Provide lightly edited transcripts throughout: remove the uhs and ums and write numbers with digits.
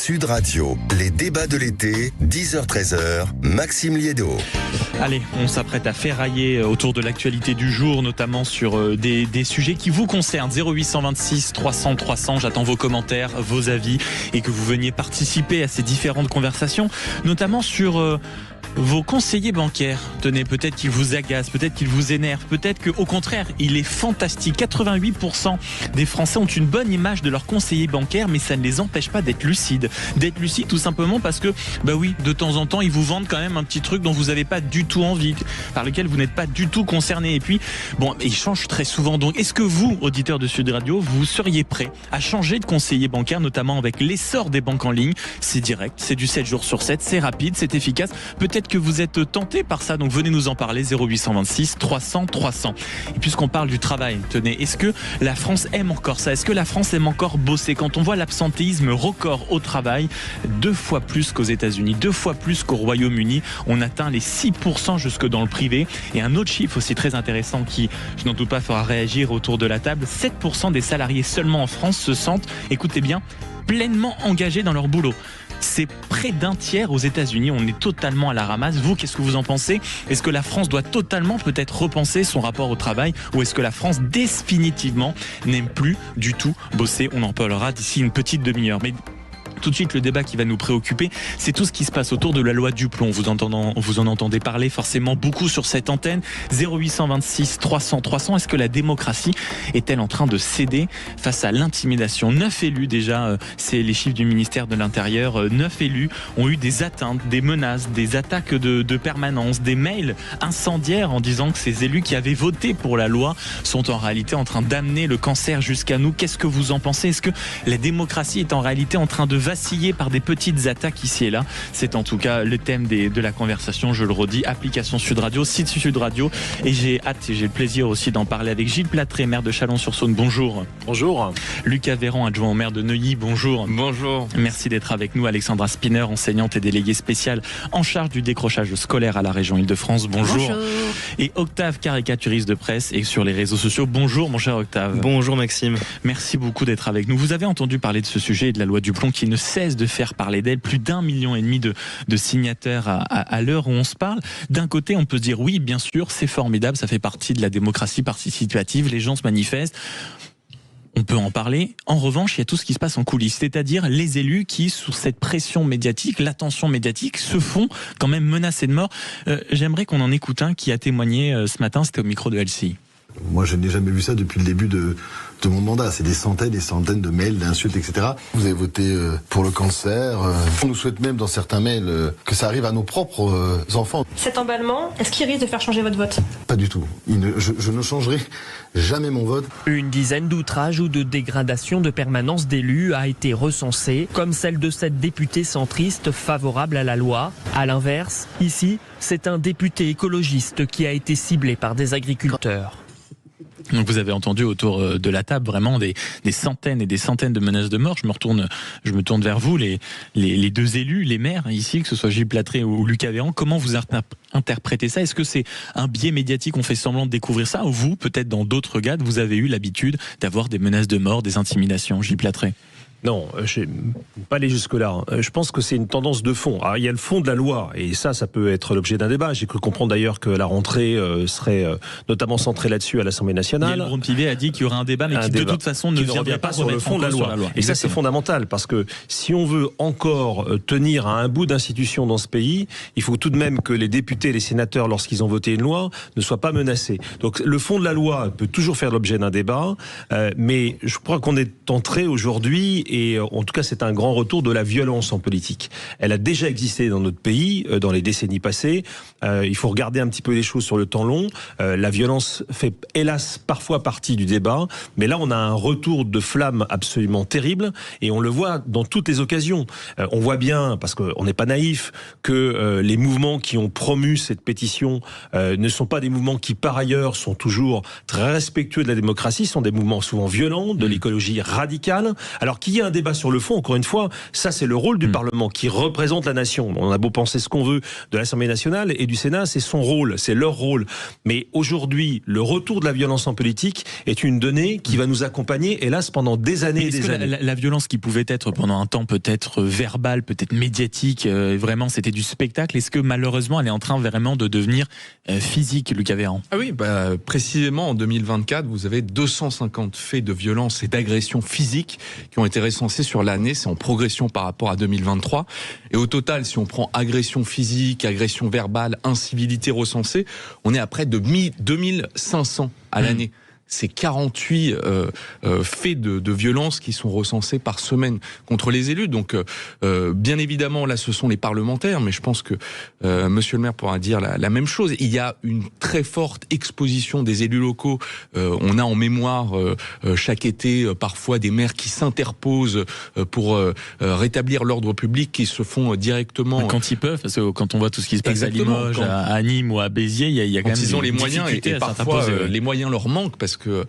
Sud Radio, les débats de l'été, 10h-13h, Maxime Liédo. Allez, on s'apprête à ferrailler autour de l'actualité du jour, notamment sur des sujets qui vous concernent. 0826 300 300, j'attends vos commentaires, vos avis et que vous veniez participer à ces différentes conversations, notamment sur vos conseillers bancaires. Tenez, peut-être qu'ils vous agacent, peut-être qu'ils vous énervent, peut-être qu'au contraire, il est fantastique. 88% des Français ont une bonne image de leur conseiller bancaire, mais ça ne les empêche pas d'être lucides. D'être lucides tout simplement parce que, bah oui, de temps en temps, ils vous vendent quand même un petit truc dont vous n'avez pas du tout envie, par lequel vous n'êtes pas du tout concerné. Et puis, bon, ils changent très souvent. Donc, est-ce que vous, auditeurs de Sud Radio, vous seriez prêts à changer de conseiller bancaire, notamment avec l'essor des banques en ligne? C'est direct, c'est du 7 jours sur 7, c'est rapide, c'est efficace. Peut-être que vous êtes tenté par ça, donc venez nous en parler. 0826 300 300. Et puisqu'on parle du travail, tenez, est-ce que la France aime encore ça? Est-ce que la France aime encore bosser? Quand on voit l'absentéisme record au travail, 2 fois plus qu'aux États-Unis, 2 fois plus qu'au Royaume-Uni, on atteint les 6% jusque dans le privé. Et un autre chiffre aussi très intéressant qui, je n'en doute pas, fera réagir autour de la table, 7% des salariés seulement en France se sentent, écoutez bien, pleinement engagés dans leur boulot. C'est près d'un tiers aux États-Unis. On est totalement à la ramasse. Vous, qu'est-ce que vous en pensez? Est-ce que la France doit totalement peut-être repenser son rapport au travail, ou est-ce que la France définitivement n'aime plus du tout bosser? On en parlera d'ici une petite demi-heure. Mais tout de suite, le débat qui va nous préoccuper, c'est tout ce qui se passe autour de la loi Duplon. Vous en entendez parler forcément beaucoup sur cette antenne. 0826 300 300. Est-ce que la démocratie est-elle en train de céder face à l'intimidation? 9 élus déjà, c'est les chiffres du ministère de l'Intérieur. 9 élus ont eu des atteintes, des menaces, des attaques de permanence, des mails incendiaires en disant que ces élus qui avaient voté pour la loi sont en réalité en train d'amener le cancer jusqu'à nous. Qu'est-ce que vous en pensez? Est-ce que la démocratie est en réalité en train de vaciller par des petites attaques ici et là? C'est en tout cas le thème de la conversation, je le redis. Application Sud Radio, site Sud Radio, et j'ai hâte et j'ai le plaisir aussi d'en parler avec Gilles Platré, maire de Chalon-sur-Saône. Bonjour. Bonjour. Lucas Véran, adjoint au maire de Neuilly. Bonjour. Bonjour. Merci d'être avec nous. Alexandra Spinner, enseignante et déléguée spéciale en charge du décrochage scolaire à la région Île-de-France. Bonjour. Bonjour. Et Octave, caricaturiste de presse et sur les réseaux sociaux. Bonjour mon cher Octave. Bonjour Maxime. Merci beaucoup d'être avec nous. Vous avez entendu parler de ce sujet et de la loi Duplon qui ne cesse de faire parler d'elle. Plus d'1,5 million de signataires à l'heure où on se parle. D'un côté, on peut se dire oui, bien sûr, c'est formidable, ça fait partie de la démocratie participative, les gens se manifestent. On peut en parler. En revanche, il y a tout ce qui se passe en coulisses, c'est-à-dire les élus qui, sous cette pression médiatique, l'attention médiatique, se font quand même menacer de mort. J'aimerais qu'on en écoute un qui a témoigné ce matin, c'était au micro de LCI. Moi, je n'ai jamais vu ça depuis le début de mon mandat. C'est des centaines et des centaines de mails, d'insultes, etc. Vous avez voté pour le cancer. On nous souhaite même dans certains mails que ça arrive à nos propres enfants. Cet emballement, est-ce qu'il risque de faire changer votre vote? Pas du tout. Je ne changerai jamais mon vote. Une dizaine d'outrages ou de dégradations de permanence d'élus a été recensée, comme celle de cette députée centriste favorable à la loi. À l'inverse, ici, c'est un député écologiste qui a été ciblé par des agriculteurs. Donc vous avez entendu autour de la table vraiment des centaines et des centaines de menaces de mort. Je me tourne vers vous, les 2 élus, les maires ici, que ce soit Gilles Platré ou Lucas Véran. Comment vous interprétez ça? Est-ce que c'est un biais médiatique, on fait semblant de découvrir ça, ou vous, peut-être dans d'autres regards, vous avez eu l'habitude d'avoir des menaces de mort, des intimidations? Gilles Platré. Non, je ne vais pas aller jusque-là. Je pense que c'est une tendance de fond. Alors, il y a le fond de la loi, et ça peut être l'objet d'un débat. J'ai cru comprendre d'ailleurs que la rentrée serait notamment centrée là-dessus à l'Assemblée nationale. Jérôme Pivet a dit qu'il y aurait un débat, mais qui de toute façon ne revient pas sur le fond de la loi. Et ça, c'est fondamental, parce que si on veut encore tenir à un bout d'institution dans ce pays, il faut tout de même que les députés et les sénateurs, lorsqu'ils ont voté une loi, ne soient pas menacés. Donc le fond de la loi peut toujours faire l'objet d'un débat, mais je crois qu'on est entré aujourd'hui, et en tout cas c'est un grand retour de la violence en politique. Elle a déjà existé dans notre pays dans les décennies passées. Il faut regarder un petit peu les choses sur le temps long. La violence fait hélas parfois partie du débat, mais là on a un retour de flamme absolument terrible, et on le voit dans toutes les occasions. On voit bien, parce qu'on n'est pas naïf, que les mouvements qui ont promu cette pétition ne sont pas des mouvements qui par ailleurs sont toujours très respectueux de la démocratie, sont des mouvements souvent violents, de l'écologie radicale. Alors qu'il y a y a un débat sur le fond, encore une fois, ça c'est le rôle du Parlement qui représente la nation. On a beau penser ce qu'on veut de l'Assemblée nationale et du Sénat, c'est son rôle, c'est leur rôle. Mais aujourd'hui, le retour de la violence en politique est une donnée qui va nous accompagner, hélas, pendant des années et des années. La violence qui pouvait être pendant un temps peut-être verbale, peut-être médiatique, vraiment c'était du spectacle, est-ce que malheureusement elle est en train vraiment de devenir physique, Lucas Véran? Ah oui, précisément en 2024, vous avez 250 faits de violence et d'agression physique qui ont été recensés sur l'année. C'est en progression par rapport à 2023. Et au total, si on prend agression physique, agression verbale, incivilité recensée, on est à près de 2500 à l'année. C'est 48 faits de violence qui sont recensés par semaine contre les élus. Donc, bien évidemment, là, ce sont les parlementaires, mais je pense que Monsieur le maire pourra dire la même chose. Il y a une très forte exposition des élus locaux. On a en mémoire chaque été parfois des maires qui s'interposent pour rétablir l'ordre public, qui se font directement quand ils peuvent, parce que quand on voit tout ce qui se passe à Limoges, à Nîmes ou à Béziers, il y a quand même ils ont les moyens et parfois les moyens leur manquent parce que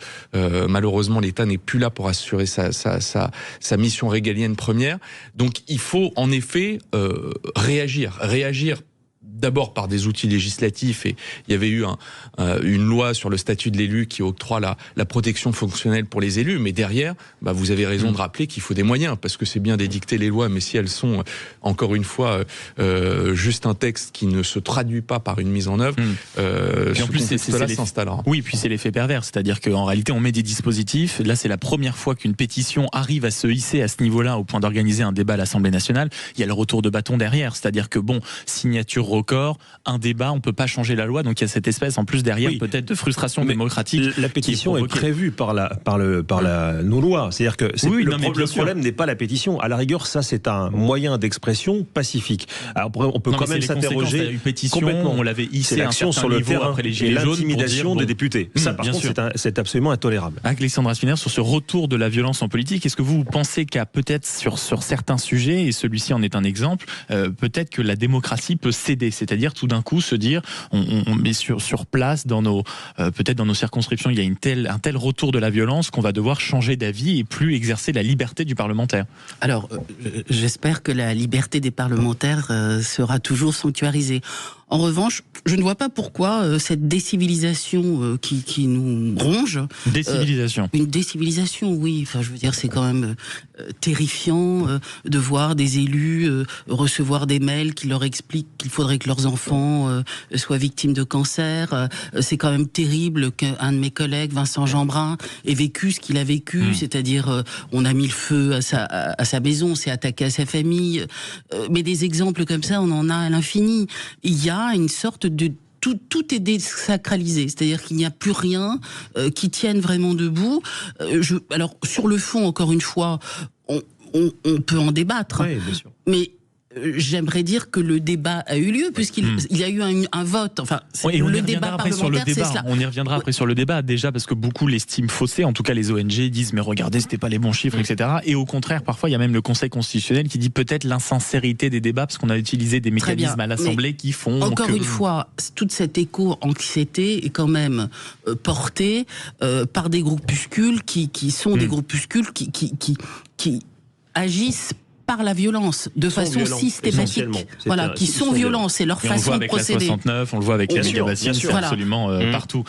malheureusement l'État n'est plus là pour assurer sa mission régalienne première. Donc il faut en effet réagir d'abord par des outils législatifs, et il y avait eu une loi sur le statut de l'élu qui octroie la protection fonctionnelle pour les élus, mais derrière, vous avez raison de rappeler qu'il faut des moyens, parce que c'est bien d'édicter les lois, mais si elles sont, encore une fois, juste un texte qui ne se traduit pas par une mise en œuvre, et en plus, cela s'installera. Oui, puis c'est l'effet pervers, c'est-à-dire qu'en réalité, on met des dispositifs, là c'est la première fois qu'une pétition arrive à se hisser à ce niveau-là, au point d'organiser un débat à l'Assemblée nationale, il y a le retour de bâton derrière, c'est-à-dire que signature record, un débat, on peut pas changer la loi, donc il y a cette espèce en plus derrière peut-être de frustration démocratique. La pétition est prévue par nos lois, c'est-à-dire que le problème n'est pas la pétition. À la rigueur, ça c'est un moyen d'expression pacifique. Alors on peut quand même s'interroger. Une pétition, on l'avait hissé à un certain niveau après les gilets jaunes, l'intimidation des députés. Ça, par contre, c'est absolument intolérable. Alexandra Spinner, sur ce retour de la violence en politique, est-ce que vous pensez qu'à peut-être sur certains sujets, et celui-ci en est un exemple, peut-être que la démocratie peut céder, c'est-à-dire tout d'un coup se dire on met sur place peut-être dans nos circonscriptions il y a un tel retour de la violence qu'on va devoir changer d'avis et plus exercer la liberté du parlementaire. Alors j'espère que la liberté des parlementaires sera toujours sanctuarisée. En revanche, je ne vois pas pourquoi cette décivilisation qui nous ronge. Décivilisation. Une décivilisation, oui. Enfin, je veux dire, c'est quand même terrifiant de voir des élus recevoir des mails qui leur expliquent qu'il faudrait que leurs enfants soient victimes de cancer. C'est quand même terrible qu'un de mes collègues, Vincent Jeanbrun, ait vécu ce qu'il a vécu, c'est-à-dire on a mis le feu à sa maison, on s'est attaqué à sa famille. Mais des exemples comme ça, on en a à l'infini. Il y a une sorte de... Tout est désacralisé, c'est-à-dire qu'il n'y a plus rien qui tienne vraiment debout. Alors, sur le fond, encore une fois, on peut en débattre, oui, bien sûr. Mais j'aimerais dire que le débat a eu lieu, puisqu'il y a eu un vote. Enfin, le débat parlementaire, c'est cela. On y reviendra après sur le débat, déjà parce que beaucoup l'estiment faussé. En tout cas, les ONG disent mais regardez, c'était pas les bons chiffres, etc. Et au contraire, parfois, il y a même le Conseil constitutionnel qui dit peut-être l'insincérité des débats parce qu'on a utilisé des mécanismes à l'Assemblée qui font. Encore une fois, toute cette éco-anxiété est quand même portée par des groupuscules qui sont des groupuscules qui agissent par la violence, de façon systématique. Voilà, qui sont violents, c'est leur façon de procéder. On le voit avec la 69, on le voit avec la Méga-Bassine, c'est absolument partout.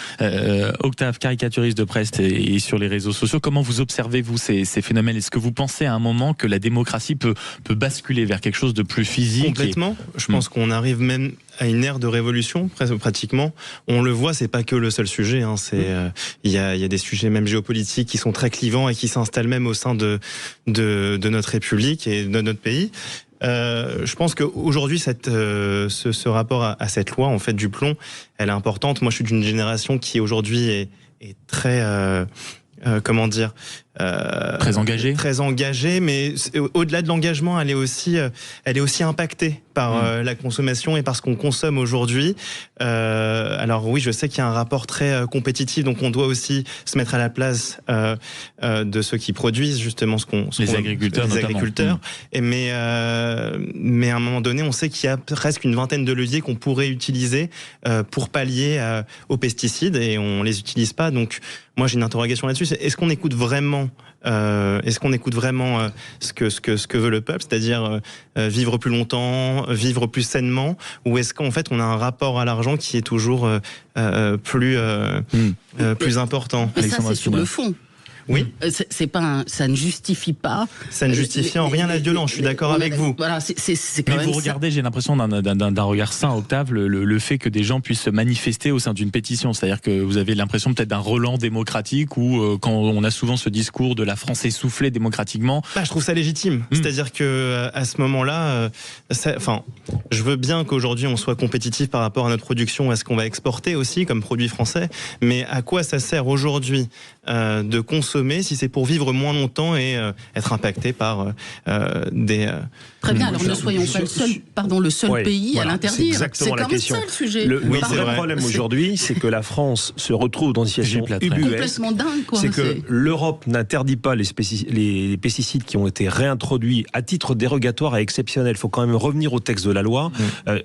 Octave, caricaturiste de presse et sur les réseaux sociaux, comment vous observez-vous ces phénomènes? Est-ce que vous pensez à un moment que la démocratie peut basculer vers quelque chose de plus physique? Complètement. Je pense qu'on arrive même à une ère de révolution, pratiquement. On le voit, c'est pas que le seul sujet. Il y a des sujets même géopolitiques qui sont très clivants et qui s'installent même au sein de notre République et de notre pays. Je pense qu'aujourd'hui, ce rapport à cette loi, en fait, du plomb, elle est importante. Moi, je suis d'une génération qui aujourd'hui est très très engagée, mais au-delà de l'engagement, elle est aussi impactée par la consommation et par ce qu'on consomme aujourd'hui. Alors oui, je sais qu'il y a un rapport très compétitif, donc on doit aussi se mettre à la place de ceux qui produisent justement les agriculteurs. Mais à un moment donné, on sait qu'il y a presque une vingtaine de leviers qu'on pourrait utiliser pour pallier aux pesticides et on les utilise pas. Donc moi, j'ai une interrogation là-dessus. Est-ce qu'on écoute vraiment est-ce qu'on écoute vraiment ce que veut le peuple, c'est-à-dire vivre plus longtemps, vivre plus sainement, ou est-ce qu'en fait on a un rapport à l'argent qui est toujours plus important? Mais ça, c'est sur le fond. Oui. C'est pas ça ne justifie pas. Ça ne justifie en rien la violence. Je suis d'accord avec vous. Voilà, c'est quand mais même vous regardez, j'ai l'impression d'un regard sain, Octave, le fait que des gens puissent se manifester au sein d'une pétition. C'est-à-dire que vous avez l'impression peut-être d'un relan démocratique où quand on a souvent ce discours de la France essoufflée démocratiquement. Je trouve ça légitime. C'est-à-dire que à ce moment-là, je veux bien qu'aujourd'hui on soit compétitif par rapport à notre production, à ce qu'on va exporter aussi comme produit français. Mais à quoi ça sert aujourd'hui de consommer si c'est pour vivre moins longtemps et être impacté par des... Très bien, alors ne soyons pas le seul pays à l'interdire. C'est quand même ça le sujet. Le vrai problème aujourd'hui, c'est que la France se retrouve dans une situation ubuesque. Complètement dingue, quoi. C'est que l'Europe n'interdit pas les pesticides qui ont été réintroduits à titre dérogatoire et exceptionnel. Il faut quand même revenir au texte de la loi.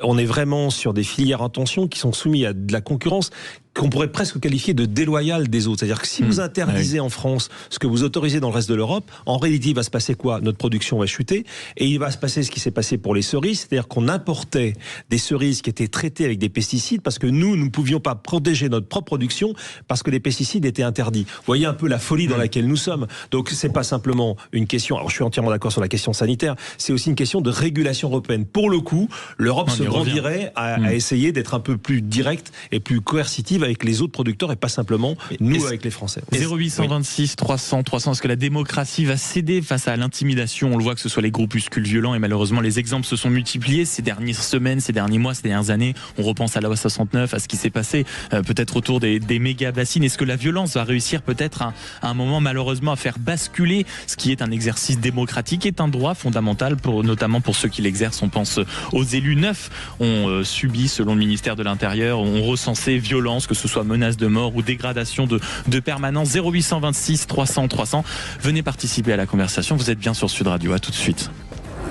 On est vraiment sur des filières en tension qui sont soumises à de la concurrence qu'on pourrait presque qualifier de déloyale des autres. C'est-à-dire que si vous interdisez en France ce que vous autorisez dans le reste de l'Europe, en réalité, il va se passer quoi? Notre production va chuter et il va se passer ce qui s'est passé pour les cerises, c'est-à-dire qu'on importait des cerises qui étaient traitées avec des pesticides parce que nous ne pouvions pas protéger notre propre production parce que les pesticides étaient interdits. Vous voyez un peu la folie dans laquelle nous sommes. Donc c'est pas simplement une question, alors je suis entièrement d'accord sur la question sanitaire, c'est aussi une question de régulation européenne. Pour le coup, l'Europe se grandirait à essayer d'être un peu plus directe et plus coercitive avec les autres producteurs et pas simplement nous avec les Français. 0826 300 300, est-ce que la démocratie va céder face à l'intimidation? On le voit, que ce soit les groupuscules violents, et malheureusement les exemples se sont multipliés ces dernières semaines, ces derniers mois, ces dernières années. On repense à la loi 69, à ce qui s'est passé peut-être autour des méga bassines. Est-ce que la violence va réussir peut-être à un moment malheureusement à faire basculer ce qui est un exercice démocratique, est un droit fondamental notamment pour ceux qui l'exercent? On pense aux élus. 9 ont subi, selon le ministère de l'Intérieur, ont recensé violence, que ce soit menace de mort ou dégradation de permanence. 0826 300 300. Venez participer à la conversation. Vous êtes bien sur Sud Radio. À tout de suite.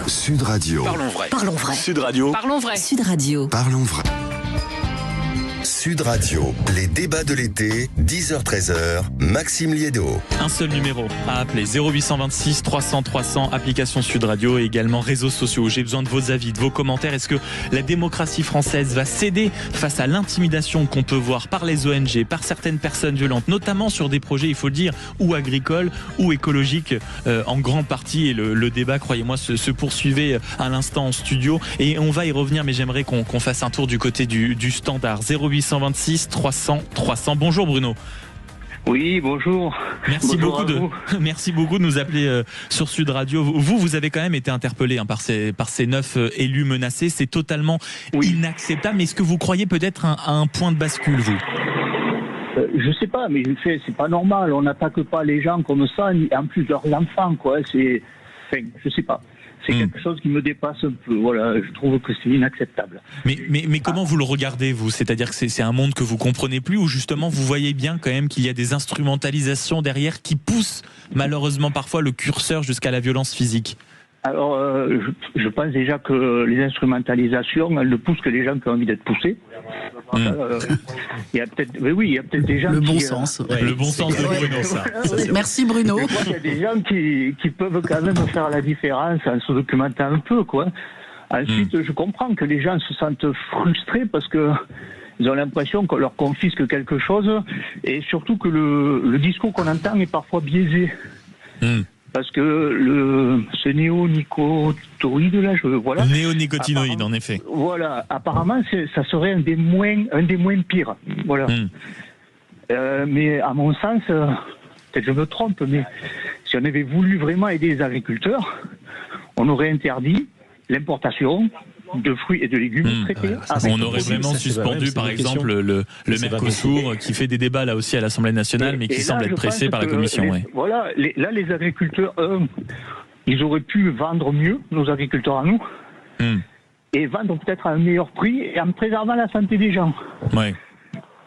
Sud Radio. Parlons vrai. Parlons vrai. Sud Radio. Parlons vrai. Sud Radio. Parlons vrai. Sud Radio, les débats de l'été, 10h-13h, Maxime Liédo. Un seul numéro à appeler, 0826 300 300, application Sud Radio et également réseaux sociaux. J'ai besoin de vos avis, de vos commentaires. Est-ce que la démocratie française va céder face à l'intimidation qu'on peut voir par les ONG, par certaines personnes violentes, notamment sur des projets, il faut le dire, ou agricoles ou écologiques en grande partie. Et le débat, croyez-moi, se poursuivait à l'instant en studio. Et on va y revenir, mais j'aimerais qu'on fasse un tour du côté du standard. 0826 300 300. Bonjour Bruno. Oui, bonjour. Merci beaucoup de nous appeler sur Sud Radio. Vous avez quand même été interpellé par ces 9 élus menacés. C'est totalement inacceptable. Mais est-ce que vous croyez peut-être à un point de bascule, vous? Je sais pas, mais c'est pas normal. On n'attaque pas les gens comme ça, en plus leurs enfants, quoi. Je sais pas. C'est quelque chose qui me dépasse un peu. Voilà, je trouve que c'est inacceptable. Mais comment vous le regardez, vous? C'est-à-dire que c'est un monde que vous comprenez plus, ou justement vous voyez bien quand même qu'il y a des instrumentalisations derrière qui poussent malheureusement parfois le curseur jusqu'à la violence physique? Alors, je pense déjà que les instrumentalisations, elles ne poussent que les gens qui ont envie d'être poussés. Il y a peut-être des gens le qui... bon sens. Le bon sens de Bruno, ça. Merci Bruno. Il y a des gens qui peuvent quand même faire la différence en se documentant un peu, quoi. Ensuite, je comprends que les gens se sentent frustrés parce que ils ont l'impression qu'on leur confisque quelque chose, et surtout que le discours qu'on entend est parfois biaisé. Parce que ce néonicotinoïde là, voilà. Néonicotinoïde, en effet. Voilà, apparemment, ça serait un des moins pires. Voilà. Mais à mon sens, peut-être je me trompe, mais si on avait voulu vraiment aider les agriculteurs, on aurait interdit l'importation de fruits et de légumes traités. On aurait vraiment suspendu, par exemple, le Mercosur, qui fait des débats là aussi à l'Assemblée nationale, mais qui semble être pressé par la Commission. Voilà, les agriculteurs, ils auraient pu vendre mieux, nos agriculteurs à nous, et vendre peut-être à un meilleur prix et en préservant la santé des gens. Ouais.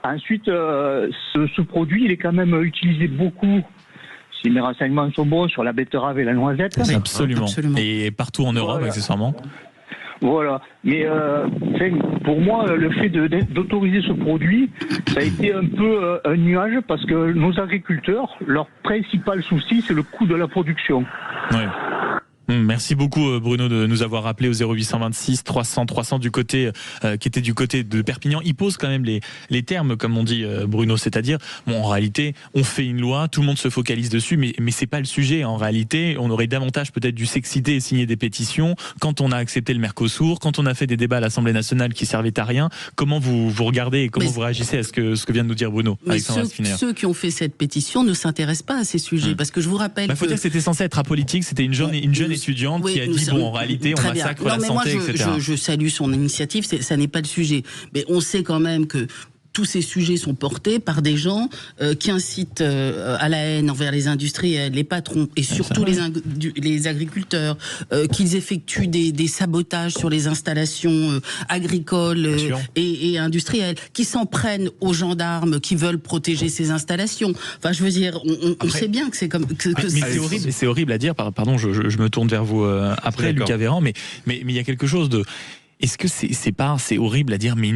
Ensuite, ce produit, il est quand même utilisé beaucoup, si mes renseignements sont bons, sur la betterave et la noisette. Absolument. Et partout en Europe, accessoirement. Voilà. Mais pour moi, le fait d'autoriser ce produit, ça a été un peu un nuage parce que nos agriculteurs, leur principal souci, c'est le coût de la production. Ouais. Merci beaucoup Bruno de nous avoir rappelé au 0826 300 300 du côté qui était du côté de Perpignan. Il pose quand même les termes comme on dit Bruno, c'est-à-dire en réalité on fait une loi, tout le monde se focalise dessus, mais c'est pas le sujet. En réalité, on aurait davantage peut-être dû s'exciter et signer des pétitions quand on a accepté le Mercosur, quand on a fait des débats à l'Assemblée nationale qui servaient à rien. Comment vous regardez et comment vous réagissez à ce que vient de nous dire Bruno? Mais ceux qui ont fait cette pétition ne s'intéressent pas à ces sujets parce que je vous rappelle faut dire que c'était censé être apolitique, c'était une jeune étudiante qui a dit en réalité on massacre la santé, etc. Je salue son initiative, ça n'est pas le sujet, mais on sait quand même que tous ces sujets sont portés par des gens qui incitent à la haine envers les industriels, les patrons et surtout les agriculteurs, qu'ils effectuent des sabotages sur les installations agricoles et industrielles, qui s'en prennent aux gendarmes qui veulent protéger ces installations. Enfin, je veux dire, on sait bien que c'est comme... mais c'est horrible à dire, pardon, je me tourne vers vous après, Lucas Véran, mais il y a quelque chose de... Est-ce que c'est horrible à dire, mais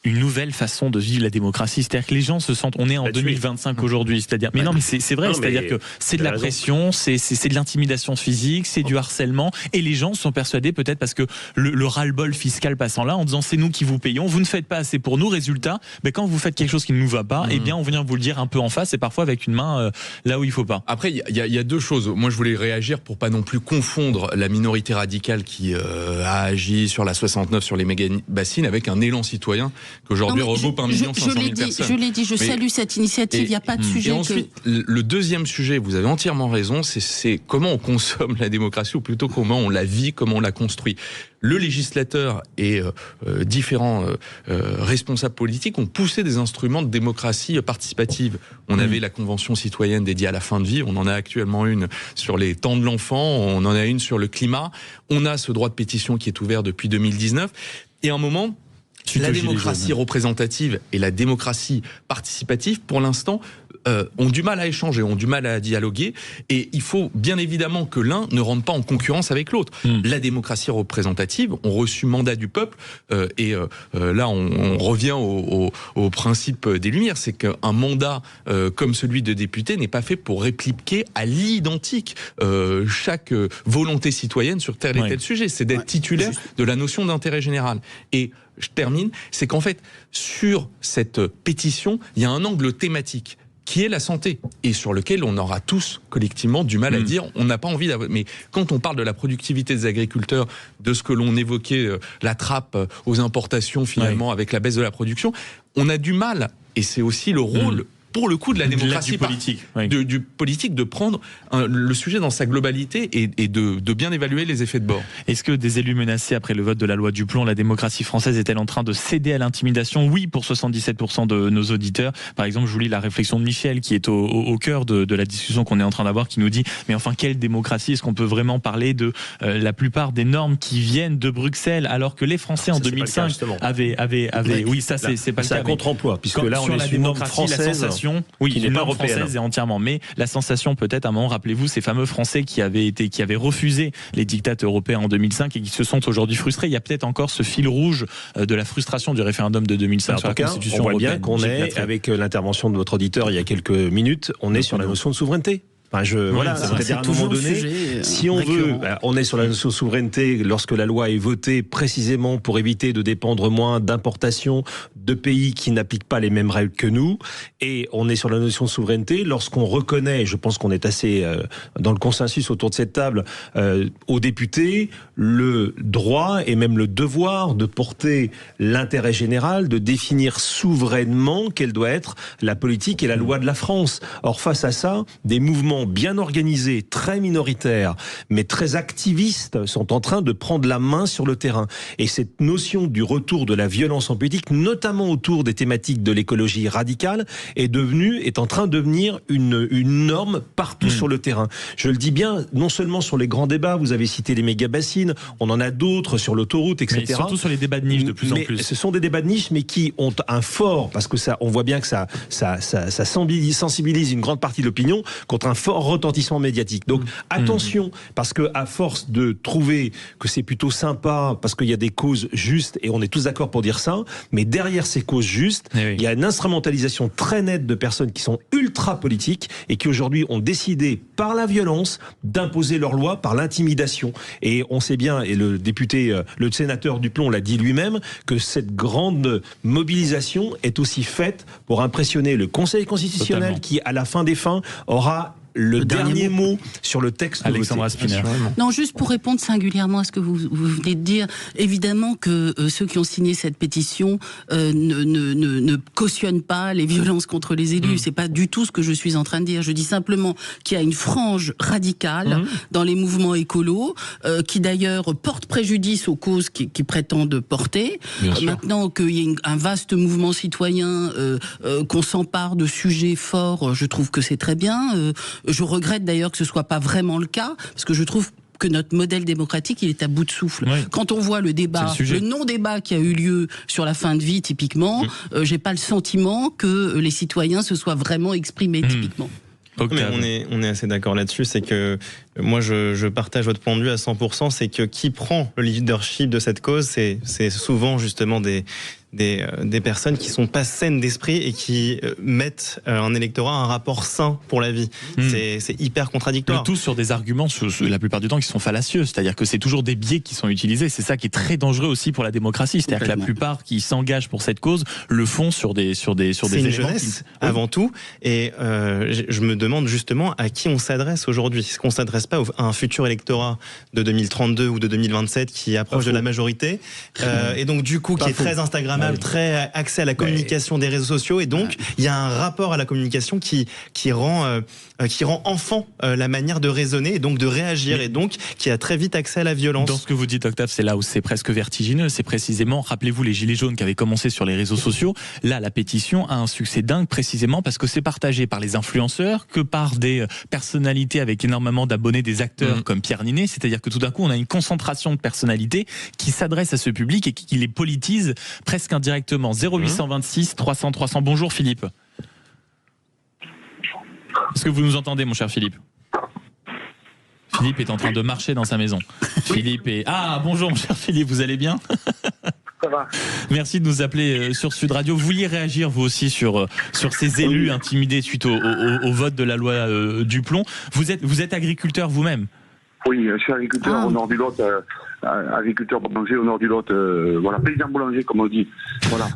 une nouvelle façon de vivre la démocratie, c'est-à-dire que les gens se sentent, on est en 2025 aujourd'hui, c'est-à-dire, mais non, mais c'est vrai, c'est-à-dire que c'est de la pression, c'est de l'intimidation physique, c'est du harcèlement, et les gens sont persuadés peut-être parce que le ras-le-bol fiscal passant là, en disant c'est nous qui vous payons, vous ne faites pas assez pour nous, résultat, quand vous faites quelque chose qui ne nous va pas, eh bien on vient vous le dire un peu en face et parfois avec une main là où il faut pas. Après, il y a deux choses. Moi, je voulais réagir pour pas non plus confondre la minorité radicale qui a agi sur la 69, sur les méga-bassines, avec un élan citoyen qu'aujourd'hui regroupe 1 500 000 personnes. Je l'ai dit, je salue cette initiative, il n'y a pas de sujet. Et ensuite, le deuxième sujet, vous avez entièrement raison, c'est comment on consomme la démocratie, ou plutôt comment on la vit, comment on la construit. Le législateur et différents responsables politiques ont poussé des instruments de démocratie participative. On avait la Convention citoyenne dédiée à la fin de vie, on en a actuellement une sur les temps de l'enfant, on en a une sur le climat, on a ce droit de pétition qui est ouvert depuis 2019, et à un moment... La démocratie représentative et la démocratie participative, pour l'instant, ont du mal à échanger, ont du mal à dialoguer, et il faut bien évidemment que l'un ne rentre pas en concurrence avec l'autre. La démocratie représentative, on reçu mandat du peuple, et là on revient au principe des Lumières, c'est qu'un mandat comme celui de député n'est pas fait pour répliquer à l'identique chaque volonté citoyenne sur tel et tel sujet, c'est d'être titulaire de la notion d'intérêt général. Et je termine, c'est qu'en fait, sur cette pétition, il y a un angle thématique qui est la santé, et sur lequel on aura tous collectivement du mal à dire, on n'a pas envie d'avoir... Mais quand on parle de la productivité des agriculteurs, de ce que l'on évoquait, la trappe aux importations finalement, avec la baisse de la production, on a du mal, et c'est aussi le rôle... pour le coup de la démocratie du politique de prendre le sujet dans sa globalité et de bien évaluer les effets de bord. Est-ce que des élus menacés après le vote de la loi Duplon, la démocratie française est-elle en train de céder à l'intimidation? Oui, pour 77% de nos auditeurs. Par exemple, je vous lis la réflexion de Michel qui est au cœur de la discussion qu'on est en train d'avoir, qui nous dit mais enfin quelle démocratie? Est-ce qu'on peut vraiment parler de la plupart des normes qui viennent de Bruxelles alors que les Français en 2005 avaient oui, ça c'est pas le cas. C'est un contre-emploi puisque là on est sur une norme française. Oui, qui n'est pas européenne. Française et entièrement. Mais la sensation, peut-être, à un moment, rappelez-vous, ces fameux Français qui avaient refusé les diktats européens en 2005 et qui se sont aujourd'hui frustrés. Il y a peut-être encore ce fil rouge de la frustration du référendum de 2005 sur la Constitution européenne. On voit bien qu'on est, avec l'intervention de votre auditeur il y a quelques minutes, on est sur la notion de souveraineté. Enfin, c'est-à-dire à un moment donné, si on veut, on est sur la notion de souveraineté lorsque la loi est votée précisément pour éviter de dépendre moins d'importations de pays qui n'appliquent pas les mêmes règles que nous, et on est sur la notion de souveraineté lorsqu'on reconnaît, je pense qu'on est assez dans le consensus autour de cette table, aux députés, le droit et même le devoir de porter l'intérêt général, de définir souverainement quelle doit être la politique et la loi de la France. Or, face à ça, des mouvements bien organisés, très minoritaires, mais très activistes, sont en train de prendre la main sur le terrain. Et cette notion du retour de la violence en politique, notamment autour des thématiques de l'écologie radicale, est en train de devenir une norme partout sur le terrain. Je le dis bien, non seulement sur les grands débats, vous avez cité les méga-bassines, on en a d'autres sur l'autoroute, etc. Mais surtout sur les débats de niche de plus en plus. Ce sont des débats de niche, mais qui ont un fort, parce que ça, on voit bien que ça sensibilise une grande partie de l'opinion contre un fort fort retentissement médiatique. Donc attention, parce que à force de trouver que c'est plutôt sympa, parce qu'il y a des causes justes, et on est tous d'accord pour dire ça, mais derrière ces causes justes, il y a une instrumentalisation très nette de personnes qui sont ultra politiques et qui aujourd'hui ont décidé par la violence d'imposer leur loi, par l'intimidation. Et on sait bien, et le député, le sénateur Duplon l'a dit lui-même, que cette grande mobilisation est aussi faite pour impressionner le Conseil constitutionnel qui, à la fin des fins, aura le dernier mot sur le texte. Alexandra Spinner. Non, juste pour répondre singulièrement à ce que vous venez de dire, évidemment que ceux qui ont signé cette pétition ne cautionnent pas les violences contre les élus. C'est pas du tout ce que je suis en train de dire. Je dis simplement qu'il y a une frange radicale dans les mouvements écolos qui d'ailleurs porte préjudice aux causes qui prétendent porter. Maintenant qu'il y ait un vaste mouvement citoyen, qu'on s'empare de sujets forts, je trouve que c'est très bien. Je regrette d'ailleurs que ce soit pas vraiment le cas, parce que je trouve que notre modèle démocratique, il est à bout de souffle. Quand on voit le débat, le non-débat qui a eu lieu sur la fin de vie, typiquement, j'ai pas le sentiment que les citoyens se soient vraiment exprimés, typiquement. Mais on est assez d'accord là-dessus, c'est que moi je partage votre point de vue à 100%, c'est que qui prend le leadership de cette cause, c'est souvent justement des personnes qui sont pas saines d'esprit et qui mettent un électorat à un rapport sain pour la vie. C'est hyper contradictoire. Le tout sur des arguments, la plupart du temps, qui sont fallacieux. C'est-à-dire que c'est toujours des biais qui sont utilisés. C'est ça qui est très dangereux aussi pour la démocratie. C'est-à-dire que la plupart qui s'engagent pour cette cause le font sur des éléments jeunesse, avant tout. Et je me demande justement à qui on s'adresse aujourd'hui. Est-ce qu'on s'adresse pas à un futur électorat de 2032 ou de 2027 qui approche de la majorité et donc du coup qui est très instagrammable, très axé à la communication des réseaux sociaux, et donc il y a un rapport à la communication qui rend enfant la manière de raisonner et donc de réagir, et donc qui a très vite accès à la violence. Dans ce que vous dites, Octave, c'est là où c'est presque vertigineux. C'est précisément, rappelez-vous les gilets jaunes qui avaient commencé sur les réseaux sociaux. Là, la pétition a un succès dingue précisément parce que c'est partagé par les influenceurs, que par des personnalités avec énormément d'abonnés, des acteurs comme Pierre Ninet. C'est-à-dire que tout d'un coup, on a une concentration de personnalités qui s'adressent à ce public et qui les politise presque indirectement. 0826 300 300. Bonjour Philippe. Est-ce que vous nous entendez, mon cher Philippe ? Philippe est en train de marcher dans sa maison. Philippe est... Ah, bonjour, mon cher Philippe, vous allez bien ? Ça va. Merci de nous appeler sur Sud Radio. Vous vouliez réagir, vous aussi, sur ces élus intimidés suite au vote de la loi Duplon. Vous êtes agriculteur vous-même ? Oui, je suis agriculteur au nord du Lot, agriculteur boulanger au nord du Lot, voilà, paysan boulanger comme on dit. Voilà.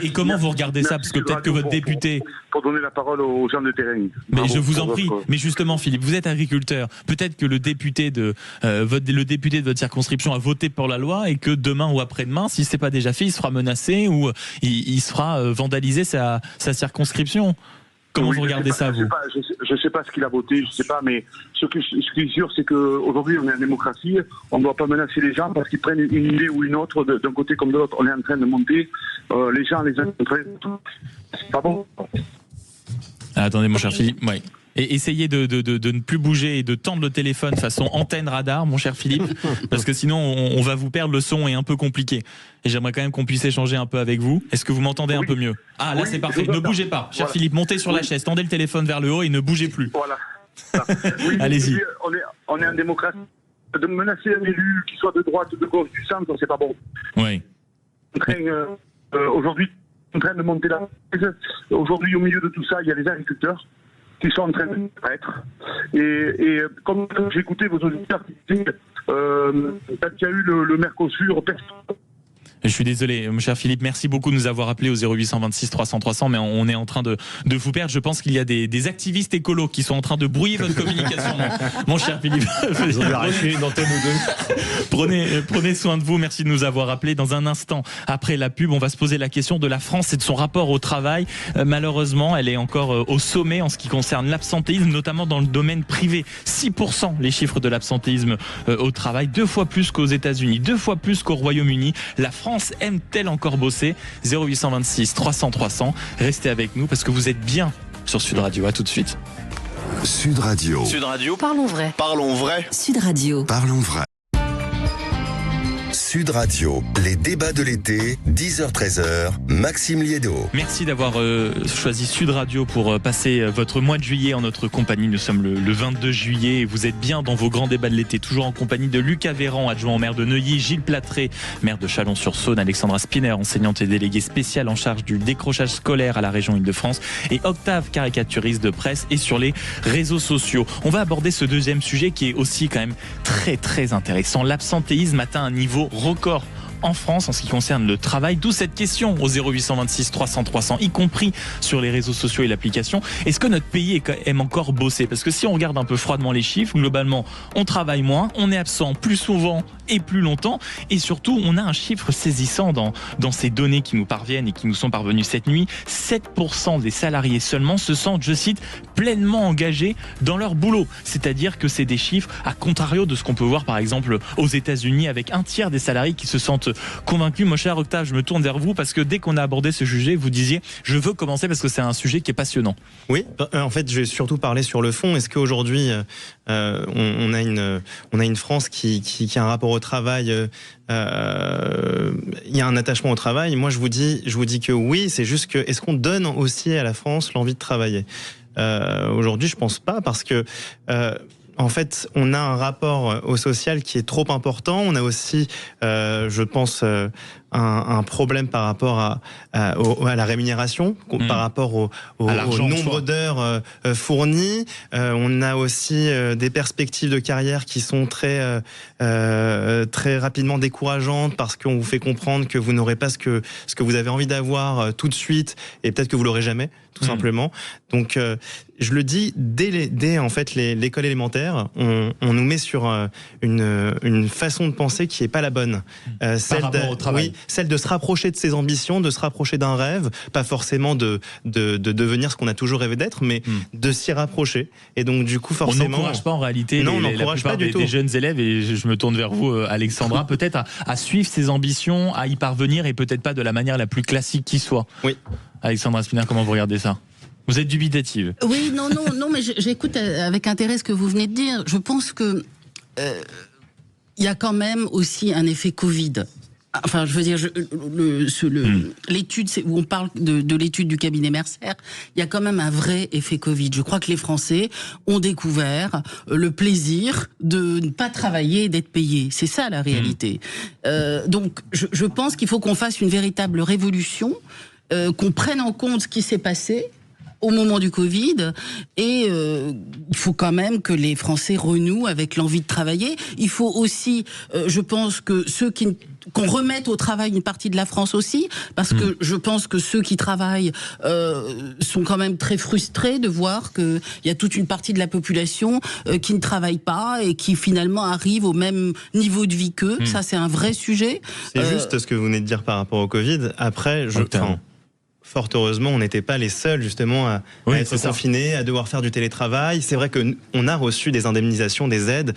Et comment vous regardez ça ? Parce que peut-être que votre député... Pour donner la parole aux gens de terrain. Mais je vous en prie. Mais justement, Philippe, vous êtes agriculteur. Peut-être que le député de votre circonscription a voté pour la loi et que demain ou après-demain, si ce n'est pas déjà fait, il sera menacé ou il sera vandalisé sa circonscription. Comment vous regardez ça, vous ? Je ne sais pas ce qu'il a voté, je ne sais pas, mais ce qui est sûr, c'est qu'aujourd'hui, on est en démocratie, on ne doit pas menacer les gens parce qu'ils prennent une idée ou une autre, d'un côté comme de l'autre. On est en train de monter, les gens, les uns, c'est pas bon. Attendez, mon cher Philippe, oui. Et essayez de ne plus bouger et de tendre le téléphone façon antenne radar, mon cher Philippe, parce que sinon on va vous perdre, le son est un peu compliqué. Et j'aimerais quand même qu'on puisse échanger un peu avec vous. Est-ce que vous m'entendez un peu mieux ? Ah, là c'est parfait. Ne bougez pas, cher Philippe, montez sur la chaise, tendez le téléphone vers le haut et ne bougez plus. Voilà. Oui, allez-y. On est en démocratie. De menacer un élu, qu'il soit de droite, de gauche, du centre, c'est pas bon. Oui. Aujourd'hui, on est en train de monter la crise. Aujourd'hui, au milieu de tout ça, il y a les agriculteurs qui sont en train de disparaître. Et comme j'ai écouté vos auditeurs qui disaient, quand il y a eu le Mercosur, personne... Je suis désolé, mon cher Philippe, merci beaucoup de nous avoir appelé au 0826 300 300, mais on est en train de vous perdre. Je pense qu'il y a des activistes écolos qui sont en train de brouiller votre communication, mon cher Philippe. Ils ont arraché une antenne ou deux. Prenez soin de vous, merci de nous avoir appelé. Dans un instant, après la pub, on va se poser la question de la France et de son rapport au travail. Malheureusement, elle est encore au sommet en ce qui concerne l'absentéisme, notamment dans le domaine privé. 6% les chiffres de l'absentéisme au travail, 2 fois plus qu'aux États-Unis, 2 fois plus qu'au Royaume-Uni. La France aime-t-elle encore bosser ? 0826 300 300. Restez avec nous parce que vous êtes bien sur Sud Radio. À tout de suite. Sud Radio. Sud Radio. Parlons vrai. Parlons vrai. Sud Radio. Parlons vrai. Sud Radio, les débats de l'été, 10h-13h, Maxime Liédo. Merci d'avoir choisi Sud Radio pour passer votre mois de juillet en notre compagnie. Nous sommes le 22 juillet et vous êtes bien dans vos grands débats de l'été, toujours en compagnie de Lucas Véran, adjoint au maire de Neuilly, Gilles Platré, maire de Chalon-sur-Saône, Alexandra Spinner, enseignante et déléguée spéciale en charge du décrochage scolaire à la région Île-de-France, et Octave, caricaturiste de presse et sur les réseaux sociaux. On va aborder ce deuxième sujet qui est aussi quand même très très intéressant. L'absentéisme atteint un niveau record en France en ce qui concerne le travail, d'où cette question au 0826 300 300, y compris sur les réseaux sociaux et l'application. Est-ce que notre pays aime encore bosser? Parce que si on regarde un peu froidement les chiffres, globalement, on travaille moins, on est absent plus souvent et plus longtemps, et surtout, on a un chiffre saisissant dans ces données qui nous parviennent et qui nous sont parvenues cette nuit. 7% des salariés seulement se sentent, je cite, pleinement engagés dans leur boulot. C'est-à-dire que c'est des chiffres à contrario de ce qu'on peut voir par exemple aux États-Unis, avec un tiers des salariés qui se sentent convaincu. Mon cher Octave, je me tourne vers vous parce que dès qu'on a abordé ce sujet, vous disiez je veux commencer parce que c'est un sujet qui est passionnant. Oui, en fait, je vais surtout parler sur le fond. Est-ce qu'aujourd'hui, on a une France qui a un rapport au travail, il y a un attachement au travail? Moi, je vous dis que oui. C'est juste que est-ce qu'on donne aussi à la France l'envie de travailler? Aujourd'hui, je pense pas, parce que en fait, on a un rapport au social qui est trop important. On a aussi, je pense, un problème par rapport à la rémunération, par rapport au nombre d'heures fournies. On a aussi des perspectives de carrière qui sont très rapidement décourageantes, parce qu'on vous fait comprendre que vous n'aurez pas ce que vous avez envie d'avoir tout de suite, et peut-être que vous l'aurez jamais, tout simplement. Donc, je le dis, dès en fait l'école élémentaire, on nous met sur une façon de penser qui est pas la bonne. Par rapport au travail. Oui, celle de se rapprocher de ses ambitions, de se rapprocher d'un rêve, pas forcément de devenir ce qu'on a toujours rêvé d'être, mais de s'y rapprocher. Et donc du coup, forcément, on n'encourage pas en réalité la plupart des jeunes élèves, et je me tourne vers vous, Alexandra, peut-être à suivre ses ambitions, à y parvenir, et peut-être pas de la manière la plus classique qui soit. Oui. Alexandra Spinner, comment vous regardez ça? Vous êtes dubitative? Oui, non, mais j'écoute avec intérêt ce que vous venez de dire. Je pense que il y a quand même aussi un effet Covid. Enfin, je veux dire, l'étude où on parle de l'étude du cabinet Mercer, il y a quand même un vrai effet Covid. Je crois que les Français ont découvert le plaisir de ne pas travailler et d'être payés. C'est ça la réalité. Donc, je pense qu'il faut qu'on fasse une véritable révolution, qu'on prenne en compte ce qui s'est passé au moment du Covid, et il faut quand même que les Français renouent avec l'envie de travailler. Il faut aussi, je pense que qu'on remette au travail une partie de la France aussi, parce que je pense que ceux qui travaillent sont quand même très frustrés de voir qu'il y a toute une partie de la population qui ne travaille pas et qui finalement arrive au même niveau de vie qu'eux. Ça, c'est un vrai sujet. C'est juste ce que vous venez de dire par rapport au Covid. Après, fort heureusement, on n'était pas les seuls justement à être confinés, à devoir faire du télétravail. C'est vrai qu'on a reçu des indemnisations, des aides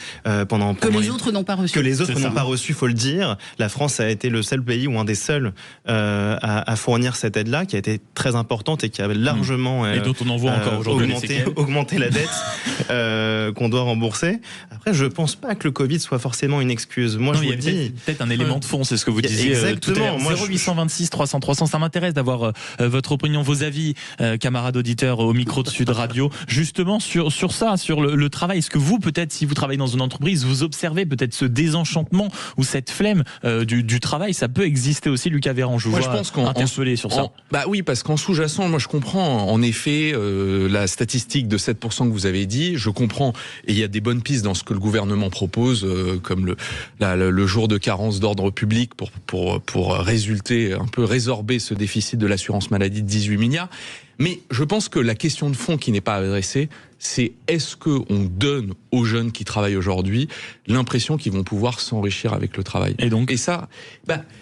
pendant que les autres n'ont pas reçu. Que les autres n'ont pas reçu, faut le dire. La France a été le seul pays, ou un des seuls, à fournir cette aide-là, qui a été très importante et qui a largement et dont on en voit encore aujourd'hui augmenté la dette qu'on doit rembourser. Après, je pense pas que le Covid soit forcément une excuse. Moi, je vous dis, peut-être un élément de fond, c'est ce que vous disiez. Exactement. Tout à l'heure. 0826 300 300, ça m'intéresse d'avoir votre opinion, vos avis, camarades auditeurs au micro de Sud Radio, justement sur ça, sur le travail. Est-ce que vous, peut-être, si vous travaillez dans une entreprise, vous observez peut-être ce désenchantement ou cette flemme du travail? Ça peut exister aussi, Lucas Véran. Je pense qu'on interpellé sur ça. Bah oui, parce qu'en sous-jacent, moi je comprends en effet la statistique de 7% que vous avez dit. Je comprends, et il y a des bonnes pistes dans ce que le gouvernement propose, comme le jour de carence d'ordre public pour résulter, un peu résorber ce déficit de l'assurance maladie de 18 milliards. Mais je pense que la question de fond qui n'est pas adressée, c'est est-ce qu'on donne aux jeunes qui travaillent aujourd'hui l'impression qu'ils vont pouvoir s'enrichir avec le travail? Et ça,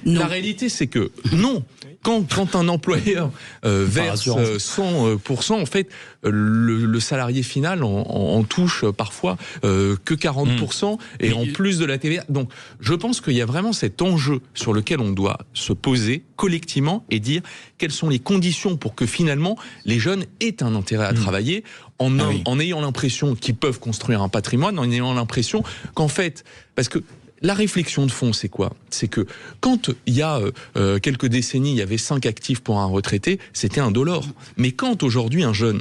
la réalité, c'est que non. Quand un employeur verse 100%, en fait, le salarié final en touche parfois que 40%, et en plus de la TVA. Donc, je pense qu'il y a vraiment cet enjeu sur lequel on doit se poser collectivement et dire quelles sont les conditions pour que finalement les jeunes aient un intérêt à travailler, en ayant l'impression qu'ils peuvent construire un patrimoine, en ayant l'impression qu'en fait, parce que La réflexion de fond, c'est quoi? C'est que quand il y a quelques décennies, il y avait 5 actifs pour un retraité, c'était indolore. Mais quand aujourd'hui un jeune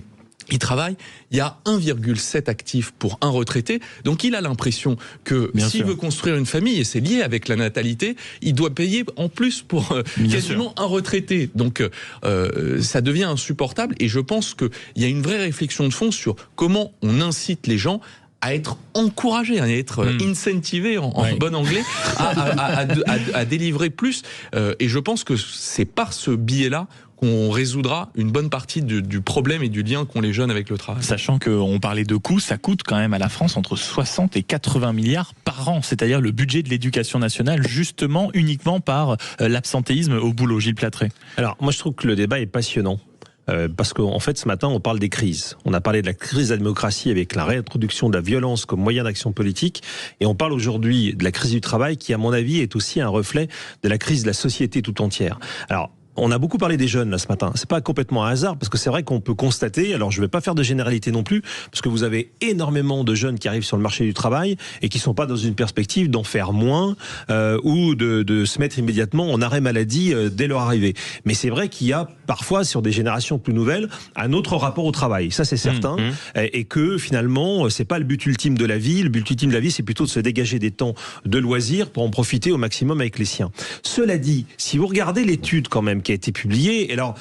il travaille, il y a 1,7 actifs pour un retraité, donc il a l'impression que s'il veut construire une famille, et c'est lié avec la natalité, il doit payer en plus pour quasiment un retraité. Donc ça devient insupportable, et je pense qu'il y a une vraie réflexion de fond sur comment on incite les gens à être encouragés, à être incentivés en bon anglais, à délivrer plus. Et je pense que c'est par ce biais-là qu'on résoudra une bonne partie du problème et du lien qu'ont les jeunes avec le travail. Sachant qu'on parlait de coûts, ça coûte quand même à la France entre 60 et 80 milliards par an, c'est-à-dire le budget de l'éducation nationale, justement, uniquement par l'absentéisme au boulot. Gilles Platré. Alors, moi je trouve que le débat est passionnant. Parce qu'en fait, ce matin, on parle des crises. On a parlé de la crise de la démocratie avec la réintroduction de la violence comme moyen d'action politique. Et on parle aujourd'hui de la crise du travail qui, à mon avis, est aussi un reflet de la crise de la société tout entière. Alors, on a beaucoup parlé des jeunes là ce matin. C'est pas complètement un hasard parce que c'est vrai qu'on peut constater. Alors je vais pas faire de généralité non plus parce que vous avez énormément de jeunes qui arrivent sur le marché du travail et qui sont pas dans une perspective d'en faire moins ou de se mettre immédiatement en arrêt maladie dès leur arrivée. Mais c'est vrai qu'il y a parfois sur des générations plus nouvelles un autre rapport au travail. Ça c'est certain et que finalement c'est pas le but ultime de la vie. Le but ultime de la vie c'est plutôt de se dégager des temps de loisirs pour en profiter au maximum avec les siens. Cela dit, si vous regardez l'étude quand même qui a été publiée, et alors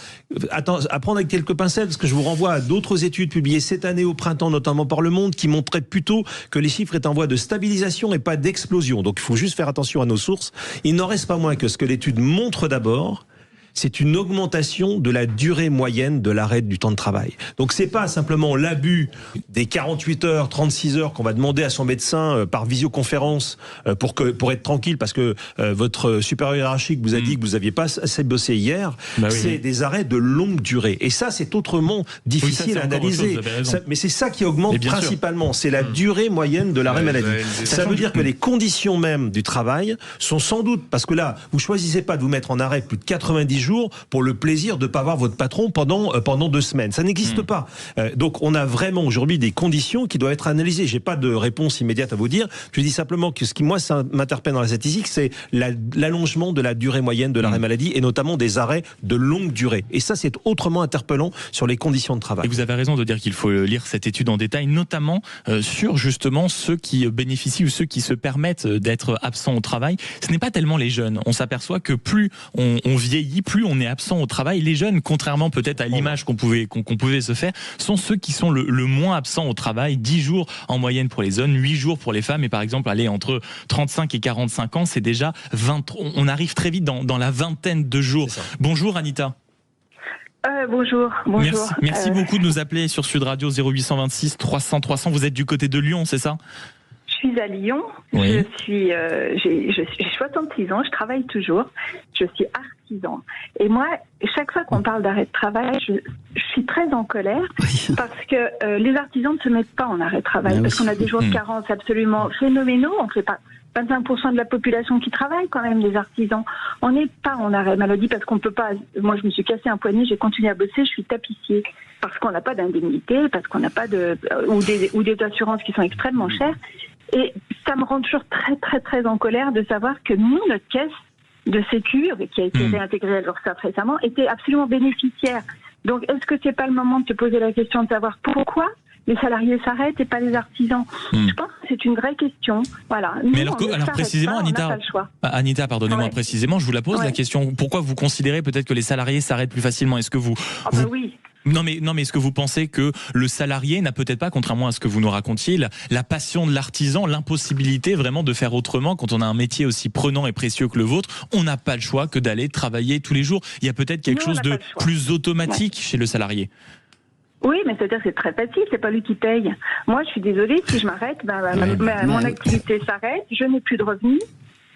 à prendre avec quelques pincettes parce que je vous renvoie à d'autres études publiées cette année au printemps, notamment par Le Monde, qui montraient plutôt que les chiffres étaient en voie de stabilisation et pas d'explosion. Donc il faut juste faire attention à nos sources. Il n'en reste pas moins que ce que l'étude montre d'abord, c'est une augmentation de la durée moyenne de l'arrêt du temps de travail. Donc c'est pas simplement l'abus des 48 heures, 36 heures qu'on va demander à son médecin par visioconférence pour être tranquille parce que votre supérieur hiérarchique vous a dit que vous aviez pas assez bossé hier. C'est des arrêts de longue durée. Et ça c'est autrement difficile à analyser. Mais c'est ça qui augmente principalement. C'est la durée moyenne de l'arrêt maladie. Ça veut dire que les conditions même du travail sont sans doute, parce que là vous choisissez pas de vous mettre en arrêt plus de 90 jours pour le plaisir de pas voir votre patron pendant 2 semaines. Ça n'existe pas. Donc on a vraiment aujourd'hui des conditions qui doivent être analysées. J'ai pas de réponse immédiate à vous dire. Je dis simplement que ce qui moi ça m'interpelle dans la statistique, c'est l'allongement de la durée moyenne de l'arrêt maladie et notamment des arrêts de longue durée. Et ça c'est autrement interpellant sur les conditions de travail. Et vous avez raison de dire qu'il faut lire cette étude en détail, notamment sur justement ceux qui bénéficient ou ceux qui se permettent d'être absents au travail. Ce n'est pas tellement les jeunes. On s'aperçoit que plus on vieillit, plus on est absent au travail. Les jeunes, contrairement peut-être à l'image qu'on pouvait se faire, sont ceux qui sont le moins absents au travail. 10 jours en moyenne pour les hommes, 8 jours pour les femmes. Et par exemple, aller entre 35 et 45 ans, c'est déjà 20. On arrive très vite dans la vingtaine de jours. Bonjour Anita. Bonjour. Merci beaucoup de nous appeler sur Sud Radio 0826 300 300. Vous êtes du côté de Lyon, c'est ça ? Je suis à Lyon. Oui. J'ai 66 ans. Je travaille toujours. Je suis artisan. Et moi, chaque fois qu'on parle d'arrêt de travail, je suis très en colère parce que les artisans ne se mettent pas en arrêt de travail parce qu'on a des jours de carence absolument phénoménaux. On fait pas 25% de la population qui travaille quand même, les artisans. On n'est pas en arrêt maladie parce qu'on peut pas. Moi, je me suis cassé un poignet, j'ai continué à bosser, je suis tapissier parce qu'on n'a pas d'indemnité, parce qu'on n'a pas ou des assurances qui sont extrêmement chères. Et ça me rend toujours très, très, très en colère de savoir que nous, notre caisse de sécu, qui a été réintégrée à l'URSSAF récemment, était absolument bénéficiaire. Donc, est-ce que c'est pas le moment de se poser la question de savoir pourquoi les salariés s'arrêtent et pas les artisans? Je pense que c'est une vraie question. Voilà. Nous, mais alors précisément, Anita, pardonnez-moi précisément, je vous la pose la question. Pourquoi vous considérez peut-être que les salariés s'arrêtent plus facilement? Est-ce que oui. Non mais est-ce que vous pensez que le salarié n'a peut-être pas, contrairement à ce que vous nous racontiez, la passion de l'artisan, l'impossibilité vraiment de faire autrement quand on a un métier aussi prenant et précieux que le vôtre? On n'a pas le choix que d'aller travailler tous les jours. Il y a peut-être quelque chose de plus automatique chez le salarié. Oui, mais c'est-à-dire que c'est très facile, c'est pas lui qui paye. Moi, je suis désolée, si je m'arrête, mon activité s'arrête, je n'ai plus de revenus.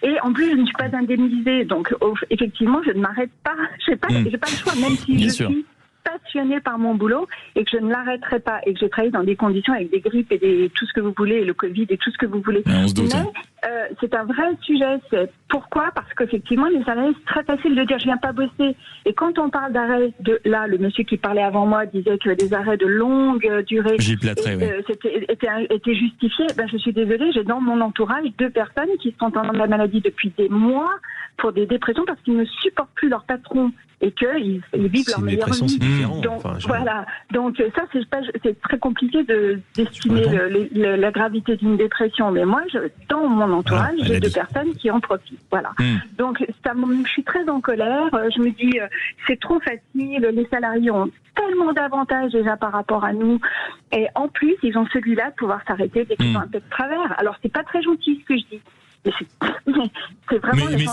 Et en plus, je ne suis pas indemnisée. Donc, effectivement, je ne m'arrête pas. J'ai pas le choix, même si je suis passionnée par mon boulot et que je ne l'arrêterai pas et que j'ai travaillé dans des conditions avec des grippes et tout ce que vous voulez, et le Covid et tout ce que vous voulez. c'est un vrai sujet. Pourquoi ? Parce qu'effectivement, les salariés, c'est très facile de dire je viens pas bosser. Et quand on parle d'arrêt, là, le monsieur qui parlait avant moi disait que des arrêts de longue durée étaient justifiés. Ben, je suis désolée, j'ai dans mon entourage 2 personnes qui sont en la maladie depuis des mois pour des dépressions parce qu'ils ne supportent plus leur patron et qu'ils vivent leur meilleure vie. Donc, voilà. Donc ça, c'est très compliqué d'estimer la gravité d'une dépression. Mais moi, dans mon entourage, j'ai 2 personnes qui en profitent. Voilà. Donc je suis très en colère. Je me dis, c'est trop facile. Les salariés ont tellement d'avantages déjà par rapport à nous. Et en plus, ils ont celui-là de pouvoir s'arrêter dès qu'ils ont un peu de travers. Alors, c'est pas très gentil ce que je dis. Mais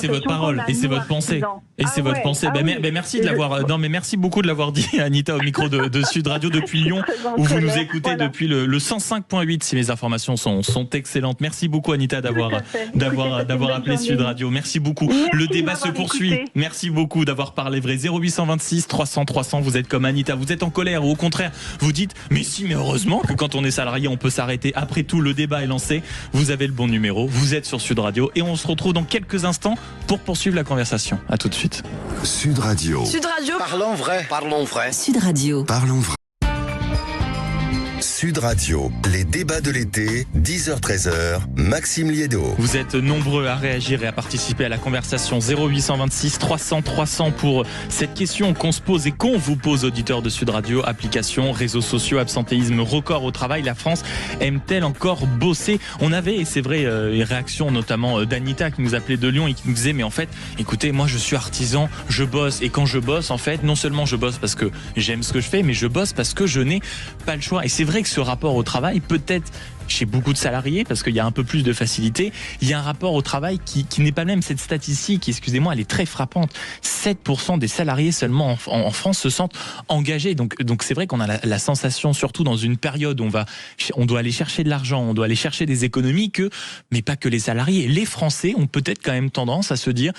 c'est votre parole et c'est votre pensée. Et c'est votre pensée. Merci de l'avoir. Non, mais merci beaucoup de l'avoir dit, Anita, au micro de Sud Radio depuis Lyon, où vous nous écoutez depuis le 105.8. Si mes informations sont excellentes. Merci beaucoup, Anita, d'avoir appelé Sud Radio. Merci beaucoup. Le débat se poursuit. Merci beaucoup d'avoir parlé vrai. 0826 300 300. Vous êtes comme Anita. Vous êtes en colère ou au contraire, vous dites mais heureusement que quand on est salarié, on peut s'arrêter. Après tout, le débat est lancé. Vous avez le bon numéro. Vous êtes sur Sud Radio et on se retrouve dans quelques instants pour poursuivre la conversation. À tout de suite. Sud Radio. Sud Radio. Parlons vrai. Parlons vrai. Sud Radio. Parlons vrai. Sud Radio, les débats de l'été, 10h-13h, Maxime Liédo. Vous êtes nombreux à réagir et à participer à la conversation. 0826 300 300 pour cette question qu'on se pose et qu'on vous pose, auditeurs de Sud Radio. Applications, réseaux sociaux, absentéisme record au travail. La France aime-t-elle encore bosser ? On avait, et c'est vrai, une réaction notamment d'Anita qui nous appelait de Lyon et qui nous disait mais en fait, écoutez, moi je suis artisan, je bosse et quand je bosse, en fait, non seulement je bosse parce que j'aime ce que je fais, mais je bosse parce que je n'ai pas le choix. Et c'est vrai que ce rapport au travail, peut-être chez beaucoup de salariés, parce qu'il y a un peu plus de facilité, il y a un rapport au travail qui n'est pas le même. Cette statistique, excusez-moi, elle est très frappante. 7% des salariés seulement en France se sentent engagés. Donc c'est vrai qu'on a la sensation, surtout dans une période où on doit aller chercher de l'argent, on doit aller chercher des économies, mais pas que les salariés. Les Français ont peut-être quand même tendance à se dire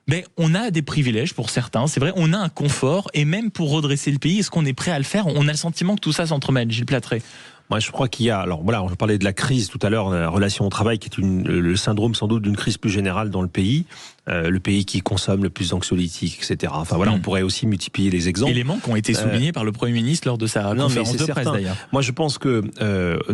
mais on a des privilèges pour certains, c'est vrai, on a un confort, et même pour redresser le pays, est-ce qu'on est prêt à le faire ? On a le sentiment que tout ça s'entremêle. Gilles Platré. Moi, je crois qu'il y a, alors voilà, on parlait de la crise tout à l'heure, la relation au travail, qui est le syndrome sans doute d'une crise plus générale dans le pays qui consomme le plus d'anxiolytiques, etc. Enfin voilà, on pourrait aussi multiplier les exemples. Éléments qui ont été soulignés par le Premier ministre lors de sa conférence de presse d'ailleurs. Moi, je pense que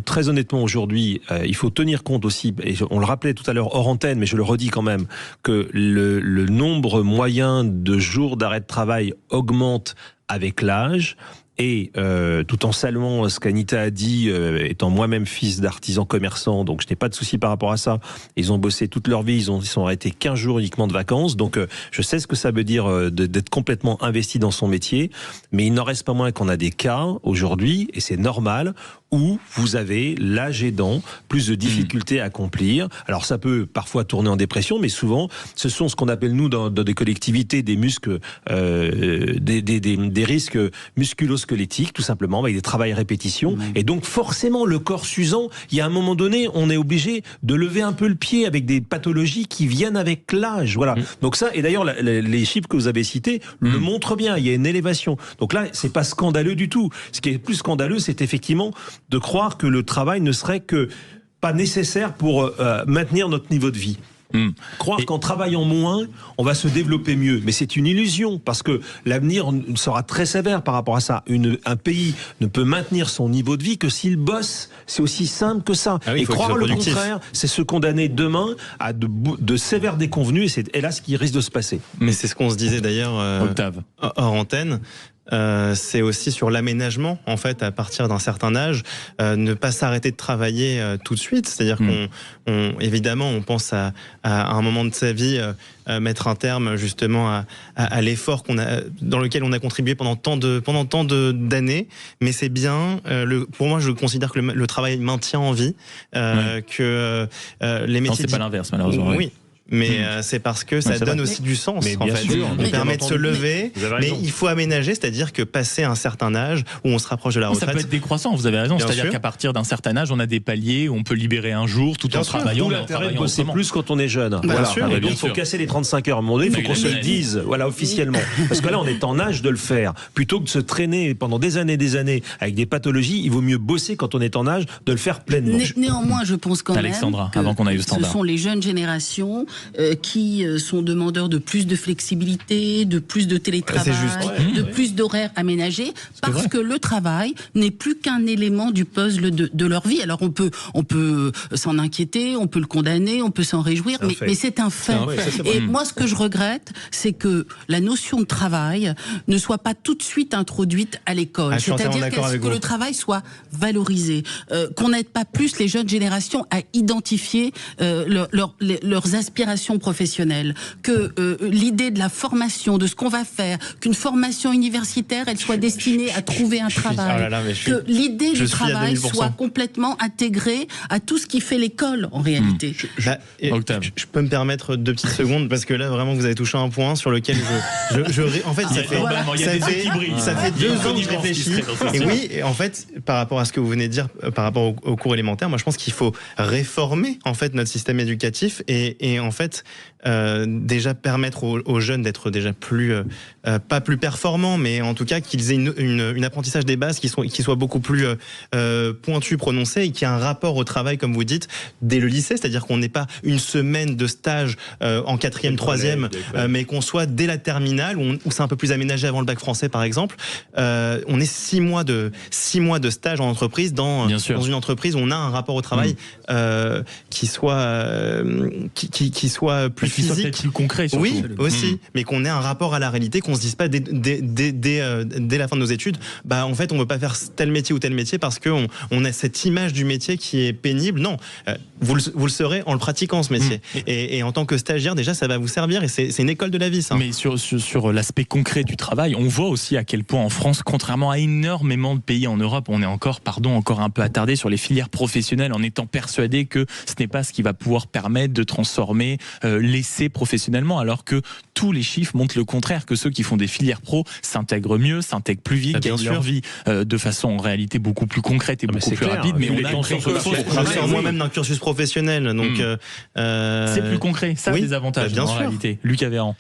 très honnêtement aujourd'hui, il faut tenir compte aussi, et on le rappelait tout à l'heure hors antenne, mais je le redis quand même, que le nombre moyen de jours d'arrêt de travail augmente avec l'âge. Et tout en saluant ce qu'Anita a dit, étant moi-même fils d'artisan commerçant, donc je n'ai pas de souci par rapport à ça. Ils ont bossé toute leur vie, ils sont arrêtés 15 jours uniquement de vacances, donc je sais ce que ça veut dire d'être complètement investi dans son métier, mais il n'en reste pas moins qu'on a des cas aujourd'hui, et c'est normal, où vous avez l'âge aidant, plus de difficultés à accomplir. Alors ça peut parfois tourner en dépression, mais souvent ce sont ce qu'on appelle nous dans des collectivités des muscles, des risques musculo-squelettiques, tout simplement, avec des travails répétitions. Et donc forcément le corps s'usant, il y a un moment donné, on est obligé de lever un peu le pied avec des pathologies qui viennent avec l'âge. Voilà. Donc ça, et d'ailleurs les chiffres que vous avez cités le montrent bien. Il y a une élévation. Donc là, c'est pas scandaleux du tout. Ce qui est plus scandaleux, c'est effectivement de croire que le travail ne serait que pas nécessaire pour maintenir notre niveau de vie. Croire qu'en travaillant moins, on va se développer mieux. Mais c'est une illusion, parce que l'avenir sera très sévère par rapport à ça. Un pays ne peut maintenir son niveau de vie que s'il bosse. C'est aussi simple que ça. Et croire le contraire, c'est se condamner demain à de sévères déconvenues, et c'est hélas ce qui risque de se passer. Mais c'est ce qu'on se disait d'ailleurs hors antenne. C'est aussi sur l'aménagement, en fait, à partir d'un certain âge, ne pas s'arrêter de travailler tout de suite. C'est-à-dire évidemment, on pense à un moment de sa vie mettre un terme justement à l'effort dans lequel on a contribué pendant tant d'années. Mais c'est bien. Pour moi, je considère que le travail maintient en vie, que les métiers. Non, c'est pas l'inverse, malheureusement. Oui. mais c'est parce que ça donne aussi du sens. Mais en bien fait, sûr, ça permet de se lever, mais il faut aménager, c'est-à-dire que passer un certain âge où on se rapproche de la retraite. Ça peut être décroissant, vous avez raison. C'est-à-dire qu'à partir d'un certain âge, on a des paliers où on peut libérer un jour tout en travaillant. D'où l'intérêt de bosser plus quand on est jeune. Il faut casser les 35 heures. À un moment donné, il faut qu'on se le dise, officiellement. Parce que là, on est en âge de le faire. Plutôt que de se traîner pendant des années avec des pathologies, il vaut mieux bosser quand on est en âge de le faire pleinement. Néanmoins, je pense quand Alexandra, même avant qu'on aille au standard. Ce sont les jeunes générations qui sont demandeurs de plus de flexibilité, de plus de télétravail, de plus d'horaires aménagés, parce que le travail n'est plus qu'un élément du puzzle de leur vie. Alors on peut s'en inquiéter, on peut le condamner, on peut s'en réjouir, mais c'est un fait. Et moi, ce que je regrette, c'est que la notion de travail ne soit pas tout de suite introduite à l'école. C'est-à-dire que le travail soit valorisé, qu'on n'aide pas plus les jeunes générations à identifier leurs aspirations professionnelles, que l'idée de la formation, de ce qu'on va faire, qu'une formation universitaire, elle soit destinée à trouver un travail, que l'idée du travail soit complètement intégrée à tout ce qui fait l'école en réalité. Je peux me permettre 2 petites secondes, parce que là vraiment vous avez touché un point sur lequel en fait ça fait 2 ans que je réfléchis. Et oui, en fait, par rapport à ce que vous venez de dire, par rapport au cours élémentaire, moi je pense qu'il faut réformer en fait notre système éducatif et en fait déjà permettre aux jeunes d'être déjà plus pas plus performants, mais en tout cas qu'ils aient une apprentissage des bases qui soit beaucoup plus pointu, prononcé, et qui a un rapport au travail, comme vous dites, dès le lycée, c'est-à-dire qu'on n'ait pas une semaine de stage en 4e, 3e, mais qu'on soit dès la terminale où c'est un peu plus aménagé avant le bac français par exemple. On est 6 mois de stage en entreprise dans une entreprise où on a un rapport au travail qui soit plus physique, soit plus concret surtout. Oui, aussi, mais qu'on ait un rapport à la réalité, qu'on se dise pas dès la fin de nos études, en fait on veut pas faire tel métier ou tel métier parce que on a cette image du métier qui est pénible. Non, vous le serez en le pratiquant ce métier. Et en tant que stagiaire, déjà ça va vous servir, et c'est une école de la vie, ça. Mais sur l'aspect concret du travail, on voit aussi à quel point en France, contrairement à énormément de pays en Europe, on est encore un peu attardé sur les filières professionnelles, en étant persuadé que ce n'est pas ce qui va pouvoir permettre de transformer l'essai professionnellement, alors que tous les chiffres montrent le contraire, que ceux qui font des filières pro s'intègrent mieux, s'intègrent plus vite, gagnent leur vie de façon en réalité beaucoup plus concrète et beaucoup plus rapide. Mais on je sors moi-même d'un cursus professionnel, donc c'est plus concret, ça a des avantages en réalité. Lucas Véran.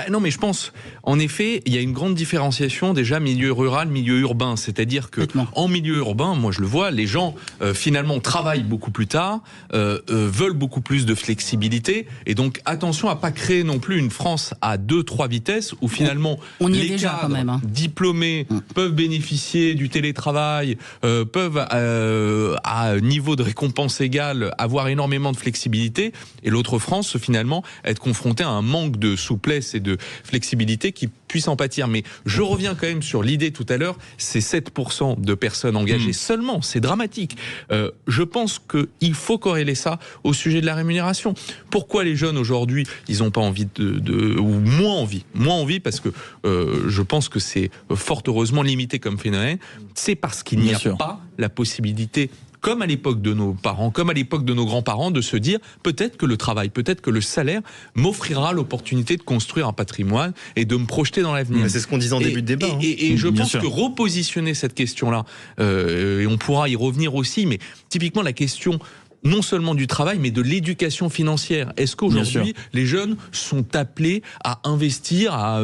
Non, mais je pense, en effet, il y a une grande différenciation déjà milieu rural, milieu urbain. C'est-à-dire que en milieu urbain, moi je le vois, les gens finalement travaillent beaucoup plus tard, veulent beaucoup plus de flexibilité, et donc attention à pas créer non plus une France à 2-3 vitesses où finalement les cadres diplômés peuvent bénéficier du télétravail, peuvent à niveau de récompense égale avoir énormément de flexibilité, et l'autre France finalement être confrontée à un manque de souplesse et de flexibilité qui puisse en pâtir. Mais je reviens quand même sur l'idée tout à l'heure, c'est 7% de personnes engagées seulement, c'est dramatique. Je pense qu'il faut corréler ça au sujet de la rémunération. Pourquoi les jeunes aujourd'hui, ils n'ont pas envie ou moins envie, parce que je pense que c'est fort heureusement limité comme phénomène, c'est parce qu'il n'y a pas la possibilité, comme à l'époque de nos parents, comme à l'époque de nos grands-parents, de se dire peut-être que le travail, peut-être que le salaire m'offrira l'opportunité de construire un patrimoine et de me projeter dans l'avenir. C'est ce qu'on disait en début de débat. Et je pense que repositionner cette question-là, et on pourra y revenir aussi, mais typiquement la question non seulement du travail, mais de l'éducation financière. Est-ce qu'aujourd'hui, les jeunes sont appelés à investir, à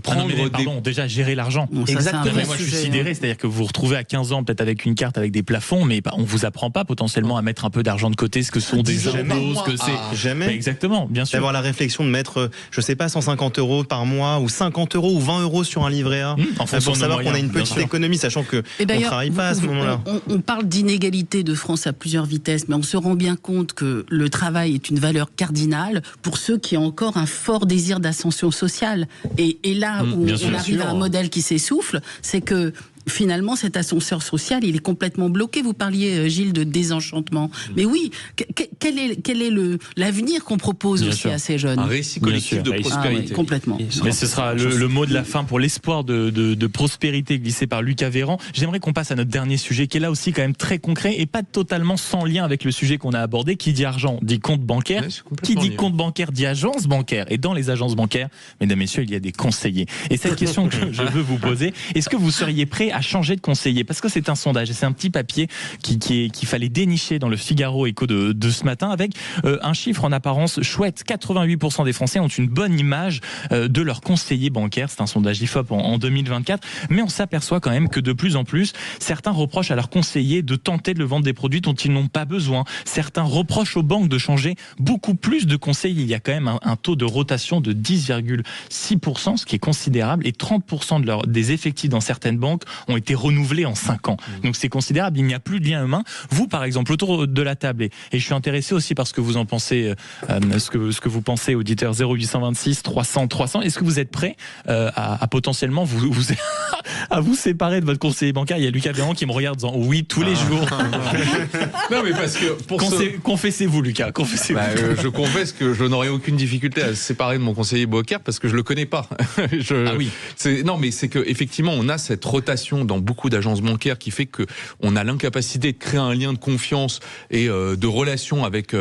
prendre déjà gérer l'argent. Exactement. Moi, je suis sidéré, c'est-à-dire que vous vous retrouvez à 15 ans, peut-être avec une carte avec des plafonds, mais on vous apprend pas potentiellement à mettre un peu d'argent de côté, ce que sont des impôts, ce que c'est. Jamais. Mais exactement, bien sûr. D'avoir la réflexion de mettre, je sais pas, 150 € par mois, ou 50 € ou 20 € sur un livret A, pour savoir qu'on a une petite économie, sachant que on travaille pas à ce moment-là. On parle d'inégalité de France à plusieurs vitesses, mais on se rend bien compte que le travail est une valeur cardinale pour ceux qui ont encore un fort désir d'ascension sociale. Et là où on arrive à un modèle qui s'essouffle, c'est que finalement, cet ascenseur social, il est complètement bloqué. Vous parliez, Gilles, de désenchantement. Mais oui, quel est l'avenir qu'on propose Bien aussi sûr. à ces jeunes? Un récit collectif de prospérité. Complètement. Mais ce sera le mot de la fin pour l'espoir de prospérité glissé par Lucas Véran. J'aimerais qu'on passe à notre dernier sujet, qui est là aussi quand même très concret et pas totalement sans lien avec le sujet qu'on a abordé. Qui dit argent dit compte bancaire. Qui dit compte bancaire dit agence bancaire. Et dans les agences bancaires, mesdames, messieurs, il y a des conseillers. Et cette question que je veux vous poser, est-ce que vous seriez prêt à changer de conseiller? Parce que c'est un sondage et c'est un petit papier qu'il fallait dénicher dans le Figaro Écho de ce matin avec un chiffre en apparence chouette. 88% des Français ont une bonne image de leur conseiller bancaire. C'est un sondage IFOP en 2024. Mais on s'aperçoit quand même que de plus en plus, certains reprochent à leurs conseillers de tenter de le vendre des produits dont ils n'ont pas besoin. Certains reprochent aux banques de changer beaucoup plus de conseillers. Il y a quand même un taux de rotation de 10,6%, ce qui est considérable. Et 30% des effectifs dans certaines banques ont été renouvelés en 5 ans. Donc c'est considérable, il n'y a plus de lien humain. Vous, par exemple, autour de la table, et je suis intéressé aussi par ce que vous en pensez, ce que vous pensez, auditeur 0826 300 300, est-ce que vous êtes prêt à potentiellement à vous séparer de votre conseiller bancaire? Il y a Lucas Véran qui me regarde en disant oui tous les jours. Non mais parce que confessez-vous, Lucas, confessez-vous. Je confesse que je n'aurais aucune difficulté à se séparer de mon conseiller bancaire parce que je le connais pas. Ah oui. Non mais c'est que effectivement on a cette rotation dans beaucoup d'agences bancaires qui fait que on a l'incapacité de créer un lien de confiance et de relation avec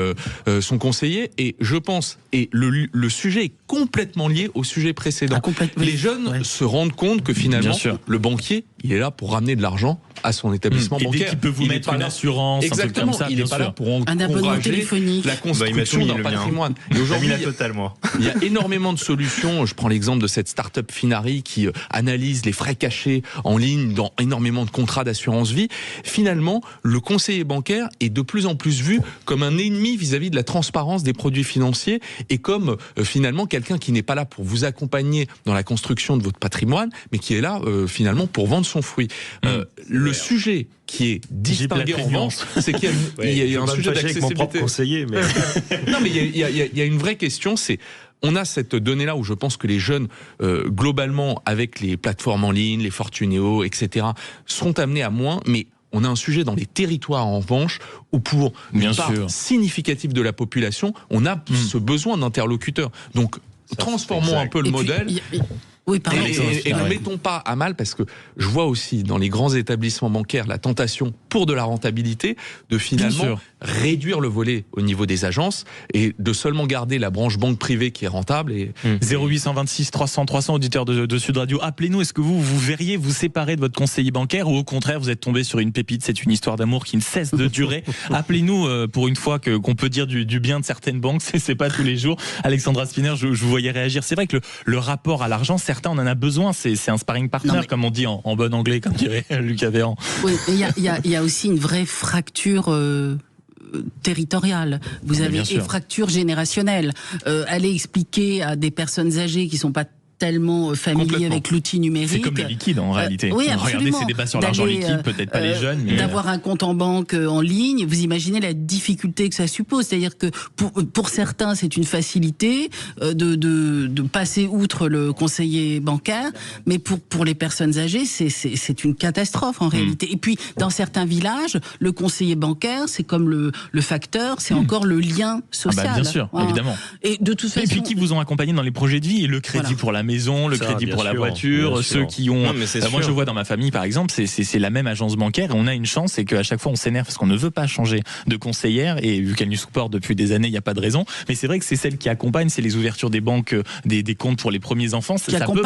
son conseiller. Et je pense, et le sujet est complètement lié au sujet précédent. Les jeunes se rendent compte que finalement le banquier, il est là pour ramener de l'argent à son établissement bancaire. Et dès qu'il peut vous mettre une assurance, exactement, un truc comme ça, il n'est pas là pour un abonnement téléphonique, la construction d'un patrimoine. Et aujourd'hui, il y a énormément de solutions. Je prends l'exemple de cette start-up Finari qui analyse les frais cachés en ligne dans énormément de contrats d'assurance vie. Finalement, le conseiller bancaire est de plus en plus vu comme un ennemi vis-à-vis de la transparence des produits financiers et comme finalement quelqu'un qui n'est pas là pour vous accompagner dans la construction de votre patrimoine, mais qui est là finalement pour vendre son fruit. Le sujet qui est distingué en revanche, c'est qu'il y a un sujet d'accessibilité. Avec mon propre conseiller, mais non, mais il y a une vraie question, c'est on a cette donnée-là où je pense que les jeunes, globalement, avec les plateformes en ligne, les Fortunéo, etc., seront amenés à moins, mais on a un sujet dans les territoires, en revanche, où pour une part significative de la population, on a ce besoin d'interlocuteurs. Donc, transformons un peu le modèle. Oui, pardon. Et ne mettons pas à mal, parce que je vois aussi dans les grands établissements bancaires la tentation pour de la rentabilité de finalement réduire le volet au niveau des agences et de seulement garder la branche banque privée qui est rentable. 0826 300 300, auditeurs de Sud Radio, appelez-nous. Est-ce que vous verriez vous séparer de votre conseiller bancaire ou au contraire vous êtes tombé sur une pépite? C'est une histoire d'amour qui ne cesse de durer. Appelez-nous pour une fois qu'on peut dire du bien de certaines banques. C'est pas tous les jours. Alexandra Spinner, je vous voyais réagir. C'est vrai que le rapport à l'argent, certains on en a besoin, c'est un sparring partner, comme on dit en bon anglais, comme dirait Lucas Véran. Oui, il y a aussi une vraie fracture territoriale. Vous avez une fracture générationnelle. Allez expliquer à des personnes âgées qui sont pas tellement familiers avec l'outil numérique. C'est comme le liquide en réalité. Oui, regardez ces débats sur l'argent liquide, peut-être pas les jeunes. Mais d'avoir un compte en banque en ligne, vous imaginez la difficulté que ça suppose. C'est-à-dire que pour certains, c'est une facilité de passer outre le conseiller bancaire, mais pour les personnes âgées, c'est une catastrophe en réalité. Et puis, dans certains villages, le conseiller bancaire, c'est comme le facteur, c'est encore le lien social. Bien sûr, évidemment. Et de toute façon, et puis qui vous ont accompagné dans les projets de vie et le crédit pour la maison, le crédit pour la voiture, ceux qui ont... moi je vois dans ma famille par exemple, c'est la même agence bancaire et on a une chance, c'est qu'à chaque fois on s'énerve parce qu'on ne veut pas changer de conseillère et vu qu'elle nous supporte depuis des années, il n'y a pas de raison, mais c'est vrai que c'est celle qui accompagne, c'est les ouvertures des banques, des comptes pour les premiers enfants, ça peut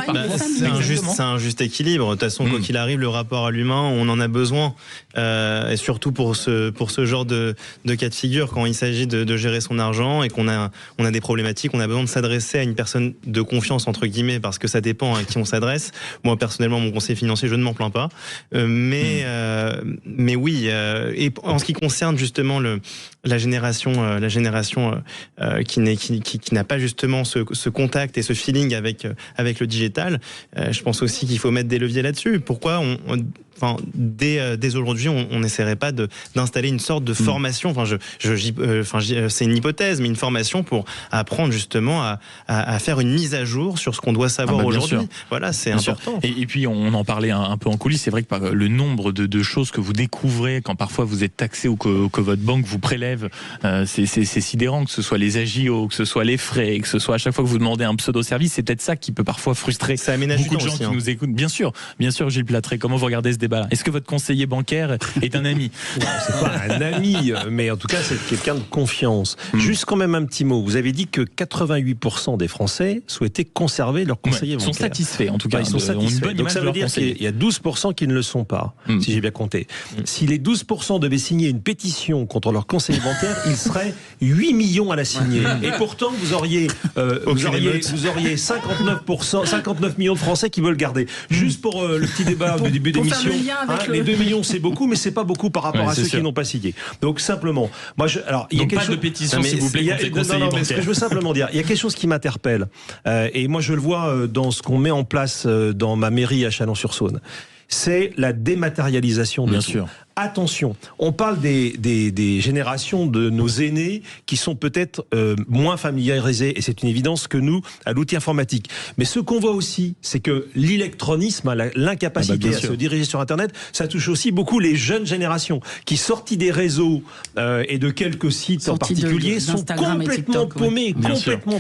c'est un juste équilibre. De toute façon, quoi qu'il arrive, le rapport à l'humain, on en a besoin et surtout pour ce genre de cas de figure, quand il s'agit de gérer son argent et qu'on a des problématiques, on a besoin de s'adresser à une personne de confiance entre guillemets, parce que ça dépend à qui on s'adresse. Moi personnellement, mon conseiller financier, je ne m'en plains pas, mais oui. Et en ce qui concerne justement la génération qui n'a pas justement ce contact et ce feeling avec le digital, je pense aussi qu'il faut mettre des leviers là-dessus. Pourquoi dès aujourd'hui, on n'essaierait pas d'installer une sorte de formation. C'est une hypothèse, mais une formation pour apprendre justement à faire une mise à jour sur ce qu'on doit savoir aujourd'hui. Voilà, c'est important. Et puis on en parlait un peu en coulisses. C'est vrai que le nombre de choses que vous découvrez quand parfois vous êtes taxé ou que votre banque vous prélève, c'est sidérant, que ce soit les agios, que ce soit les frais, que ce soit à chaque fois que vous demandez un pseudo-service. C'est peut-être ça qui peut parfois frustrer beaucoup de gens qui nous écoutent. Bien sûr, Gilles Platré, comment vous regardez ce débat-là? Est-ce que votre conseiller bancaire est un ami? Non, c'est pas un ami, mais en tout cas c'est quelqu'un de confiance. Juste quand même un petit mot. Vous avez dit que 88% des Français souhaitaient conserver leur conseiller bancaire. Ils sont satisfaits en tout cas. Ils sont satisfaits. Donc ça veut dire qu'il y a 12% qui ne le sont pas, si j'ai bien compté. Si les 12% devaient signer une pétition contre leur conseiller bancaire, il serait 8 millions à la signer. Et pourtant, vous auriez 59 millions de Français qui veulent garder. Juste pour le petit débat du début d'émission, les 2 millions c'est beaucoup, mais c'est pas beaucoup par rapport à ceux qui n'ont pas signé. Donc simplement, il y a quelque chose. Pas de pétition, s'il vous plaît, contre les conseillers bancaires. Ce que je veux simplement dire, il y a quelque chose qui m'interpelle, et moi je le vois dans ce qu'on met en place dans ma mairie à Chalon-sur-Saône. C'est la dématérialisation de Bien tout. sûr. Attention, on parle des générations de nos aînés qui sont peut-être moins familiarisés, et c'est une évidence, que nous à l'outil informatique. Mais ce qu'on voit aussi, c'est que l'électronisme, l'incapacité à se diriger sur Internet, ça touche aussi beaucoup les jeunes générations qui, sortis des réseaux et de quelques sites en particulier, sont complètement paumés,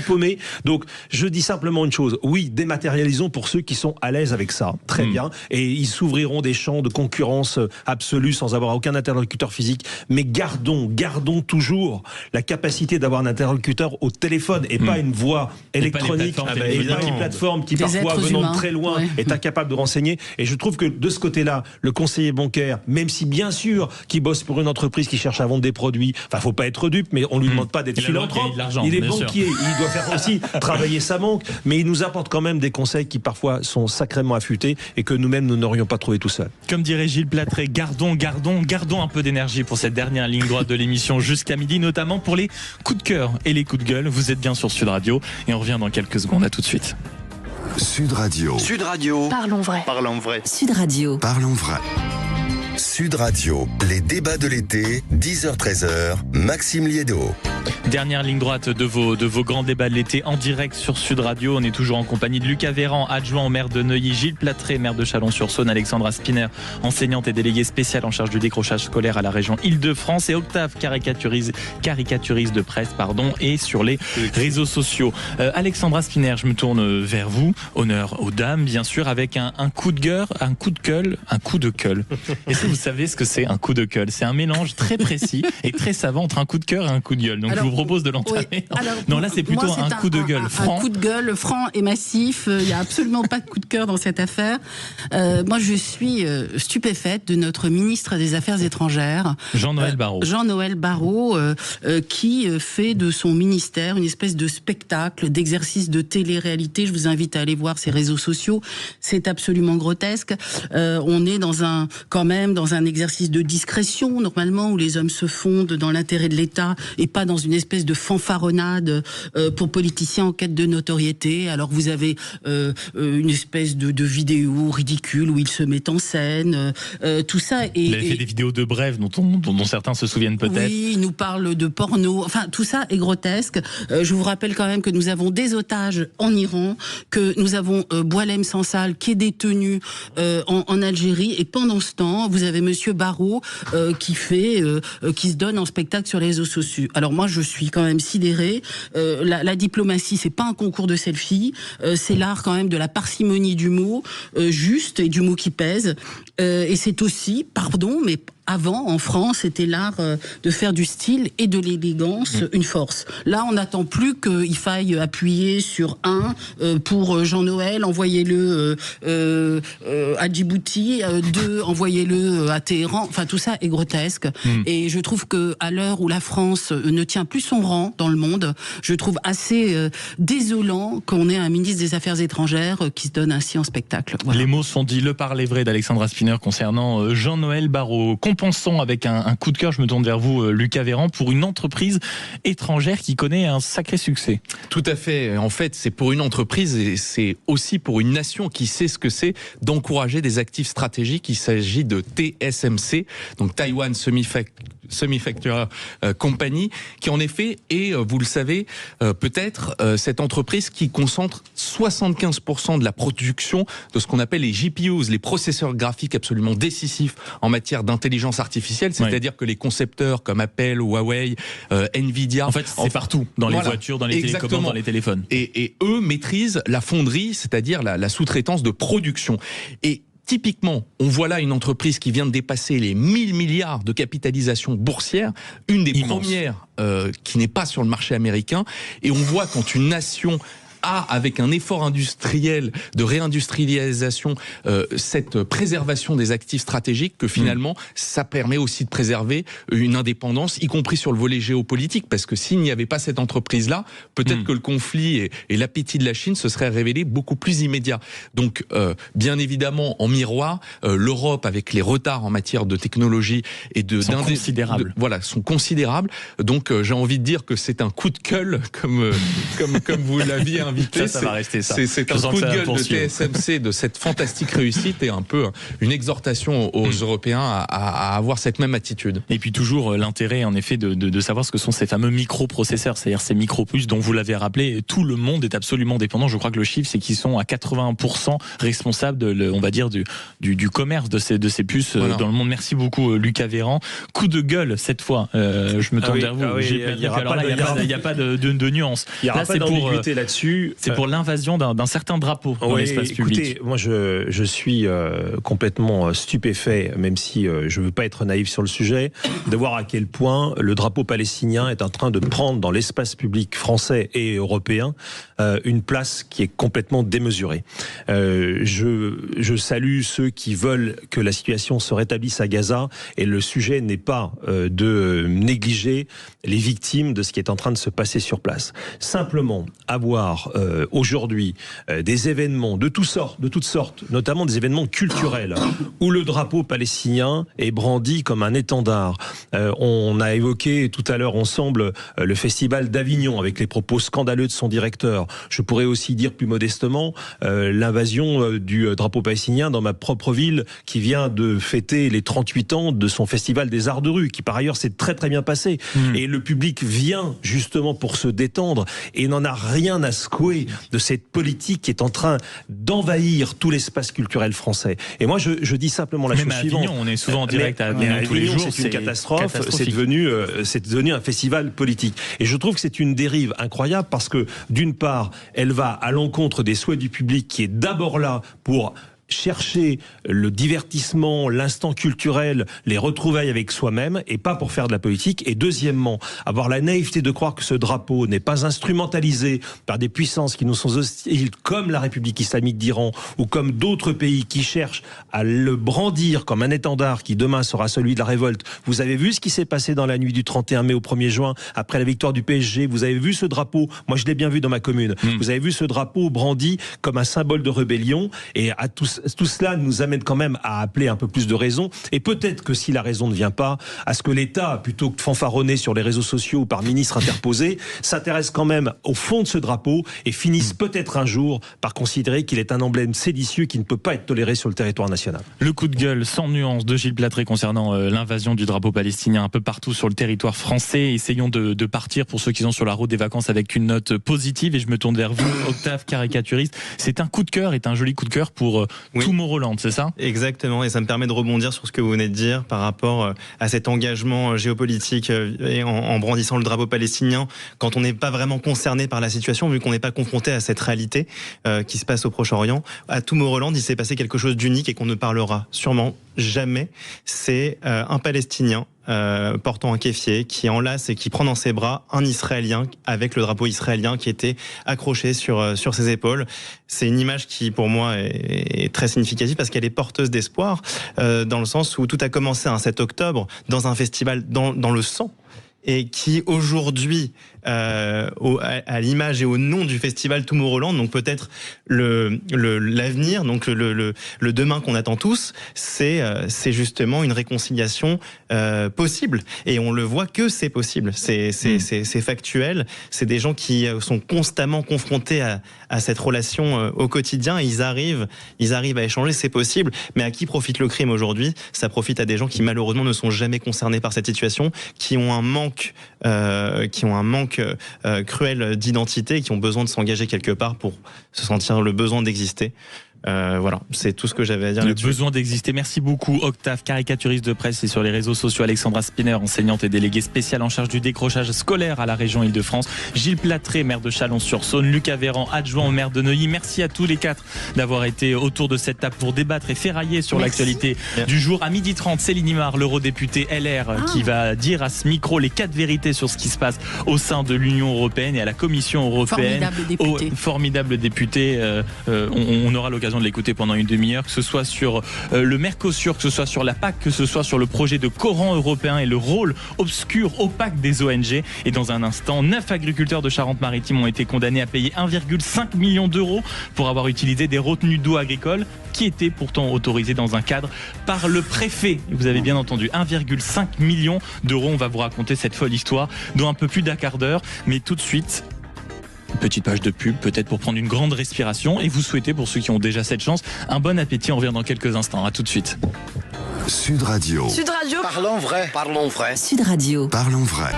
paumés. Donc, je dis simplement une chose. Oui, dématérialisons pour ceux qui sont à l'aise avec ça. Très bien. Et ils s'ouvriront des champs de concurrence absolue sans avoir aucun interlocuteur physique, mais gardons toujours la capacité d'avoir un interlocuteur au téléphone et pas une voix électronique et pas une plateforme qui parfois venant de très loin est incapable de renseigner. Et je trouve que de ce côté-là, le conseiller bancaire, même si bien sûr qu'il bosse pour une entreprise qui cherche à vendre des produits, faut pas être dupe, mais on lui demande pas d'être philanthrope, il est banquier, il doit faire aussi travailler sa banque, mais il nous apporte quand même des conseils qui parfois sont sacrément affûtés et que nous-mêmes nous n'aurions pas trouvé tout seul. Comme dirait Gilles Platré, gardons un peu d'énergie pour cette dernière ligne droite de l'émission jusqu'à midi, notamment pour les coups de cœur et les coups de gueule. Vous êtes bien sur Sud Radio et on revient dans quelques secondes. À tout de suite. Sud Radio. Sud Radio. Parlons vrai. Parlons vrai. Sud Radio. Parlons vrai. Sud Radio, les débats de l'été, 10h-13h, Maxime Liédo. Dernière ligne droite de vos grands débats de l'été en direct sur Sud Radio. On est toujours en compagnie de Lucas Véran, adjoint au maire de Neuilly, Gilles Platré, maire de Chalon-sur-Saône, Alexandra Spinner, enseignante et déléguée spéciale en charge du décrochage scolaire à la région Île-de-France, et Octave, caricaturiste de presse, et sur les réseaux sociaux. Alexandra Spinner, je me tourne vers vous. Honneur aux dames, bien sûr, avec un coup de gueule, un coup de gueule. Est-ce que vous savez ce que c'est un coup de gueule? C'est un mélange très précis et très savant entre un coup de cœur et un coup de gueule. Donc je vous propose de l'entamer. Oui. Non, là c'est plutôt un coup de gueule franc. Un coup de gueule franc et massif. Il n'y a absolument pas de coup de cœur dans cette affaire. Moi je suis stupéfaite de notre ministre des Affaires étrangères, Jean-Noël Barrot. Jean-Noël Barrot, qui fait de son ministère une espèce de spectacle, d'exercice de télé-réalité. Je vous invite à aller voir ses réseaux sociaux. C'est absolument grotesque. On est quand même dans un exercice de discrétion, normalement, où les hommes se fondent dans l'intérêt de l'État et pas dans une espèce de fanfaronnade pour politiciens en quête de notoriété. Alors vous avez une espèce de vidéo ridicule où il se met en scène, tout ça. Il a fait des vidéos de brèves dont certains se souviennent peut-être. Oui, il nous parle de porno. Enfin, tout ça est grotesque. Je vous rappelle quand même que nous avons des otages en Iran, que nous avons Boualem Sansal qui est détenu en Algérie, et pendant ce temps, vous avez Monsieur Barrot qui se donne en spectacle sur les réseaux sociaux. Alors moi, je suis quand même sidérée. La diplomatie, c'est pas un concours de selfie. C'est l'art quand même de la parcimonie du mot juste et du mot qui pèse. Et c'est aussi, mais avant, en France, c'était l'art de faire du style et de l'élégance une force. Là, on n'attend plus qu'il faille appuyer sur pour Jean-Noël, envoyez-le à Djibouti, 2, envoyez-le à Téhéran. Enfin, tout ça est grotesque. Et je trouve que à l'heure où la France ne tient plus son rang dans le monde, je trouve assez désolant qu'on ait un ministre des Affaires étrangères qui se donne ainsi en spectacle. Voilà. Les mots sont dits. Le parler vrai d'Alexandra Spinner concernant Jean-Noël Barrot. récompensant avec un coup de cœur, je me tourne vers vous, Lucas Véran, pour une entreprise étrangère qui connaît un sacré succès. Tout à fait. En fait, c'est pour une entreprise et c'est aussi pour une nation qui sait ce que c'est d'encourager des actifs stratégiques. Il s'agit de TSMC, donc Taiwan Semiconductor Company, qui en effet est, vous le savez, peut-être cette entreprise qui concentre 75% de la production de ce qu'on appelle les GPUs, les processeurs graphiques absolument décisifs en matière d'intelligence artificielle, c'est-à-dire que les concepteurs comme Apple, Huawei, Nvidia... En fait, c'est partout, dans les voitures, dans les télécommandes, dans les téléphones. Et eux maîtrisent la fonderie, c'est-à-dire la sous-traitance de production. Et typiquement, on voit là une entreprise qui vient de dépasser les 1000 milliards de capitalisation boursière, une des premières qui n'est pas sur le marché américain. Et on voit quand une nation avec un effort industriel de réindustrialisation, cette préservation des actifs stratégiques, que finalement ça permet aussi de préserver une indépendance, y compris sur le volet géopolitique, parce que s'il n'y avait pas cette entreprise-là, peut-être que le conflit et l'appétit de la Chine se seraient révélés beaucoup plus immédiats. Donc bien évidemment, en miroir, l'Europe, avec les retards en matière de technologie et sont considérables. Sont considérables. Donc j'ai envie de dire que c'est un coup de gueule, comme vous l'aviez invité. Ça va rester ça. C'est un coup de gueule de TSMC de cette fantastique réussite et un peu une exhortation aux Européens à avoir cette même attitude. Et puis toujours l'intérêt en effet de savoir ce que sont ces fameux microprocesseurs, c'est-à-dire ces micropuces dont vous l'avez rappelé, tout le monde est absolument dépendant. Je crois que le chiffre c'est qu'ils sont à 81% responsables on va dire du commerce de ces puces dans le monde. Merci beaucoup Lucas Véran. Coup de gueule cette fois. Je me tourne vers vous. Il n'y a pas de nuance. Il n'y aura pas d'ambiguïté là-dessus. C'est pour l'invasion d'un certain drapeau dans l'espace public. Écoutez, moi je suis complètement stupéfait, même si je ne veux pas être naïf sur le sujet, de voir à quel point le drapeau palestinien est en train de prendre dans l'espace public français et européen une place qui est complètement démesurée. Je salue ceux qui veulent que la situation se rétablisse à Gaza, et le sujet n'est pas de négliger les victimes de ce qui est en train de se passer sur place. Simplement, avoir aujourd'hui des événements de toutes sortes, notamment des événements culturels, où le drapeau palestinien est brandi comme un étendard. On a évoqué tout à l'heure ensemble le festival d'Avignon avec les propos scandaleux de son directeur. Je pourrais aussi dire plus modestement l'invasion du drapeau palestinien dans ma propre ville, qui vient de fêter les 38 ans de son festival des Arts de rue, qui par ailleurs s'est très très bien passé. Et le public vient justement pour se détendre et n'en a rien à secouer de cette politique qui est en train d'envahir tout l'espace culturel français. Et moi je dis simplement la chose suivante. Avignon, on est souvent en direct à Avignon tous les jours. C'est une catastrophe, c'est devenu un festival politique. Et je trouve que c'est une dérive incroyable parce que d'une part, elle va à l'encontre des souhaits du public qui est d'abord là pour chercher le divertissement, l'instant culturel, les retrouvailles avec soi-même, et pas pour faire de la politique. Et deuxièmement, avoir la naïveté de croire que ce drapeau n'est pas instrumentalisé par des puissances qui nous sont hostiles, comme la République islamique d'Iran, ou comme d'autres pays qui cherchent à le brandir comme un étendard qui demain sera celui de la révolte. Vous avez vu ce qui s'est passé dans la nuit du 31 mai au 1er juin, après la victoire du PSG. Vous avez vu ce drapeau, moi je l'ai bien vu dans ma commune, vous avez vu ce drapeau brandi comme un symbole de rébellion, et à tout cela nous amène quand même à appeler un peu plus de raison, et peut-être que si la raison ne vient pas, à ce que l'État, plutôt que de fanfaronner sur les réseaux sociaux ou par ministre interposé, s'intéresse quand même au fond de ce drapeau et finisse peut-être un jour par considérer qu'il est un emblème séditieux qui ne peut pas être toléré sur le territoire national. Le coup de gueule sans nuance de Gilles Platré concernant l'invasion du drapeau palestinien un peu partout sur le territoire français. Essayons de partir, pour ceux qui sont sur la route des vacances, avec une note positive, et je me tourne vers vous, Octave, caricaturiste. C'est un coup de cœur, un joli coup de cœur pour Tomorrowland, c'est ça ? Exactement, et ça me permet de rebondir sur ce que vous venez de dire par rapport à cet engagement géopolitique et en brandissant le drapeau palestinien quand on n'est pas vraiment concerné par la situation, vu qu'on n'est pas confronté à cette réalité qui se passe au Proche-Orient. À Tomorrowland, il s'est passé quelque chose d'unique et qu'on ne parlera sûrement jamais. C'est un Palestinien portant un kéfier qui enlace et qui prend dans ses bras un Israélien avec le drapeau israélien qui était accroché sur ses épaules. C'est une image qui pour moi est très significative parce qu'elle est porteuse d'espoir dans le sens où tout a commencé un 7 octobre dans un festival dans le sang. et qui aujourd'hui, à l'image et au nom du festival Tomorrowland, donc peut-être l'avenir, donc le demain qu'on attend tous, c'est justement une réconciliation possible. Et on le voit que c'est possible. C'est factuel. C'est des gens qui sont constamment confrontés à cette relation au quotidien. Et ils arrivent à échanger. C'est possible. Mais à qui profite le crime aujourd'hui ? Ça profite à des gens qui malheureusement ne sont jamais concernés par cette situation, qui ont un manque cruel d'identité, qui ont besoin de s'engager quelque part pour se sentir le besoin d'exister. Voilà, c'est tout ce que j'avais à dire là-dessus. Le besoin d'exister. Merci beaucoup Octave, caricaturiste de presse et sur les réseaux sociaux. Alexandra Spinner, enseignante et déléguée spéciale en charge du décrochage scolaire à la région Île-de-France. Gilles Platré, maire de Chalon-sur-Saône. Lucas Véran, adjoint au maire de Neuilly. Merci à tous les quatre d'avoir été autour de cette table pour débattre et ferrailler sur l'actualité du jour. À 12h30, Céline Imard, l'eurodéputée LR, qui va dire à ce micro les 4 vérités sur ce qui se passe au sein de l'Union européenne et à la Commission européenne. Formidable député. On aura l'occasion de l'écouter pendant une demi-heure, que ce soit sur le Mercosur, que ce soit sur la PAC, que ce soit sur le projet de Coran européen et le rôle obscur, opaque des ONG. Et dans un instant, 9 agriculteurs de Charente-Maritime ont été condamnés à payer 1,5 million d'euros pour avoir utilisé des retenues d'eau agricoles qui étaient pourtant autorisées dans un cadre par le préfet. Vous avez bien entendu, 1,5 million d'euros. On va vous raconter cette folle histoire dans un peu plus d'un quart d'heure. Mais tout de suite, petite page de pub, peut-être pour prendre une grande respiration et vous souhaiter, pour ceux qui ont déjà cette chance, un bon appétit. On revient dans quelques instants. À tout de suite. Sud Radio. Sud Radio. Parlons vrai. Parlons vrai. Sud Radio. Parlons vrai.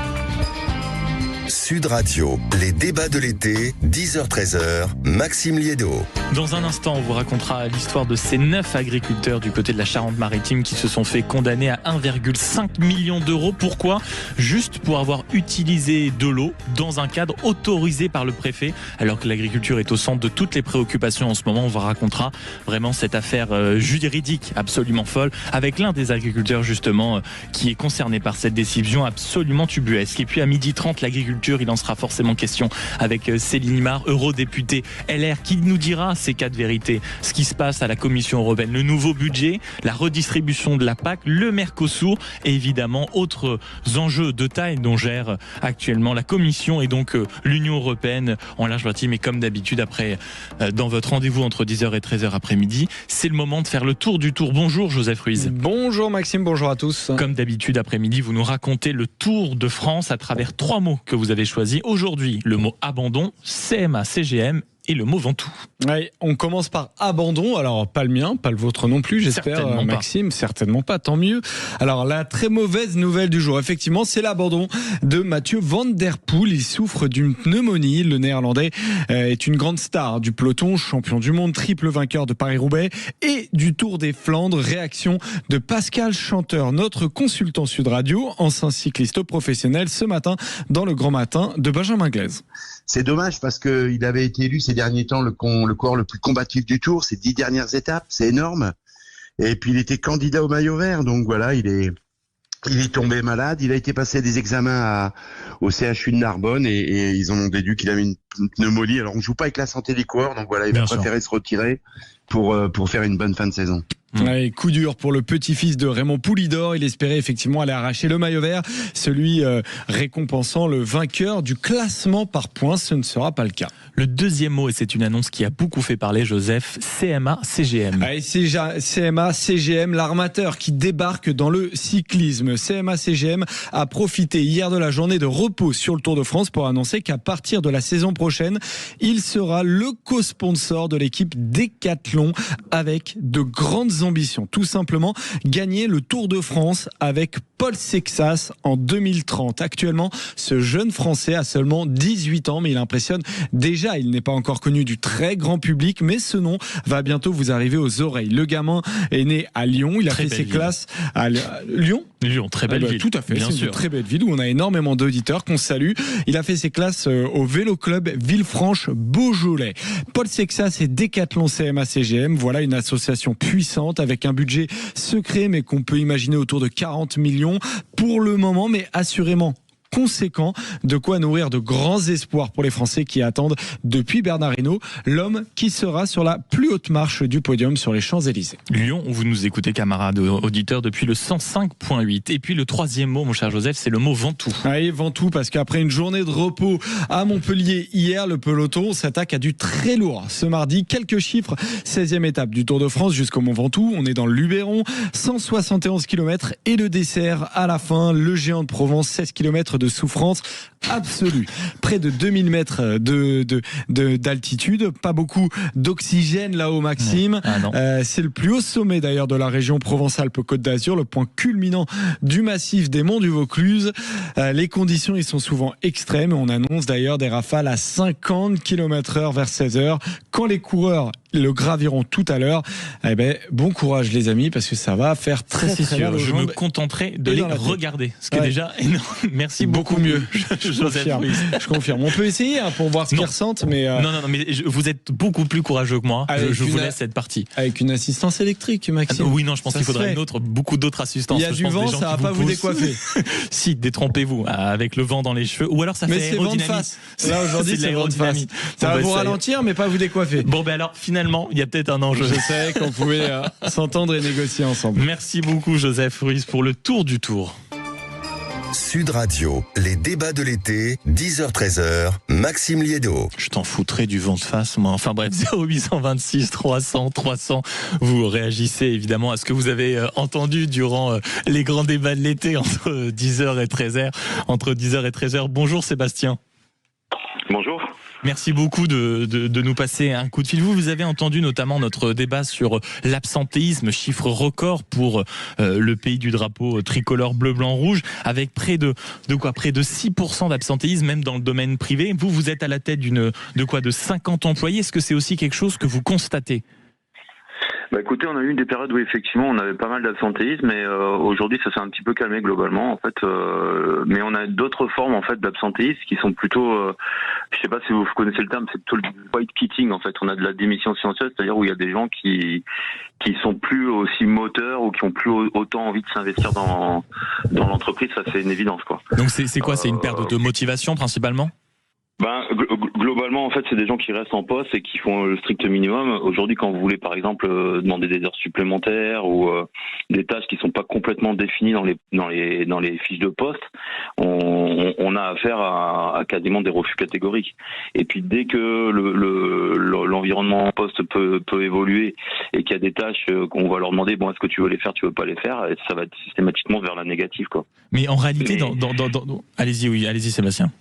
Sud Radio, les débats de l'été, 10h-13h, Maxime Liédot. Dans un instant, on vous racontera l'histoire de ces 9 agriculteurs du côté de la Charente-Maritime qui se sont fait condamner à 1,5 million d'euros. Pourquoi ? Juste pour avoir utilisé de l'eau dans un cadre autorisé par le préfet, alors que l'agriculture est au centre de toutes les préoccupations en ce moment. On vous racontera vraiment cette affaire juridique absolument folle avec l'un des agriculteurs justement qui est concerné par cette décision absolument tubuesque. Et puis à 12h30, l'agriculture, il en sera forcément question avec Céline Imard, eurodéputée LR, qui nous dira ces 4 vérités. Ce qui se passe à la Commission européenne, le nouveau budget, la redistribution de la PAC, le Mercosur et évidemment autres enjeux de taille dont gère actuellement la Commission et donc l'Union européenne en large partie. Mais comme d'habitude, après, dans votre rendez-vous entre 10h et 13h après-midi, c'est le moment de faire le tour du tour. Bonjour Joseph Ruiz. Bonjour Maxime, bonjour à tous. Comme d'habitude après-midi, vous nous racontez le Tour de France à travers 3 mots que vous avez choisis. Aujourd'hui, le mot abandon, CMA, CGM et le mot Ventoux. Ouais, on commence par abandon. Alors, pas le mien, pas le vôtre non plus, j'espère, Maxime. Certainement pas, tant mieux. Alors, la très mauvaise nouvelle du jour, effectivement, c'est l'abandon de Mathieu Van Der Poel. Il souffre d'une pneumonie. Le Néerlandais est une grande star du peloton, champion du monde, triple vainqueur de Paris-Roubaix et du Tour des Flandres. Réaction de Pascal Chanteur, notre consultant Sud Radio, ancien cycliste professionnel, ce matin dans le Grand Matin de Benjamin Glaise. C'est dommage parce qu'il avait été élu ces derniers temps le coureur le plus combatif du Tour, ces 10 dernières étapes, c'est énorme. Et puis il était candidat au maillot vert, donc voilà, il est tombé malade. Il a été passé des examens au CHU de Narbonne et ils en ont déduit qu'il avait une pneumonie. Alors on joue pas avec la santé des coureurs, donc voilà, il a préféré se retirer pour faire une bonne fin de saison. Ouais, coup dur pour le petit-fils de Raymond Poulidor. Il espérait effectivement aller arracher le maillot vert, celui récompensant le vainqueur du classement par points. Ce ne sera pas le cas. Le deuxième mot, et c'est une annonce qui a beaucoup fait parler, Joseph, CMA-CGM. CMA-CGM, l'armateur qui débarque dans le cyclisme. CMA-CGM a profité hier de la journée de repos sur le Tour de France pour annoncer qu'à partir de la saison prochaine, il sera le co-sponsor de l'équipe Décathlon avec de grandes ambitions. Tout simplement, gagner le Tour de France avec Paul Sexas en 2030. Actuellement, ce jeune Français a seulement 18 ans, mais il impressionne déjà. Il n'est pas encore connu du très grand public, mais ce nom va bientôt vous arriver aux oreilles. Le gamin est né à Lyon. Il a fait ses classes à Lyon. Lyon, très belle ville. Tout à fait, c'est une très belle ville où on a énormément d'auditeurs qu'on salue. Il a fait ses classes au Vélo Club Villefranche-Beaujolais. Paul Sexas et Décathlon CMA-CGM, voilà une association puissante avec un budget secret mais qu'on peut imaginer autour de 40 millions pour le moment, mais assurément conséquent, de quoi nourrir de grands espoirs pour les Français qui attendent depuis Bernard Hinault, l'homme qui sera sur la plus haute marche du podium sur les Champs-Élysées. Lyon, vous nous écoutez camarades auditeurs depuis le 105.8. Et puis le troisième mot, mon cher Joseph, c'est le mot Ventoux. Oui, Ventoux, parce qu'après une journée de repos à Montpellier hier, le peloton s'attaque à du très lourd. Ce mardi, quelques chiffres, 16e étape du Tour de France jusqu'au Mont Ventoux. On est dans le Luberon, 171 km et le dessert à la fin, le Géant de Provence, 16 km de souffrance absolue. Près de 2000 mètres d'altitude, pas beaucoup d'oxygène là-haut, Maxime. C'est le plus haut sommet d'ailleurs de la région Provence-Alpes-Côte d'Azur, le point culminant du massif des Monts du Vaucluse. Les conditions y sont souvent extrêmes. On annonce d'ailleurs des rafales à 50 km/h vers 16h. Quand les coureurs le graviront tout à l'heure, bon courage les amis, parce que ça va faire très sûr. mal. Je me contenterai de les regarder, ce qui est déjà énorme. Merci beaucoup mieux. Je confirme. On peut essayer pour voir ce qu'ils ressentent, mais non, mais vous êtes beaucoup plus courageux que moi. Je vous laisse cette partie. Avec une assistance électrique, Maxime. Oui, non, je pense qu'il faudrait beaucoup d'autres assistances. Il y a du vent, ça va pas vous décoiffer. Si, détrompez-vous, avec le vent dans les cheveux, ou alors ça fait aérodynamie. Là aujourd'hui, c'est vent de face. Ça va vous ralentir, mais pas vous décoiffer. Bon, alors finalement, il y a peut-être un enjeu. Je sais qu'on pouvait s'entendre et négocier ensemble. Merci beaucoup, Joseph Ruiz, pour le tour du tour. Sud Radio, les débats de l'été, 10h-13h, Maxime Liédo. Je t'en foutrais du vent de face, moi. Enfin bref, 0826 300 300. Vous réagissez évidemment à ce que vous avez entendu durant les grands débats de l'été entre 10h et 13h. Entre 10h et 13h. Bonjour Sébastien. Bonjour. Merci beaucoup de nous passer un coup de fil. Vous avez entendu notamment notre débat sur l'absentéisme, chiffre record pour le pays du drapeau tricolore bleu, blanc, rouge, avec près de 6% d'absentéisme, même dans le domaine privé. Vous êtes à la tête de 50 employés. Est-ce que c'est aussi quelque chose que vous constatez ? Écoutez, on a eu des périodes où effectivement on avait pas mal d'absentéisme, mais aujourd'hui ça s'est un petit peu calmé globalement en fait. Mais on a d'autres formes en fait d'absentéisme qui sont plutôt, je sais pas si vous connaissez le terme, c'est plutôt le white quitting en fait. On a de la démission silencieuse, c'est-à-dire où il y a des gens qui sont plus aussi moteurs ou qui ont plus autant envie de s'investir dans l'entreprise. Ça c'est une évidence quoi. Donc c'est quoi ? C'est une perte de motivation principalement ? Globalement, en fait, c'est des gens qui restent en poste et qui font le strict minimum. Aujourd'hui, quand vous voulez, par exemple, demander des heures supplémentaires ou des tâches qui sont pas complètement définies dans les fiches de poste, on a affaire à quasiment des refus catégoriques. Et puis, dès que l'environnement en poste peut évoluer et qu'il y a des tâches qu'on va leur demander, est-ce que tu veux les faire, tu veux pas les faire, et ça va être systématiquement vers la négative, quoi. Mais en réalité, allez-y, Sébastien.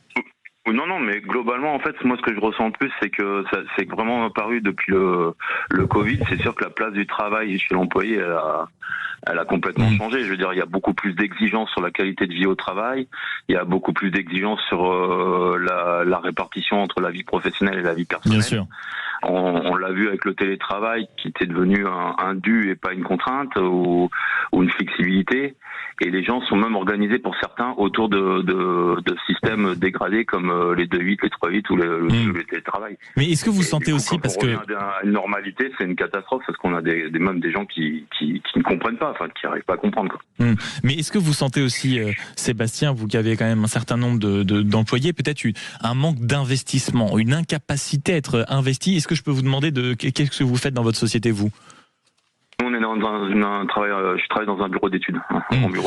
Non, mais globalement, en fait, moi, ce que je ressens le plus, c'est que c'est vraiment apparu depuis le Covid. C'est sûr que la place du travail chez l'employé, elle a complètement changé. Je veux dire, il y a beaucoup plus d'exigences sur la qualité de vie au travail. Il y a beaucoup plus d'exigences sur la répartition entre la vie professionnelle et la vie personnelle. Bien sûr. On l'a vu avec le télétravail qui était devenu un dû et pas une contrainte ou une flexibilité. Et les gens sont même organisés pour certains autour de systèmes dégradés comme les 2-8, les 3-8 ou le télétravail. Mais est-ce que vous sentez aussi parce que à une normalité, c'est une catastrophe parce qu'on a même des gens qui ne comprennent pas, qui n'arrivent pas à comprendre quoi. Mais est-ce que vous sentez aussi, Sébastien, vous qui avez quand même un certain nombre d'employés, peut-être un manque d'investissement, une incapacité à être investi? Est-ce que je peux vous demander qu'est-ce que vous faites dans votre société, vous? On est dans je travaille dans un bureau d'études.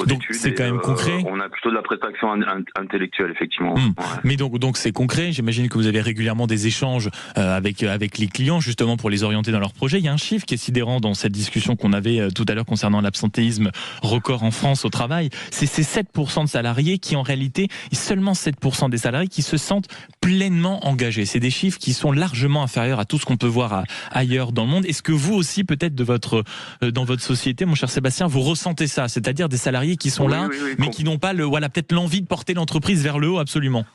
Donc c'est quand même concret. On a plutôt de la prestation intellectuelle, effectivement. Ouais. Mais donc c'est concret. J'imagine que vous avez régulièrement des échanges avec les clients, justement pour les orienter dans leurs projets. Il y a un chiffre qui est sidérant dans cette discussion qu'on avait tout à l'heure concernant l'absentéisme record en France au travail. C'est ces 7% de salariés qui, en réalité, seulement 7% des salariés qui se sentent pleinement engagés. C'est des chiffres qui sont largement inférieurs à tout ce qu'on peut voir ailleurs dans le monde. Est-ce que vous aussi, peut-être dans votre société, mon cher Sébastien, vous ressentez ça, c'est-à-dire des salariés qui sont là, mais qui n'ont pas peut-être l'envie de porter l'entreprise vers le haut, absolument?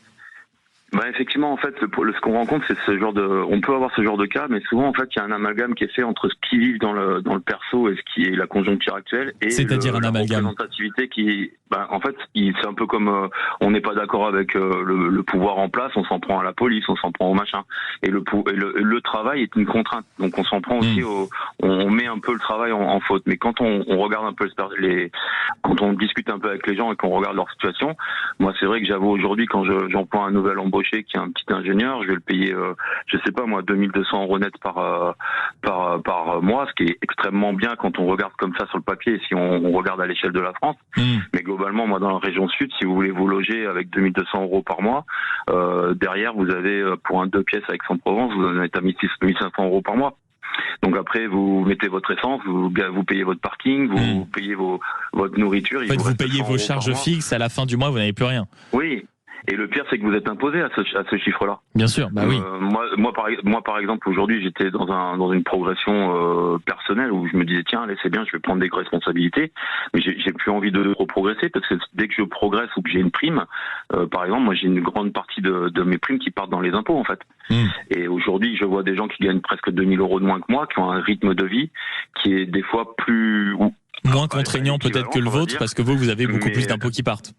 Effectivement, en fait, ce qu'on rencontre, c'est ce genre on peut avoir ce genre de cas, mais souvent, en fait, il y a un amalgame qui est fait entre ce qui vit dans le perso et ce qui est la conjoncture actuelle, et c'est-à-dire un amalgame. La représentativité qui, en fait, c'est un peu comme on n'est pas d'accord avec le pouvoir en place, on s'en prend à la police, on s'en prend au machin, et le travail est une contrainte, donc on s'en prend aussi on met un peu le travail en faute. Mais quand on regarde un peu quand on discute un peu avec les gens et qu'on regarde leur situation, moi, c'est vrai que j'avoue aujourd'hui, quand j'emploie un nouvel embauché qui est un petit ingénieur, je vais le payer, je sais pas moi, 2200 € net par mois, ce qui est extrêmement bien quand on regarde comme ça sur le papier, si on regarde à l'échelle de la France. Mais globalement, moi, dans la région sud, si vous voulez vous loger avec 2200 € par mois, derrière, vous avez, pour un 2 pièces avec Aix-en-Provence, vous en êtes à 1500 € par mois. Donc après, vous mettez votre essence, vous payez votre parking, vous payez votre nourriture. En fait, vous payez vos charges fixes, à la fin du mois, vous n'avez plus rien. Oui. Et le pire, c'est que vous êtes imposé à ce chiffre-là. Bien sûr, oui. Moi, par exemple, aujourd'hui, j'étais dans une progression personnelle où je me disais, tiens, allez, c'est bien, je vais prendre des responsabilités, mais j'ai plus envie de progresser, parce que dès que je progresse ou que j'ai une prime, par exemple, moi, j'ai une grande partie de mes primes qui partent dans les impôts, en fait. Et aujourd'hui, je vois des gens qui gagnent presque 2000 € de moins que moi, qui ont un rythme de vie qui est des fois moins contraignant peut-être que le vôtre, parce que vous avez beaucoup plus d'impôts qui partent.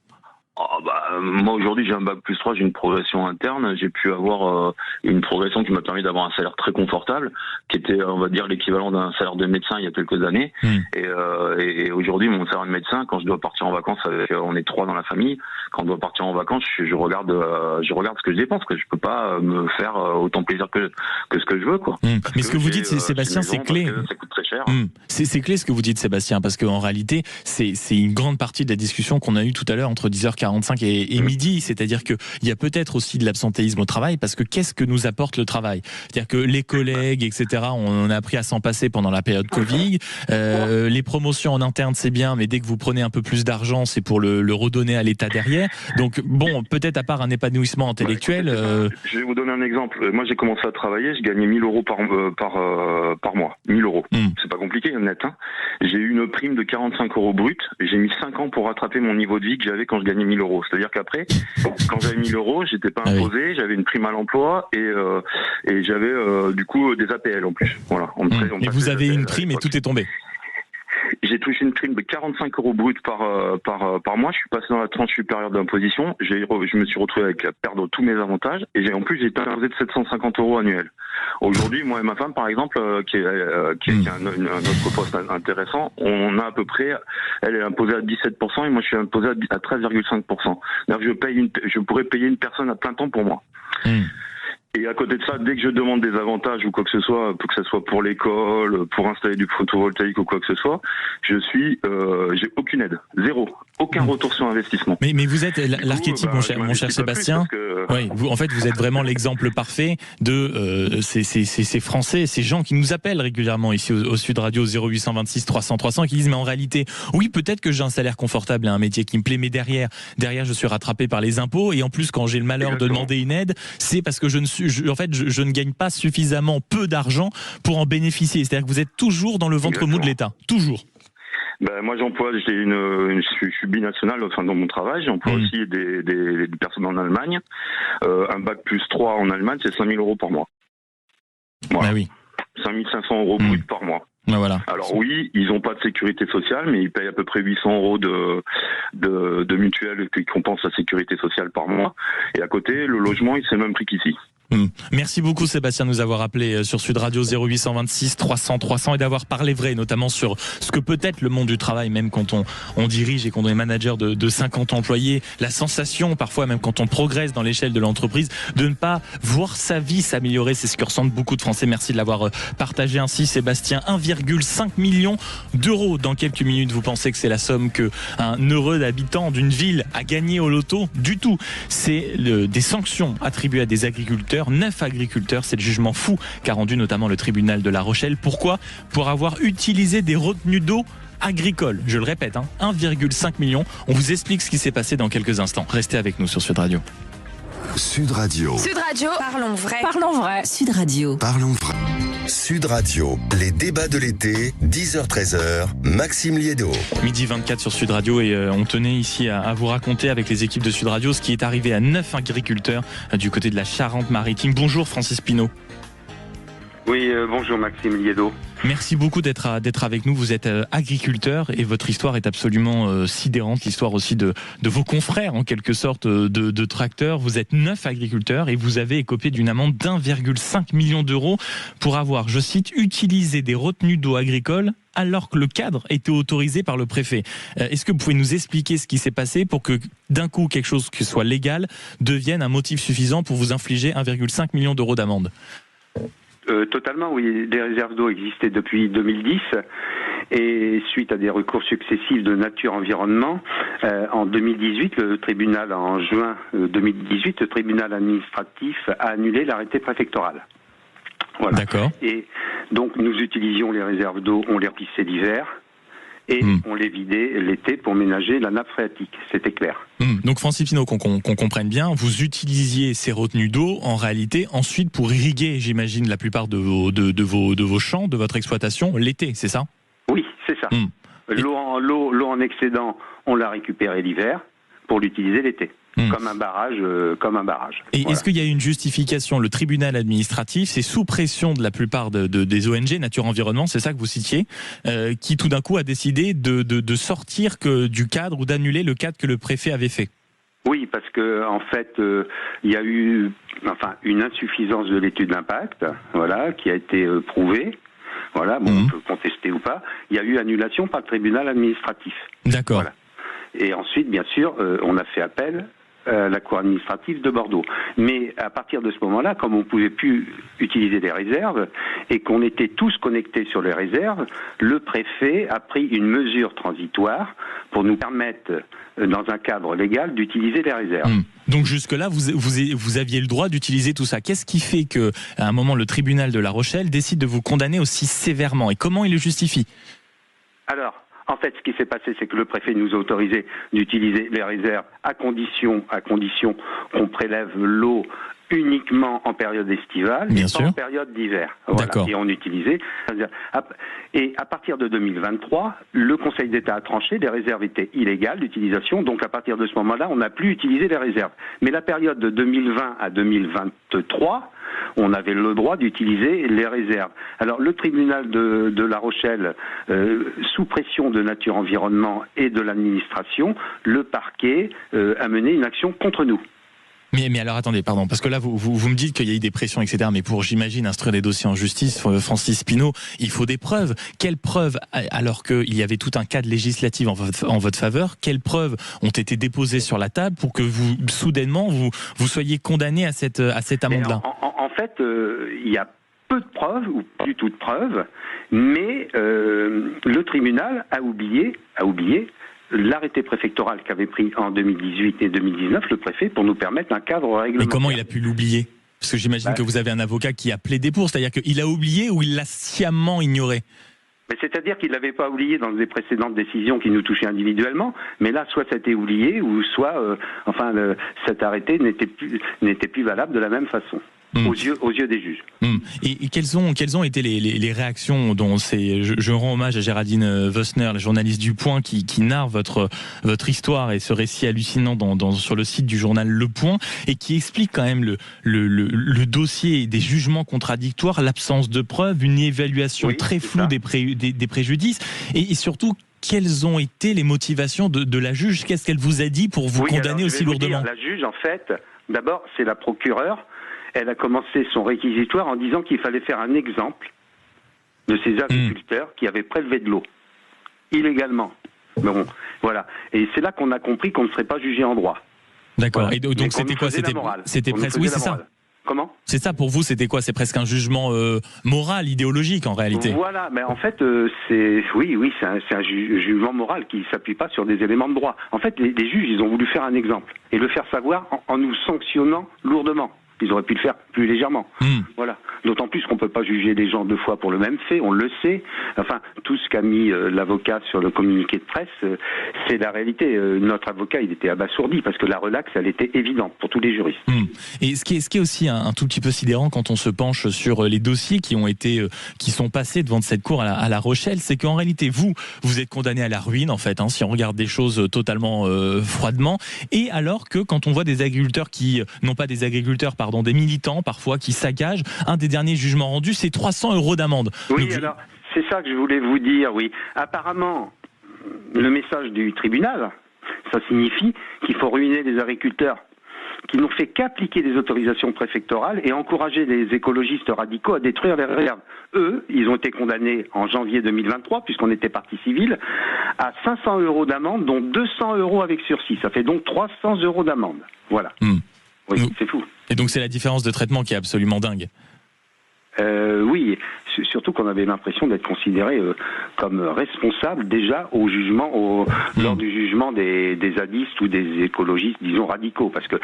Moi aujourd'hui j'ai un bac plus 3, j'ai une progression interne, j'ai pu avoir une progression qui m'a permis d'avoir un salaire très confortable, qui était, on va dire, l'équivalent d'un salaire de médecin il y a quelques années. Et aujourd'hui mon salaire de médecin, quand je dois partir en vacances, on est 3 dans la famille, quand on doit partir en vacances, je regarde ce que je dépense, que je peux pas me faire autant plaisir que ce que je veux, quoi. Mais ce que vous dites, Sébastien, c'est clé. Ça coûte très cher. C'est clé ce que vous dites, Sébastien, parce qu'en réalité c'est une grande partie de la discussion qu'on a eue tout à l'heure entre 10h45 et midi, c'est-à-dire qu'il y a peut-être aussi de l'absentéisme au travail, parce que qu'est-ce que nous apporte le travail? C'est-à-dire que les collègues, etc., on a appris à s'en passer pendant la période Covid, les promotions en interne c'est bien, mais dès que vous prenez un peu plus d'argent, c'est pour le redonner à l'État derrière. Donc bon, peut-être à part un épanouissement intellectuel... Je vais vous donner un exemple. Moi j'ai commencé à travailler, je gagnais 1000 € par mois. 1000 €. C'est pas compliqué, net. J'ai eu une prime de 45 € brut, j'ai mis 5 ans pour rattraper mon niveau de vie que j'avais quand je gagnais 1000 €. C'est-à-dire qu'après, quand j'avais 1000 €, j'étais pas imposé, j'avais une prime à l'emploi et j'avais du coup des APL en plus. Voilà. Et vous avez une prime et tout est tombé. J'ai touché une prime de 45 € brut par mois. Je suis passé dans la tranche supérieure d'imposition. Je me suis retrouvé avec la perte de tous mes avantages. Et en plus, j'ai été imposé de 750 € annuels. Aujourd'hui, moi et ma femme, par exemple, qui a un autre poste intéressant, on a à peu près, elle est imposée à 17% et moi je suis imposé à 13,5%. Je pourrais payer une personne à plein temps pour moi. Et à côté de ça, dès que je demande des avantages ou quoi que ce soit pour l'école, pour installer du photovoltaïque ou quoi que ce soit, j'ai aucune aide, zéro, aucun retour sur investissement. Mais vous êtes l'archétype, mon cher Sébastien. Oui, en fait, vous êtes vraiment l'exemple parfait de ces Français, ces gens qui nous appellent régulièrement ici au Sud Radio 0826 300 300, qui disent mais en réalité, oui, peut-être que j'ai un salaire confortable et un métier qui me plaît, mais derrière, je suis rattrapé par les impôts et en plus, quand j'ai le malheur de demander une aide, c'est parce que je ne gagne pas suffisamment peu d'argent pour en bénéficier. C'est-à-dire que vous êtes toujours dans le ventre mou de l'État. Toujours. Moi je suis binational dans mon travail, j'emploie aussi des personnes en Allemagne. Un bac plus 3 en Allemagne, c'est 5000 € par mois. Voilà. 5500 € brut par mois. Voilà. Alors oui, ils n'ont pas de sécurité sociale, mais ils payent à peu près 800 € de mutuelle qui compense la sécurité sociale par mois. Et à côté, le logement, c'est le même prix qu'ici. Merci beaucoup Sébastien de nous avoir appelé sur Sud Radio 0826 300 300 et d'avoir parlé vrai, notamment sur ce que peut être le monde du travail, même quand on dirige et quand on est manager de 50 employés, la sensation parfois même quand on progresse dans l'échelle de l'entreprise de ne pas voir sa vie s'améliorer, c'est ce que ressentent beaucoup de Français. Merci de l'avoir partagé ainsi Sébastien. 1,5 million d'euros dans quelques minutes. Vous pensez que c'est la somme qu'un heureux habitant d'une ville a gagné au loto? Du tout. C'est des sanctions attribuées à des agriculteurs. 9 agriculteurs, c'est le jugement fou qu'a rendu notamment le tribunal de La Rochelle. Pourquoi? Pour avoir utilisé des retenues d'eau agricoles. Je le répète, 1,5 million. On vous explique ce qui s'est passé dans quelques instants. Restez avec nous sur Sud Radio. Sud Radio. Sud Radio, parlons vrai. Parlons vrai. Sud Radio. Parlons vrai. Sud Radio, les débats de l'été, 10h-13h, Maxime Liédo. Midi 24 sur Sud Radio et on tenait ici à vous raconter avec les équipes de Sud Radio ce qui est arrivé à 9 agriculteurs du côté de la Charente-Maritime. Bonjour Francis Pinault. Oui, bonjour Maxime Liédo. Merci beaucoup d'être avec nous. Vous êtes agriculteur et votre histoire est absolument sidérante. L'histoire aussi de vos confrères, en quelque sorte, de tracteurs. Vous êtes 9 agriculteurs et vous avez écopé d'une amende d'1,5 million d'euros pour avoir, je cite, utilisé des retenues d'eau agricoles alors que le cadre était autorisé par le préfet. Est-ce que vous pouvez nous expliquer ce qui s'est passé pour que d'un coup quelque chose qui soit légal devienne un motif suffisant pour vous infliger 1,5 million d'euros d'amende ? Totalement, oui. Des réserves d'eau existaient depuis 2010 et suite à des recours successifs de nature-environnement, en 2018, le tribunal, en juin 2018, le tribunal administratif a annulé l'arrêté préfectoral. Voilà. D'accord. Et donc nous utilisions les réserves d'eau, on les remplissait l'hiver et on les vidait l'été pour ménager la nappe phréatique, c'était clair. Donc Francis Pinault, qu'on comprenne bien, vous utilisiez ces retenues d'eau en réalité ensuite pour irriguer, j'imagine, la plupart de vos champs, de votre exploitation l'été, c'est ça ? Oui, c'est ça. L'eau en excédent, on l'a récupérée l'hiver pour l'utiliser l'été. Comme un barrage. Et voilà. Est-ce qu'il y a une justification ? Le tribunal administratif, c'est sous pression de la plupart des ONG, Nature Environnement, c'est ça que vous citiez, qui tout d'un coup a décidé de sortir du cadre ou d'annuler le cadre que le préfet avait fait. Oui, parce que en fait, il y a eu une insuffisance de l'étude d'impact, voilà, qui a été prouvée. Voilà, bon, on peut contester ou pas. Il y a eu annulation par le tribunal administratif. D'accord. Voilà. Et ensuite, bien sûr, on a fait appel à la cour administrative de Bordeaux. Mais à partir de ce moment-là, comme on ne pouvait plus utiliser les réserves et qu'on était tous connectés sur les réserves, le préfet a pris une mesure transitoire pour nous permettre, dans un cadre légal, d'utiliser les réserves. Donc jusque-là, vous aviez le droit d'utiliser tout ça. Qu'est-ce qui fait qu'à un moment, le tribunal de La Rochelle décide de vous condamner aussi sévèrement ? Et comment il le justifie ? Alors, en fait, ce qui s'est passé, c'est que le préfet nous a autorisé d'utiliser les réserves à condition qu'on prélève l'eau uniquement en période estivale et pas en période d'hiver. Voilà. Et on utilisait. Et à partir de 2023, le Conseil d'État a tranché, les réserves étaient illégales d'utilisation, donc à partir de ce moment-là, on n'a plus utilisé les réserves. Mais la période de 2020 à 2023, on avait le droit d'utiliser les réserves. Alors le tribunal de La Rochelle, sous pression de Nature Environnement et de l'administration, le parquet a mené une action contre nous. Mais alors attendez, pardon, parce que là vous me dites qu'il y a eu des pressions, etc. Mais pour, j'imagine, instruire des dossiers en justice, Francis Pinault, il faut des preuves. Quelles preuves, alors qu'il y avait tout un cadre législatif en votre faveur, quelles preuves ont été déposées sur la table pour que vous, soudainement, vous soyez condamné à cette amende-là ? En fait, il y a peu de preuves, ou pas du tout de preuves, mais le tribunal a oublié l'arrêté préfectoral qu'avait pris en 2018 et 2019 le préfet pour nous permettre un cadre réglementaire. Mais comment il a pu l'oublier ? Parce que j'imagine que vous avez un avocat qui a plaidé pour, c'est-à-dire qu'il a oublié ou il l'a sciemment ignoré ? Mais c'est-à-dire qu'il l'avait pas oublié dans des précédentes décisions qui nous touchaient individuellement, mais là, soit c'était oublié, ou soit, cet arrêté n'était plus valable de la même façon. Aux yeux des juges. Et quelles ont été les réactions dont je rends hommage à Géraldine Wössner, la journaliste du Point, qui narre votre histoire et ce récit hallucinant sur le site du journal Le Point, et qui explique quand même le dossier des jugements contradictoires, l'absence de preuves, une évaluation très floue des préjudices, et surtout quelles ont été les motivations de la juge ? Qu'est-ce qu'elle vous a dit pour vous condamner aussi lourdement ? La juge, en fait, d'abord, c'est la procureure. Elle a commencé son réquisitoire en disant qu'il fallait faire un exemple de ces agriculteurs qui avaient prélevé de l'eau illégalement. Bon, voilà. Et c'est là qu'on a compris qu'on ne serait pas jugé en droit. D'accord. Voilà. Et donc c'était quoi ? C'était presque. Oui, c'est ça. Comment ? C'est ça pour vous, c'était quoi ? C'est presque un jugement moral, idéologique en réalité. Voilà, mais en fait, c'est un jugement moral qui ne s'appuie pas sur des éléments de droit. En fait, les juges, ils ont voulu faire un exemple et le faire savoir en nous sanctionnant lourdement. Ils auraient pu le faire plus légèrement. Voilà. D'autant plus qu'on ne peut pas juger des gens 2 fois pour le même fait, on le sait. Enfin, tout ce qu'a mis l'avocat sur le communiqué de presse, c'est la réalité. Notre avocat, il était abasourdi parce que la relaxe, elle était évidente pour tous les juristes. Et ce qui est aussi un tout petit peu sidérant quand on se penche sur les dossiers qui sont passés devant cette cour à La Rochelle, c'est qu'en réalité, vous êtes condamné à la ruine, en fait, si on regarde des choses totalement froidement. Et alors que quand on voit des agriculteurs des militants parfois qui saccagent, un des derniers jugements rendus, c'est 300 € d'amende. Oui, alors, c'est ça que je voulais vous dire, oui. Apparemment, le message du tribunal, ça signifie qu'il faut ruiner les agriculteurs qui n'ont fait qu'appliquer des autorisations préfectorales et encourager les écologistes radicaux à détruire les réserves. Eux, ils ont été condamnés en janvier 2023, puisqu'on était partie civile, à 500 € d'amende, dont 200 € avec sursis. Ça fait donc 300 € d'amende. Voilà. Oui, c'est fou. Et donc c'est la différence de traitement qui est absolument dingue. Oui, surtout qu'on avait l'impression d'être considéré comme responsable déjà au jugement, lors du jugement des zadistes ou des écologistes, disons radicaux, parce que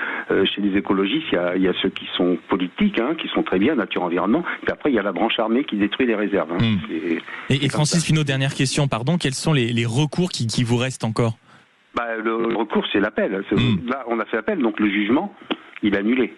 chez les écologistes, il y a ceux qui sont politiques, qui sont très bien, nature environnement, puis après il y a la branche armée qui détruit les réserves. Et Francis Pinault, dernière question, quels sont les recours qui vous restent encore? Le recours, c'est l'appel. Là, on a fait appel, donc le jugement, il est annulé.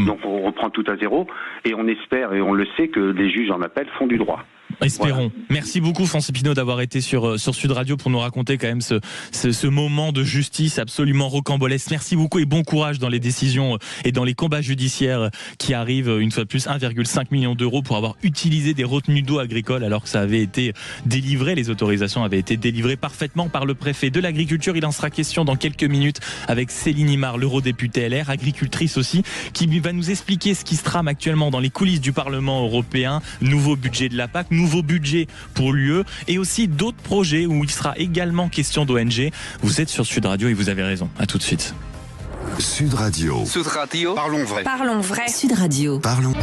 Donc on reprend tout à zéro et on espère et on le sait que les juges en appel font du droit. Espérons. Voilà. Merci beaucoup Francis Pinault d'avoir été sur Sud Radio pour nous raconter quand même ce moment de justice absolument rocambolesque. Merci beaucoup et bon courage dans les décisions et dans les combats judiciaires qui arrivent une fois de plus. 1,5 million d'euros pour avoir utilisé des retenues d'eau agricoles alors que ça avait été délivré. Les autorisations avaient été délivrées parfaitement par le préfet de l'agriculture. Il en sera question dans quelques minutes avec Céline Imar, l'eurodéputée LR, agricultrice aussi, qui va nous expliquer ce qui se trame actuellement dans les coulisses du Parlement européen. Nouveau budget de la PAC, nouveau budget pour l'UE et aussi d'autres projets où il sera également question d'ONG. Vous êtes sur Sud Radio et vous avez raison. À tout de suite. Sud Radio. Sud Radio. Parlons vrai. Parlons vrai. Sud Radio. Parlons.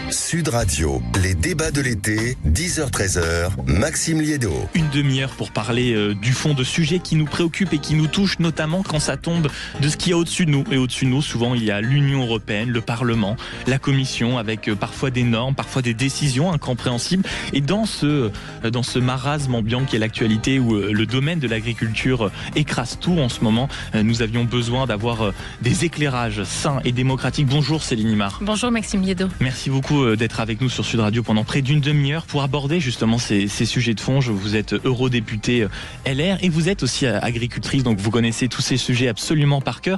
Sud Radio, les débats de l'été, 10h-13h, Maxime Liédo. Une demi-heure pour parler du fond de sujets qui nous préoccupent et qui nous touchent, notamment quand ça tombe de ce qu'il y a au-dessus de nous. Et au-dessus de nous, souvent, il y a l'Union européenne, le Parlement, la Commission, avec parfois des normes, parfois des décisions incompréhensibles. Et dans ce marasme ambiant qui est l'actualité, où le domaine de l'agriculture écrase tout en ce moment, nous avions besoin d'avoir des éclairages sains et démocratiques. Bonjour Céline Imar. Bonjour Maxime Liédo. Merci beaucoup d'être avec nous sur Sud Radio pendant près d'une demi-heure pour aborder justement ces sujets de fond. Vous êtes eurodéputée LR et vous êtes aussi agricultrice, donc vous connaissez tous ces sujets absolument par cœur.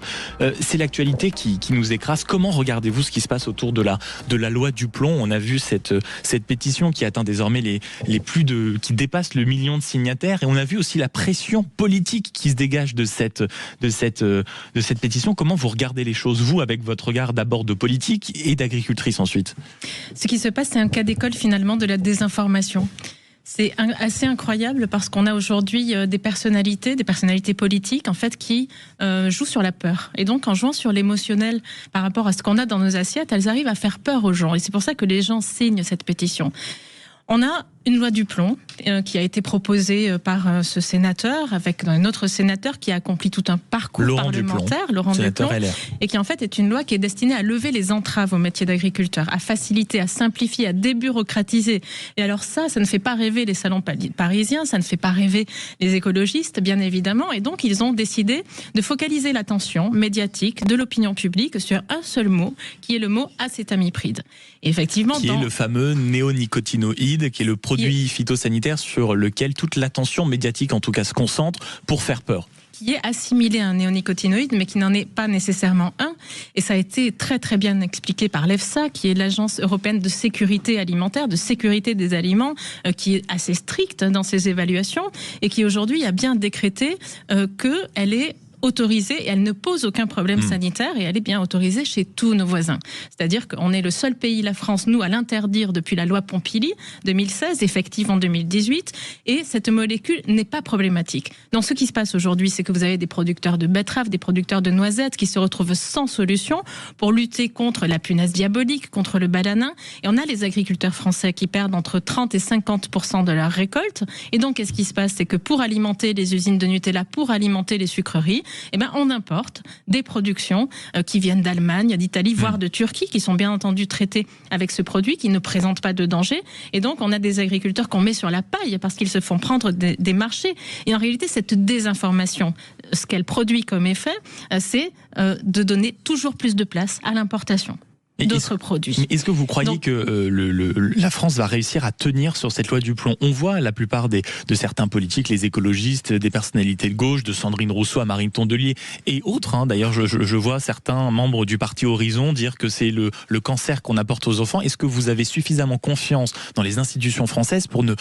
C'est l'actualité qui nous écrase. Comment regardez-vous ce qui se passe autour de la loi du plomb? On a vu cette pétition qui atteint désormais qui dépasse le 1 million de signataires, et on a vu aussi la pression politique qui se dégage de cette pétition. Comment vous regardez les choses, vous, avec votre regard d'abord de politique et d'agricultrice ensuite? Ce qui se passe, c'est un cas d'école finalement de la désinformation. C'est assez incroyable parce qu'on a aujourd'hui des personnalités politiques en fait qui jouent sur la peur. Et donc en jouant sur l'émotionnel par rapport à ce qu'on a dans nos assiettes, elles arrivent à faire peur aux gens. Et c'est pour ça que les gens signent cette pétition. On a une loi du plomb qui a été proposée par ce sénateur avec un autre sénateur qui a accompli tout un parcours parlementaire, Laurent Duplomb, et qui en fait est une loi qui est destinée à lever les entraves au métier d'agriculteur, à faciliter, à simplifier, à débureaucratiser. Et alors ça ne fait pas rêver les salons parisiens, ça ne fait pas rêver les écologistes, bien évidemment. Et donc ils ont décidé de focaliser l'attention médiatique de l'opinion publique sur un seul mot, qui est le mot acétamipride. Et effectivement, qui est le fameux néonicotinoïde, qui est le produit phytosanitaire sur lequel toute l'attention médiatique en tout cas se concentre pour faire peur. Qui est assimilé à un néonicotinoïde, mais qui n'en est pas nécessairement un. Et ça a été très très bien expliqué par l'EFSA, qui est l'Agence européenne de sécurité alimentaire, de sécurité des aliments, qui est assez stricte dans ses évaluations, et qui aujourd'hui a bien décrété qu'elle est autorisée et elle ne pose aucun problème sanitaire, et elle est bien autorisée chez tous nos voisins. C'est-à-dire qu'on est le seul pays, la France, nous, à l'interdire depuis la loi Pompili 2016, effective en 2018, et cette molécule n'est pas problématique. Donc ce qui se passe aujourd'hui, c'est que vous avez des producteurs de betteraves, des producteurs de noisettes qui se retrouvent sans solution pour lutter contre la punaise diabolique, contre le balanin, et on a les agriculteurs français qui perdent entre 30 et 50% de leur récolte. Et donc qu'est-ce qui se passe? C'est que pour alimenter les usines de Nutella, pour alimenter les sucreries, eh ben, on importe des productions qui viennent d'Allemagne, d'Italie, voire de Turquie, qui sont bien entendu traitées avec ce produit, qui ne présentent pas de danger. Et donc, on a des agriculteurs qu'on met sur la paille parce qu'ils se font prendre des marchés. Et en réalité, cette désinformation, ce qu'elle produit comme effet, c'est de donner toujours plus de place à l'importation d'autres produits. Est-ce que vous croyez que la France va réussir à tenir sur cette loi du plomb? On voit la plupart de certains politiques, les écologistes, des personnalités de gauche, de Sandrine Rousseau à Marine Tondelier et autres. D'ailleurs, je vois certains membres du parti Horizon dire que c'est le cancer qu'on apporte aux enfants. Est-ce que vous avez suffisamment confiance dans les institutions françaises pour ne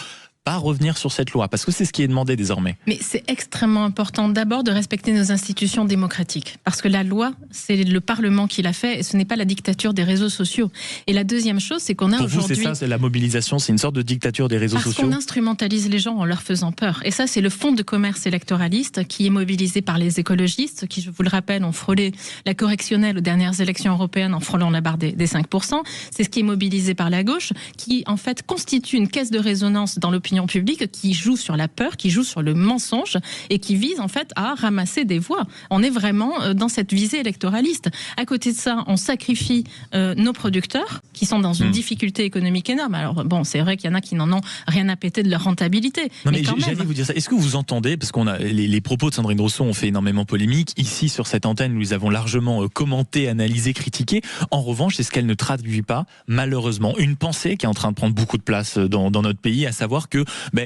pas revenir sur cette loi, parce que c'est ce qui est demandé désormais? Mais c'est extrêmement important d'abord de respecter nos institutions démocratiques, parce que la loi, c'est le Parlement qui l'a fait, et ce n'est pas la dictature des réseaux sociaux. Et la deuxième chose, c'est qu'on a aujourd'hui... Pour vous, c'est ça, c'est la mobilisation, c'est une sorte de dictature des réseaux sociaux? Parce qu'on instrumentalise les gens en leur faisant peur. Et ça, c'est le fonds de commerce électoraliste qui est mobilisé par les écologistes, qui, je vous le rappelle, ont frôlé la correctionnelle aux dernières élections européennes en frôlant la barre des 5%. C'est ce qui est mobilisé par la gauche, qui, en fait, constitue une caisse de résonance dans l'opinion publique, qui joue sur la peur, qui joue sur le mensonge et qui vise en fait à ramasser des voix. On est vraiment dans cette visée électoraliste. À côté de ça, on sacrifie nos producteurs qui sont dans une difficulté économique énorme. Alors bon, c'est vrai qu'il y en a qui n'en ont rien à péter de leur rentabilité. Non, mais j'allais vous dire ça. Est-ce que vous entendez, parce qu'on a les propos de Sandrine Rousseau ont fait énormément polémique ici sur cette antenne, nous les avons largement commenté, analysé, critiqué. En revanche, c'est ce qu'elle ne traduit pas, malheureusement, une pensée qui est en train de prendre beaucoup de place dans notre pays, à savoir que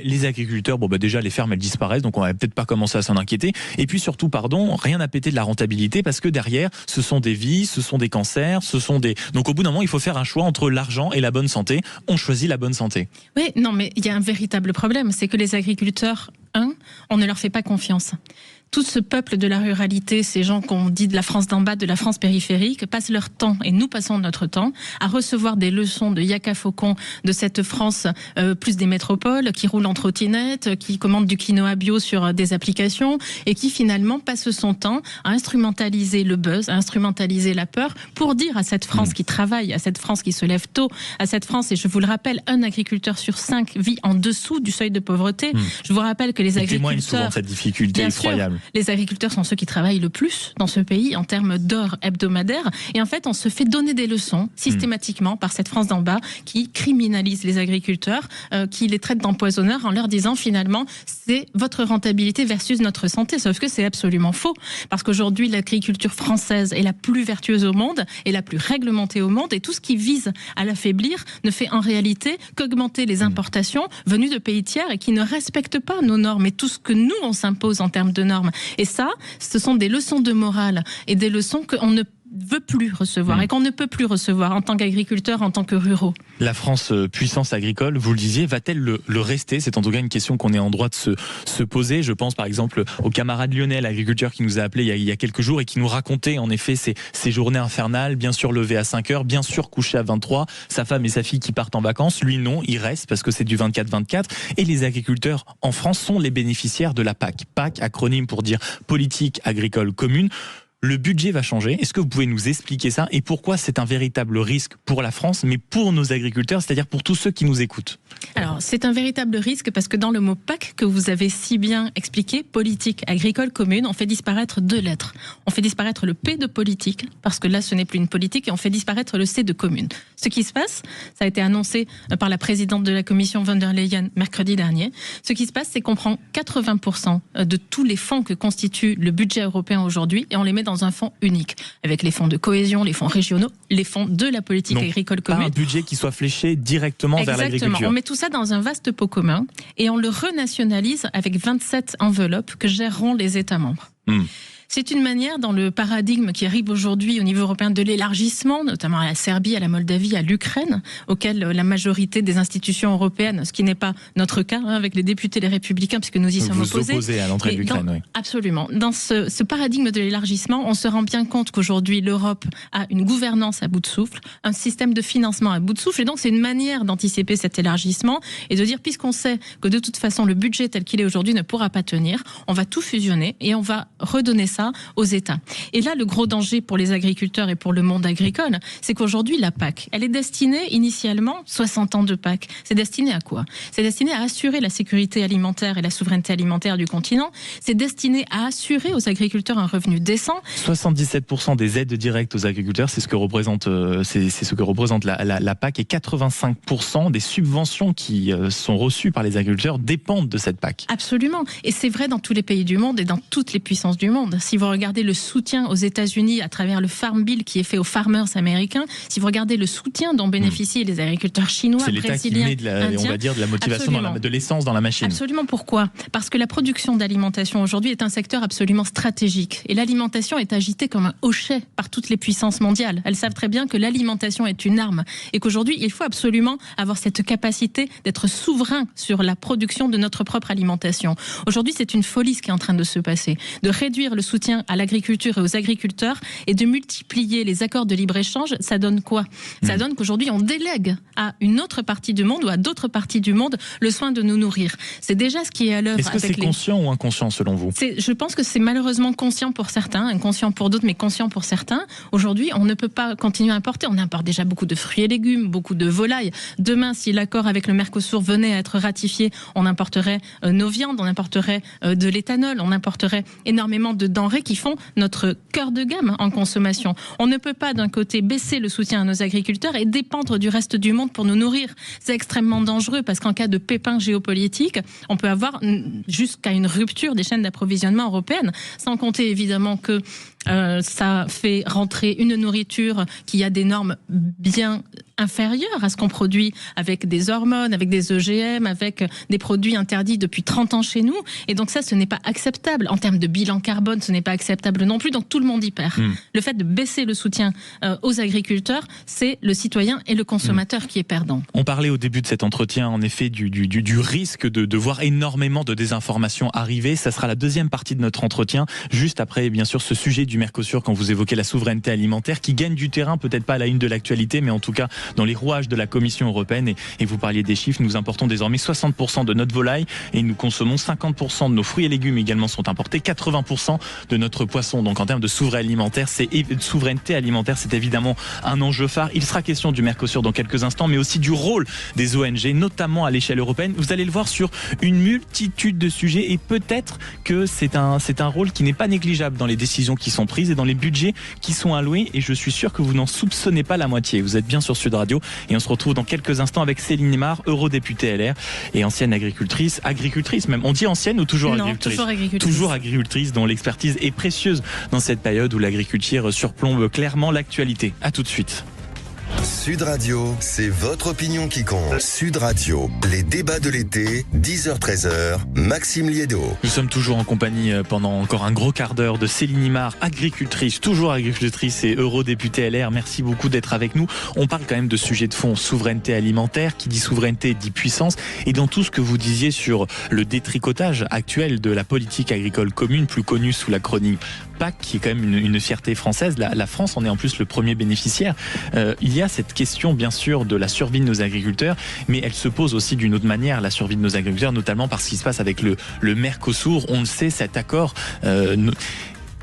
les agriculteurs, déjà les fermes elles disparaissent, donc on va peut-être pas commencer à s'en inquiéter. Et puis surtout, rien à péter de la rentabilité, parce que derrière, ce sont des vies, ce sont des cancers, donc au bout d'un moment, il faut faire un choix entre l'argent et la bonne santé. On choisit la bonne santé. Oui, non, mais il y a un véritable problème, c'est que les agriculteurs, on ne leur fait pas confiance. Tout ce peuple de la ruralité, ces gens qu'on dit de la France d'en bas, de la France périphérique, passent leur temps, et nous passons notre temps, à recevoir des leçons de Yaka Faucon, de cette France plus des métropoles, qui roule en trottinette, qui commande du quinoa bio sur des applications, et qui finalement passe son temps à instrumentaliser le buzz, à instrumentaliser la peur, pour dire à cette France qui travaille, à cette France qui se lève tôt, à cette France, et je vous le rappelle, un agriculteur sur 5 vit en dessous du seuil de pauvreté. Je vous rappelle que les agriculteurs... témoignent souvent de cette difficulté effroyable. Les agriculteurs sont ceux qui travaillent le plus dans ce pays en termes d'heures hebdomadaires. Et en fait, on se fait donner des leçons systématiquement par cette France d'en bas qui criminalise les agriculteurs, qui les traite d'empoisonneurs en leur disant finalement c'est votre rentabilité versus notre santé. Sauf que c'est absolument faux. Parce qu'aujourd'hui, l'agriculture française est la plus vertueuse au monde et la plus réglementée au monde. Et tout ce qui vise à l'affaiblir ne fait en réalité qu'augmenter les importations venues de pays tiers et qui ne respectent pas nos normes et tout ce que nous, on s'impose en termes de normes. Et ça, ce sont des leçons de morale et des leçons qu'on ne veut plus recevoir et qu'on ne peut plus recevoir en tant qu'agriculteur, en tant que ruraux. La France, puissance agricole, vous le disiez, va-t-elle le rester? C'est en tout cas une question qu'on est en droit de se poser. Je pense par exemple au camarade Lionel, agriculteur, qui nous a appelé il y a quelques jours et qui nous racontait en effet ces journées infernales, bien sûr levé à 5 heures, bien sûr couché à 23, sa femme et sa fille qui partent en vacances. Lui non, il reste parce que c'est du 24-24. Et les agriculteurs en France sont les bénéficiaires de la PAC. PAC, acronyme pour dire politique agricole commune. Le budget va changer. Est-ce que vous pouvez nous expliquer ça et pourquoi c'est un véritable risque pour la France, mais pour nos agriculteurs, c'est-à-dire pour tous ceux qui nous écoutent? Alors, c'est un véritable risque parce que dans le mot PAC que vous avez si bien expliqué, politique agricole commune, on fait disparaître 2 lettres. On fait disparaître le P de politique, parce que là, ce n'est plus une politique, et on fait disparaître le C de commune. Ce qui se passe, ça a été annoncé par la présidente de la Commission von der Leyen mercredi dernier. Ce qui se passe, c'est qu'on prend 80% de tous les fonds que constitue le budget européen aujourd'hui et on les met dans un fonds unique, avec les fonds de cohésion, les fonds régionaux, les fonds de la politique agricole commune. Pas un budget qui soit fléché directement vers l'agriculture. Exactement. On met tout ça dans un vaste pot commun et on le renationalise avec 27 enveloppes que géreront les États membres. C'est une manière, dans le paradigme qui arrive aujourd'hui au niveau européen de l'élargissement, notamment à la Serbie, à la Moldavie, à l'Ukraine, auquel la majorité des institutions européennes, ce qui n'est pas notre cas, avec les députés, les républicains, puisque nous y sommes opposés. Vous opposez à l'entrée de l'Ukraine, oui. Absolument. Dans ce paradigme de l'élargissement, on se rend bien compte qu'aujourd'hui, l'Europe a une gouvernance à bout de souffle, un système de financement à bout de souffle, et donc c'est une manière d'anticiper cet élargissement et de dire, puisqu'on sait que de toute façon, le budget tel qu'il est aujourd'hui ne pourra pas tenir, on va tout fusionner et on va redonner ça ça aux États. Et là, le gros danger pour les agriculteurs et pour le monde agricole, c'est qu'aujourd'hui, la PAC, elle est destinée initialement, 60 ans de PAC, c'est destiné à quoi? C'est destiné à assurer la sécurité alimentaire et la souveraineté alimentaire du continent. C'est destiné à assurer aux agriculteurs un revenu décent. 77% des aides directes aux agriculteurs, c'est ce que représente, la PAC, et 85% des subventions qui sont reçues par les agriculteurs dépendent de cette PAC. Absolument. Et c'est vrai dans tous les pays du monde et dans toutes les puissances du monde. Si vous regardez le soutien aux États-Unis à travers le Farm Bill qui est fait aux farmers américains, si vous regardez le soutien dont bénéficient les agriculteurs chinois, c'est l'État brésiliens, qui met on va dire, de la motivation, de l'essence dans la machine. Absolument. Pourquoi? Parce que la production d'alimentation aujourd'hui est un secteur absolument stratégique. Et l'alimentation est agitée comme un hochet par toutes les puissances mondiales. Elles savent très bien que l'alimentation est une arme et qu'aujourd'hui, il faut absolument avoir cette capacité d'être souverain sur la production de notre propre alimentation. Aujourd'hui, c'est une folie ce qui est en train de se passer. De réduire le soutien à l'agriculture et aux agriculteurs et de multiplier les accords de libre-échange, ça donne quoi? Ça donne qu'aujourd'hui, on délègue à une autre partie du monde ou à d'autres parties du monde le soin de nous nourrir. C'est déjà ce qui est à l'œuvre. Est-ce que c'est conscient ou inconscient selon vous? Je pense que c'est malheureusement conscient pour certains, inconscient pour d'autres, mais conscient pour certains. Aujourd'hui, on ne peut pas continuer à importer. On importe déjà beaucoup de fruits et légumes, beaucoup de volailles. Demain, si l'accord avec le Mercosur venait à être ratifié, on importerait nos viandes, on importerait de l'éthanol, on importerait énormément de denrées qui font notre cœur de gamme en consommation. On ne peut pas d'un côté baisser le soutien à nos agriculteurs et dépendre du reste du monde pour nous nourrir. C'est extrêmement dangereux parce qu'en cas de pépin géopolitique, on peut avoir jusqu'à une rupture des chaînes d'approvisionnement européennes, sans compter évidemment que ça fait rentrer une nourriture qui a des normes bien inférieures à ce qu'on produit avec des hormones, avec des OGM, avec des produits interdits depuis 30 ans chez nous. Et donc ça, ce n'est pas acceptable. En termes de bilan carbone, ce n'est pas acceptable non plus. Donc tout le monde y perd. Le fait de baisser le soutien aux agriculteurs, c'est le citoyen et le consommateur qui est perdant. On parlait au début de cet entretien, en effet, du risque de voir énormément de désinformation arriver. Ça sera la deuxième partie de notre entretien, juste après, bien sûr, ce sujet du Mercosur, quand vous évoquez la souveraineté alimentaire, qui gagne du terrain, peut-être pas à la une de l'actualité, mais en tout cas dans les rouages de la Commission européenne. Et vous parliez des chiffres, nous importons désormais 60% de notre volaille et nous consommons 50% de nos fruits et légumes également sont importés, 80% de notre poisson. Donc en termes de souveraineté alimentaire, c'est évidemment un enjeu phare. Il sera question du Mercosur dans quelques instants, mais aussi du rôle des ONG, notamment à l'échelle européenne. Vous allez le voir sur une multitude de sujets et peut-être que c'est un rôle qui n'est pas négligeable dans les décisions qui sont prises et dans les budgets qui sont alloués, et je suis sûr que vous n'en soupçonnez pas la moitié. Vous êtes bien sur Sud Radio et on se retrouve dans quelques instants avec Céline Neymar, eurodéputée LR et ancienne agricultrice même. On dit ancienne ou toujours agricultrice? Toujours agricultrice, dont l'expertise est précieuse dans cette période où l'agriculture surplombe clairement l'actualité. À tout de suite. Sud Radio, c'est votre opinion qui compte. Sud Radio, les débats de l'été, 10h-13h, Maxime Liédo. Nous sommes toujours en compagnie pendant encore un gros quart d'heure de Céline Neymar, toujours agricultrice et eurodéputée LR. Merci beaucoup d'être avec nous. On parle quand même de sujets de fond, souveraineté alimentaire, qui dit souveraineté dit puissance. Et dans tout ce que vous disiez sur le détricotage actuel de la politique agricole commune, plus connue sous l'acronyme PAC, qui est quand même une fierté française. La France en est en plus le premier bénéficiaire. Il y a cette question bien sûr de la survie de nos agriculteurs, mais elle se pose aussi d'une autre manière, la survie de nos agriculteurs, notamment par ce qui se passe avec le Mercosur. On le sait, cet accord...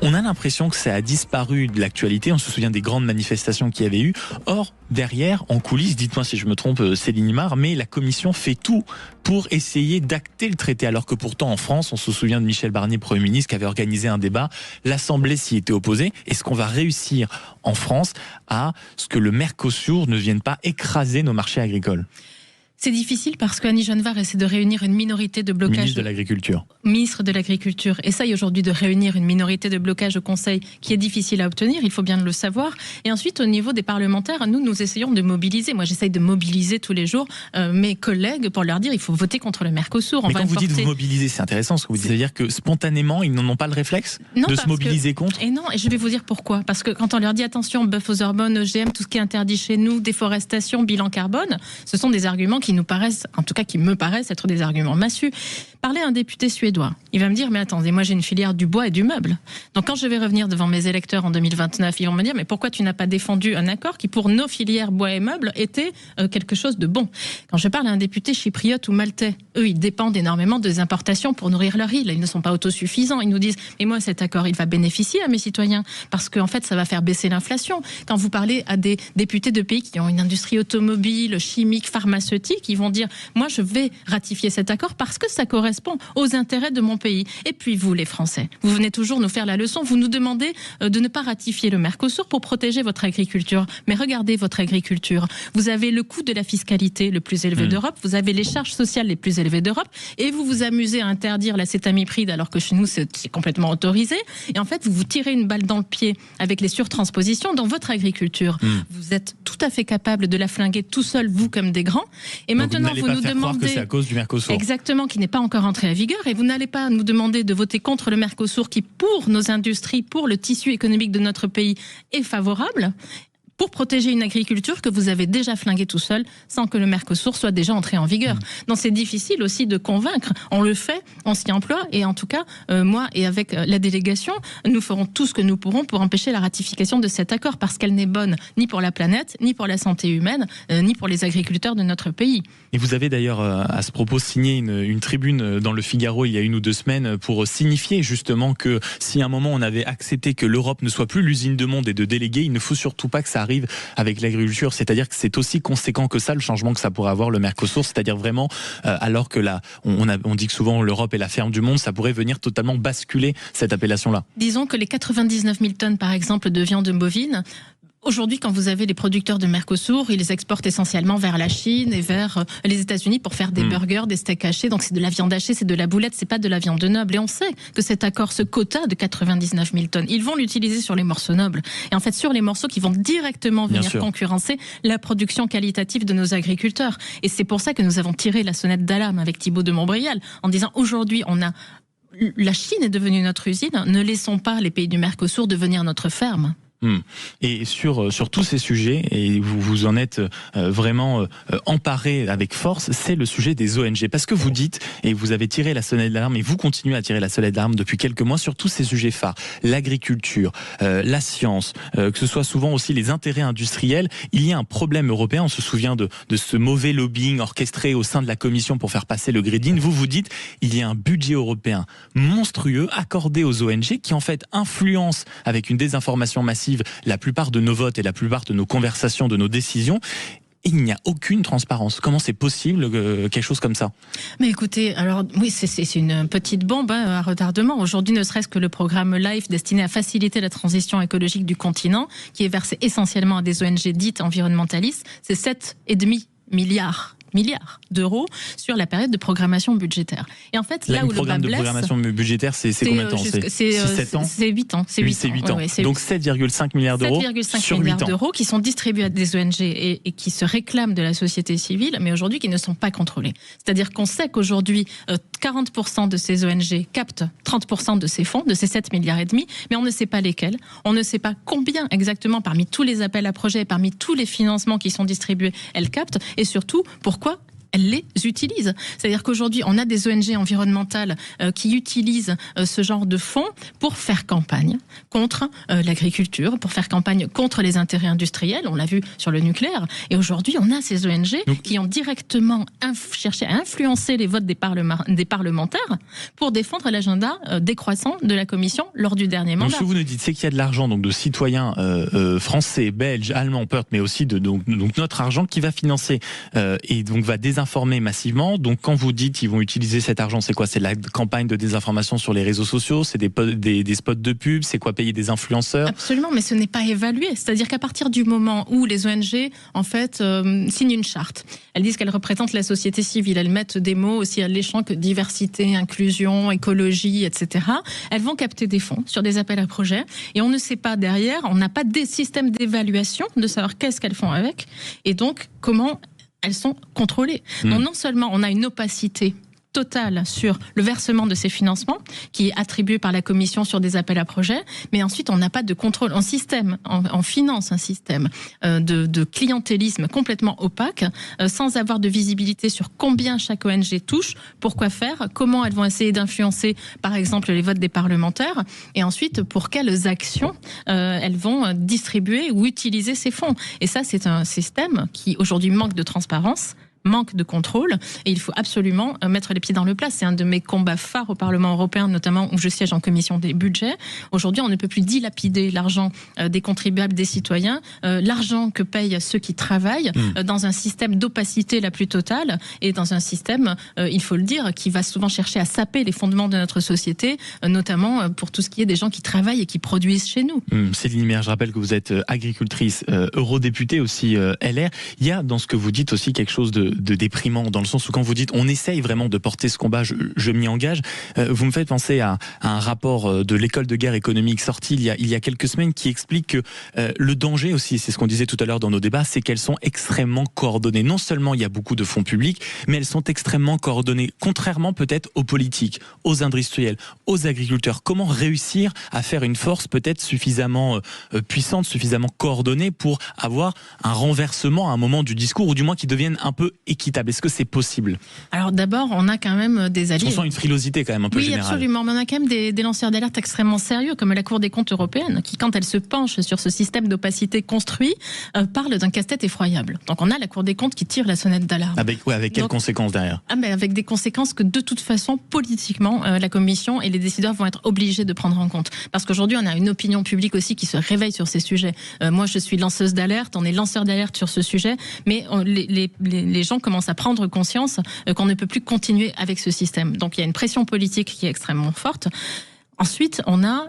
on a l'impression que ça a disparu de l'actualité. On se souvient des grandes manifestations qu'il y avait eu. Or, derrière, en coulisses, dites-moi si je me trompe, Céline Neymar, mais la Commission fait tout pour essayer d'acter le traité. Alors que pourtant, en France, on se souvient de Michel Barnier, Premier ministre, qui avait organisé un débat. L'Assemblée s'y était opposée. Est-ce qu'on va réussir en France à ce que le Mercosur ne vienne pas écraser nos marchés agricoles ? C'est difficile parce qu'Annie Genevard essaie de réunir une minorité de blocage. Ministre de l'Agriculture. Ministre de l'Agriculture essaye aujourd'hui de réunir une minorité de blocage au Conseil qui est difficile à obtenir, il faut bien le savoir. Et ensuite, au niveau des parlementaires, nous essayons de mobiliser. Moi, j'essaye de mobiliser tous les jours mes collègues pour leur dire il faut voter contre le Mercosur. Mais quand vous dites vous mobiliser, c'est intéressant ce que vous dites. C'est-à-dire que spontanément, ils n'en ont pas le réflexe de se mobiliser contre ? Et non, et je vais vous dire pourquoi. Parce que quand on leur dit attention, bœuf aux hormones, OGM, tout ce qui est interdit chez nous, déforestation, bilan carbone, ce sont des arguments qui nous paraissent, en tout cas qui me paraissent être des arguments massus. Parlez à un député suédois. Il va me dire, mais attendez, moi j'ai une filière du bois et du meuble. Donc quand je vais revenir devant mes électeurs en 2029, ils vont me dire, mais pourquoi tu n'as pas défendu un accord qui, pour nos filières bois et meubles, était quelque chose de bon? Quand je parle à un député chypriote ou maltais, eux, ils dépendent énormément des importations pour nourrir leur île. Ils ne sont pas autosuffisants. Ils nous disent, mais moi, cet accord, il va bénéficier à mes citoyens parce qu'en fait, ça va faire baisser l'inflation. Quand vous parlez à des députés de pays qui ont une industrie automobile, chimique, pharmaceutique, ils vont dire, moi, je vais ratifier cet accord parce que ça correspond aux intérêts de mon pays. Et puis vous, les Français, vous venez toujours nous faire la leçon. Vous nous demandez de ne pas ratifier le Mercosur pour protéger votre agriculture. Mais regardez votre agriculture. Vous avez le coût de la fiscalité le plus élevé d'Europe, vous avez les charges sociales les plus élevées d'Europe, et vous vous amusez à interdire l'acétamipride alors que chez nous c'est complètement autorisé. Et en fait, vous vous tirez une balle dans le pied avec les surtranspositions dans votre agriculture. Vous êtes tout à fait capable de la flinguer tout seul, vous comme des grands. Et donc maintenant, vous nous demandez que c'est à cause du Mercosur. Exactement, qui n'est pas encore entré à vigueur, et vous n'allez pas nous demander de voter contre le Mercosur qui, pour nos industries, pour le tissu économique de notre pays, est favorable, pour protéger une agriculture que vous avez déjà flinguée tout seul sans que le Mercosur soit déjà entré en vigueur. Donc c'est difficile aussi de convaincre. On le fait, on s'y emploie, et en tout cas, moi et avec la délégation, nous ferons tout ce que nous pourrons pour empêcher la ratification de cet accord, parce qu'elle n'est bonne ni pour la planète, ni pour la santé humaine, ni pour les agriculteurs de notre pays. Et vous avez d'ailleurs, à ce propos, signé une tribune dans le Figaro il y a 1 ou 2 semaines pour signifier justement que si à un moment on avait accepté que l'Europe ne soit plus l'usine de monde et de délégués, il ne faut surtout pas que ça arrive avec l'agriculture. C'est-à-dire que c'est aussi conséquent que ça, le changement que ça pourrait avoir le Mercosur. C'est-à-dire vraiment, alors que là, on dit que souvent l'Europe est la ferme du monde, ça pourrait venir totalement basculer cette appellation-là. Disons que les 99 000 tonnes, par exemple, de viande bovine, aujourd'hui, quand vous avez les producteurs de Mercosur, ils les exportent essentiellement vers la Chine et vers les États-Unis pour faire des burgers, des steaks hachés. Donc c'est de la viande hachée, c'est de la boulette, c'est pas de la viande noble. Et on sait que cet accord, ce quota de 99 000 tonnes, ils vont l'utiliser sur les morceaux nobles. Et en fait, sur les morceaux qui vont directement venir concurrencer la production qualitative de nos agriculteurs. Et c'est pour ça que nous avons tiré la sonnette d'alarme avec Thibault de Montbrial en disant aujourd'hui, la Chine est devenue notre usine, ne laissons pas les pays du Mercosur devenir notre ferme. Et sur tous ces sujets, et vous en êtes vraiment emparé avec force, c'est le sujet des ONG. Parce que vous dites, et vous avez tiré la sonnette d'alarme, et vous continuez à tirer la sonnette d'alarme depuis quelques mois sur tous ces sujets phares, l'agriculture, la science, que ce soit souvent aussi les intérêts industriels. Il y a un problème européen, on se souvient de ce mauvais lobbying orchestré au sein de la Commission pour faire passer le Green Deal. Vous dites, il y a un budget européen monstrueux accordé aux ONG qui en fait influence avec une désinformation massive la plupart de nos votes et la plupart de nos conversations, de nos décisions. Et il n'y a aucune transparence. Comment c'est possible quelque chose comme ça? Mais écoutez, alors oui, c'est une petite bombe à retardement. Aujourd'hui, ne serait-ce que le programme LIFE destiné à faciliter la transition écologique du continent, qui est versé essentiellement à des ONG dites environnementalistes, c'est 7,5 milliards d'euros sur la période de programmation budgétaire. Et en fait, là où le bas blesse... Le programme de programmation budgétaire, c'est combien de temps? C'est 7 ans. C'est 8 ans. C'est 8 ans. Ouais, donc 7,5 milliards d'euros sur 8 ans. 7,5 milliards d'euros qui sont distribués à des ONG et qui se réclament de la société civile, mais aujourd'hui qui ne sont pas contrôlés. C'est-à-dire qu'on sait qu'aujourd'hui, 40% de ces ONG captent 30% de ces fonds, de ces 7 milliards et demi, mais on ne sait pas lesquels. On ne sait pas combien exactement, parmi tous les appels à projets, parmi tous les financements qui sont distribués, elles captent, et surtout, pourquoi elles les utilisent. C'est-à-dire qu'aujourd'hui, on a des ONG environnementales qui utilisent ce genre de fonds pour faire campagne contre l'agriculture, pour faire campagne contre les intérêts industriels. On l'a vu sur le nucléaire. Et aujourd'hui, on a ces ONG qui ont directement cherché à influencer les votes des parlementaires pour défendre l'agenda décroissant de la Commission lors du dernier mandat. Donc, ce que vous nous dites, c'est qu'il y a de l'argent donc de citoyens français, belges, allemands, mais aussi donc notre argent qui va financer et donc va désinformer massivement. Donc quand vous dites ils vont utiliser cet argent, c'est quoi? C'est la campagne de désinformation sur les réseaux sociaux, c'est des spots de pub, c'est quoi, payer des influenceurs? Absolument, mais ce n'est pas évalué. C'est-à-dire qu'à partir du moment où les ONG en fait signent une charte, elles disent qu'elles représentent la société civile, elles mettent des mots aussi alléchants que diversité, inclusion, écologie, etc. Elles vont capter des fonds sur des appels à projets et on ne sait pas derrière, on n'a pas des systèmes d'évaluation de savoir qu'est-ce qu'elles font avec et donc comment elles sont contrôlées. Donc non seulement on a une opacité totale sur le versement de ces financements, qui est attribué par la Commission sur des appels à projets, mais ensuite on n'a pas de contrôle en système, en finance un système de clientélisme complètement opaque, sans avoir de visibilité sur combien chaque ONG touche, pourquoi faire, comment elles vont essayer d'influencer par exemple les votes des parlementaires, et ensuite pour quelles actions elles vont distribuer ou utiliser ces fonds. Et ça, c'est un système qui aujourd'hui manque de transparence, manque de contrôle, et il faut absolument mettre les pieds dans le plat. C'est un de mes combats phares au Parlement européen, notamment où je siège en commission des budgets. Aujourd'hui, on ne peut plus dilapider l'argent des contribuables, des citoyens, l'argent que payent ceux qui travaillent, dans un système d'opacité la plus totale, et dans un système, il faut le dire, qui va souvent chercher à saper les fondements de notre société, notamment pour tout ce qui est des gens qui travaillent et qui produisent chez nous. Céline Imert, je rappelle que vous êtes agricultrice, eurodéputée aussi LR. Il y a dans ce que vous dites aussi quelque chose de déprimant, dans le sens où quand vous dites on essaye vraiment de porter ce combat, je m'y engage, vous me faites penser à un rapport de l'école de guerre économique sorti il y a quelques semaines qui explique que le danger aussi, c'est ce qu'on disait tout à l'heure dans nos débats, c'est qu'elles sont extrêmement coordonnées. Non seulement il y a beaucoup de fonds publics, mais elles sont extrêmement coordonnées, contrairement peut-être aux politiques, aux industriels, aux agriculteurs. Comment réussir à faire une force peut-être suffisamment puissante, suffisamment coordonnée pour avoir un renversement à un moment du discours, ou du moins qui devienne un peu équitable? Est-ce que c'est possible? Alors d'abord, on a quand même des alliés. On sent une frilosité quand même un peu générale. Oui, absolument. Mais on a quand même des lanceurs d'alerte extrêmement sérieux, comme la Cour des comptes européenne, qui, quand elle se penche sur ce système d'opacité construit, parle d'un casse-tête effroyable. Donc on a la Cour des comptes qui tire la sonnette d'alarme. Avec quelles conséquences derrière? Avec des conséquences que de toute façon, politiquement, la Commission et les décideurs vont être obligés de prendre en compte. Parce qu'aujourd'hui, on a une opinion publique aussi qui se réveille sur ces sujets. Moi, je suis lanceuse d'alerte, on est lanceur d'alerte sur ce sujet, mais les gens commencent à prendre conscience qu'on ne peut plus continuer avec ce système. Donc il y a une pression politique qui est extrêmement forte. Ensuite, on a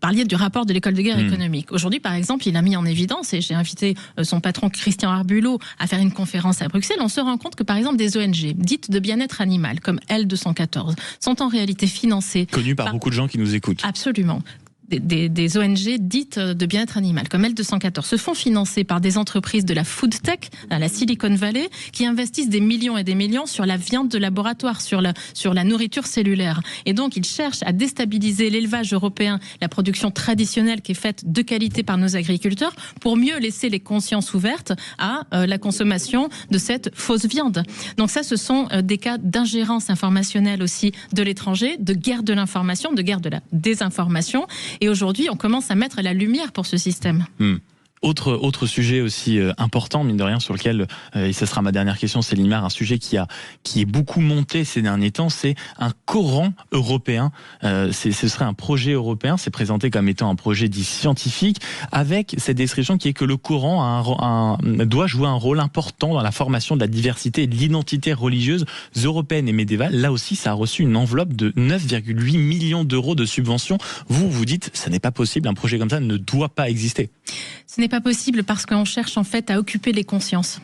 Vous parliez du rapport de l'école de guerre économique. Aujourd'hui, par exemple, il a mis en évidence, et j'ai invité son patron Christian Arbulot à faire une conférence à Bruxelles, on se rend compte que, par exemple, des ONG dites de bien-être animal, comme L214, sont en réalité financées... Connues par beaucoup de gens qui nous écoutent. Absolument. Des ONG dites de bien-être animal, comme L214, se font financer par des entreprises de la food tech, à la Silicon Valley, qui investissent des millions et des millions sur la viande de laboratoire, sur la nourriture cellulaire. Et donc, ils cherchent à déstabiliser l'élevage européen, la production traditionnelle qui est faite de qualité par nos agriculteurs, pour mieux laisser les consciences ouvertes à la consommation de cette fausse viande. Donc ça, ce sont des cas d'ingérence informationnelle aussi de l'étranger, de guerre de l'information, de guerre de la désinformation. Et aujourd'hui, on commence à mettre la lumière pour ce système. Autre sujet aussi important, mine de rien, sur lequel, et ce sera ma dernière question, c'est Limar, un sujet qui est beaucoup monté ces derniers temps, c'est un Coran européen. Ce serait un projet européen, c'est présenté comme étant un projet dit scientifique, avec cette description qui est que le Coran doit jouer un rôle important dans la formation de la diversité et de l'identité religieuse européenne et médiévale. Là aussi, ça a reçu une enveloppe de 9,8 millions d'euros de subventions. Vous dites, ça n'est pas possible, un projet comme ça ne doit pas exister. Ce n'est pas possible parce qu'on cherche en fait à occuper les consciences.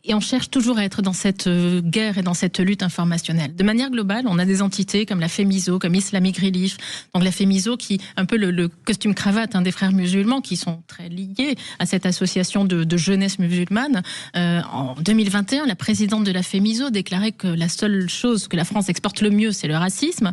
Et on cherche toujours à être dans cette guerre et dans cette lutte informationnelle. De manière globale, on a des entités comme la FEMISO, comme Islamic Relief. Donc la FEMISO qui, un peu le costume cravate des frères musulmans, qui sont très liés à cette association de jeunesse musulmane. En 2021, la présidente de la FEMISO déclarait que la seule chose que la France exporte le mieux, c'est le racisme.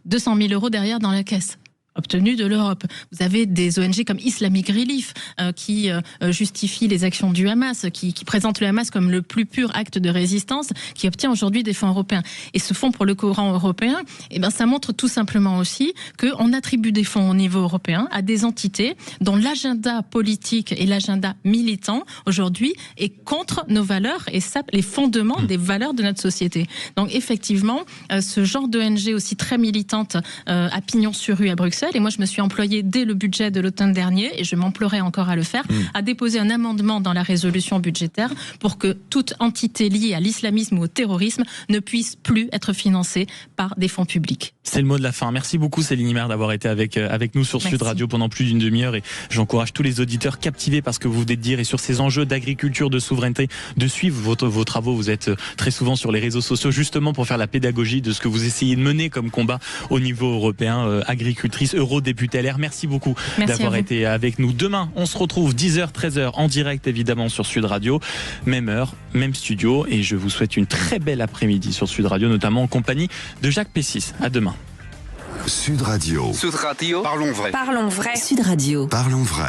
200 000 euros derrière dans la caisse. Obtenu de l'Europe. Vous avez des ONG comme Islamic Relief qui justifient les actions du Hamas, qui présentent le Hamas comme le plus pur acte de résistance, qui obtient aujourd'hui des fonds européens. Et ce fonds pour le Coran européen, ça montre tout simplement aussi qu'on attribue des fonds au niveau européen à des entités dont l'agenda politique et l'agenda militant aujourd'hui est contre nos valeurs et sape les fondements des valeurs de notre société. Donc effectivement, ce genre d'ONG aussi très militante à pignon sur rue à Bruxelles. Et moi, je me suis employée dès le budget de l'automne dernier, et je m'emploierai encore à le faire, à déposer un amendement dans la résolution budgétaire pour que toute entité liée à l'islamisme ou au terrorisme ne puisse plus être financée par des fonds publics. C'est le mot de la fin. Merci beaucoup Céline Imert d'avoir été avec nous sur Sud Radio pendant plus d'une demi-heure, et j'encourage tous les auditeurs captivés par ce que vous venez de dire et sur ces enjeux d'agriculture, de souveraineté, de suivre vos travaux. Vous êtes très souvent sur les réseaux sociaux justement pour faire la pédagogie de ce que vous essayez de mener comme combat au niveau européen. Agricultrice Pessis, eurodéputé LR. Merci beaucoup d'avoir été avec nous. Demain, on se retrouve 10h, 13h en direct évidemment sur Sud Radio. Même heure, même studio. Et je vous souhaite une très belle après-midi sur Sud Radio, notamment en compagnie de Jacques Pessis. À demain. Sud Radio. Sud Radio. Parlons vrai. Parlons vrai. Sud Radio. Parlons vrai.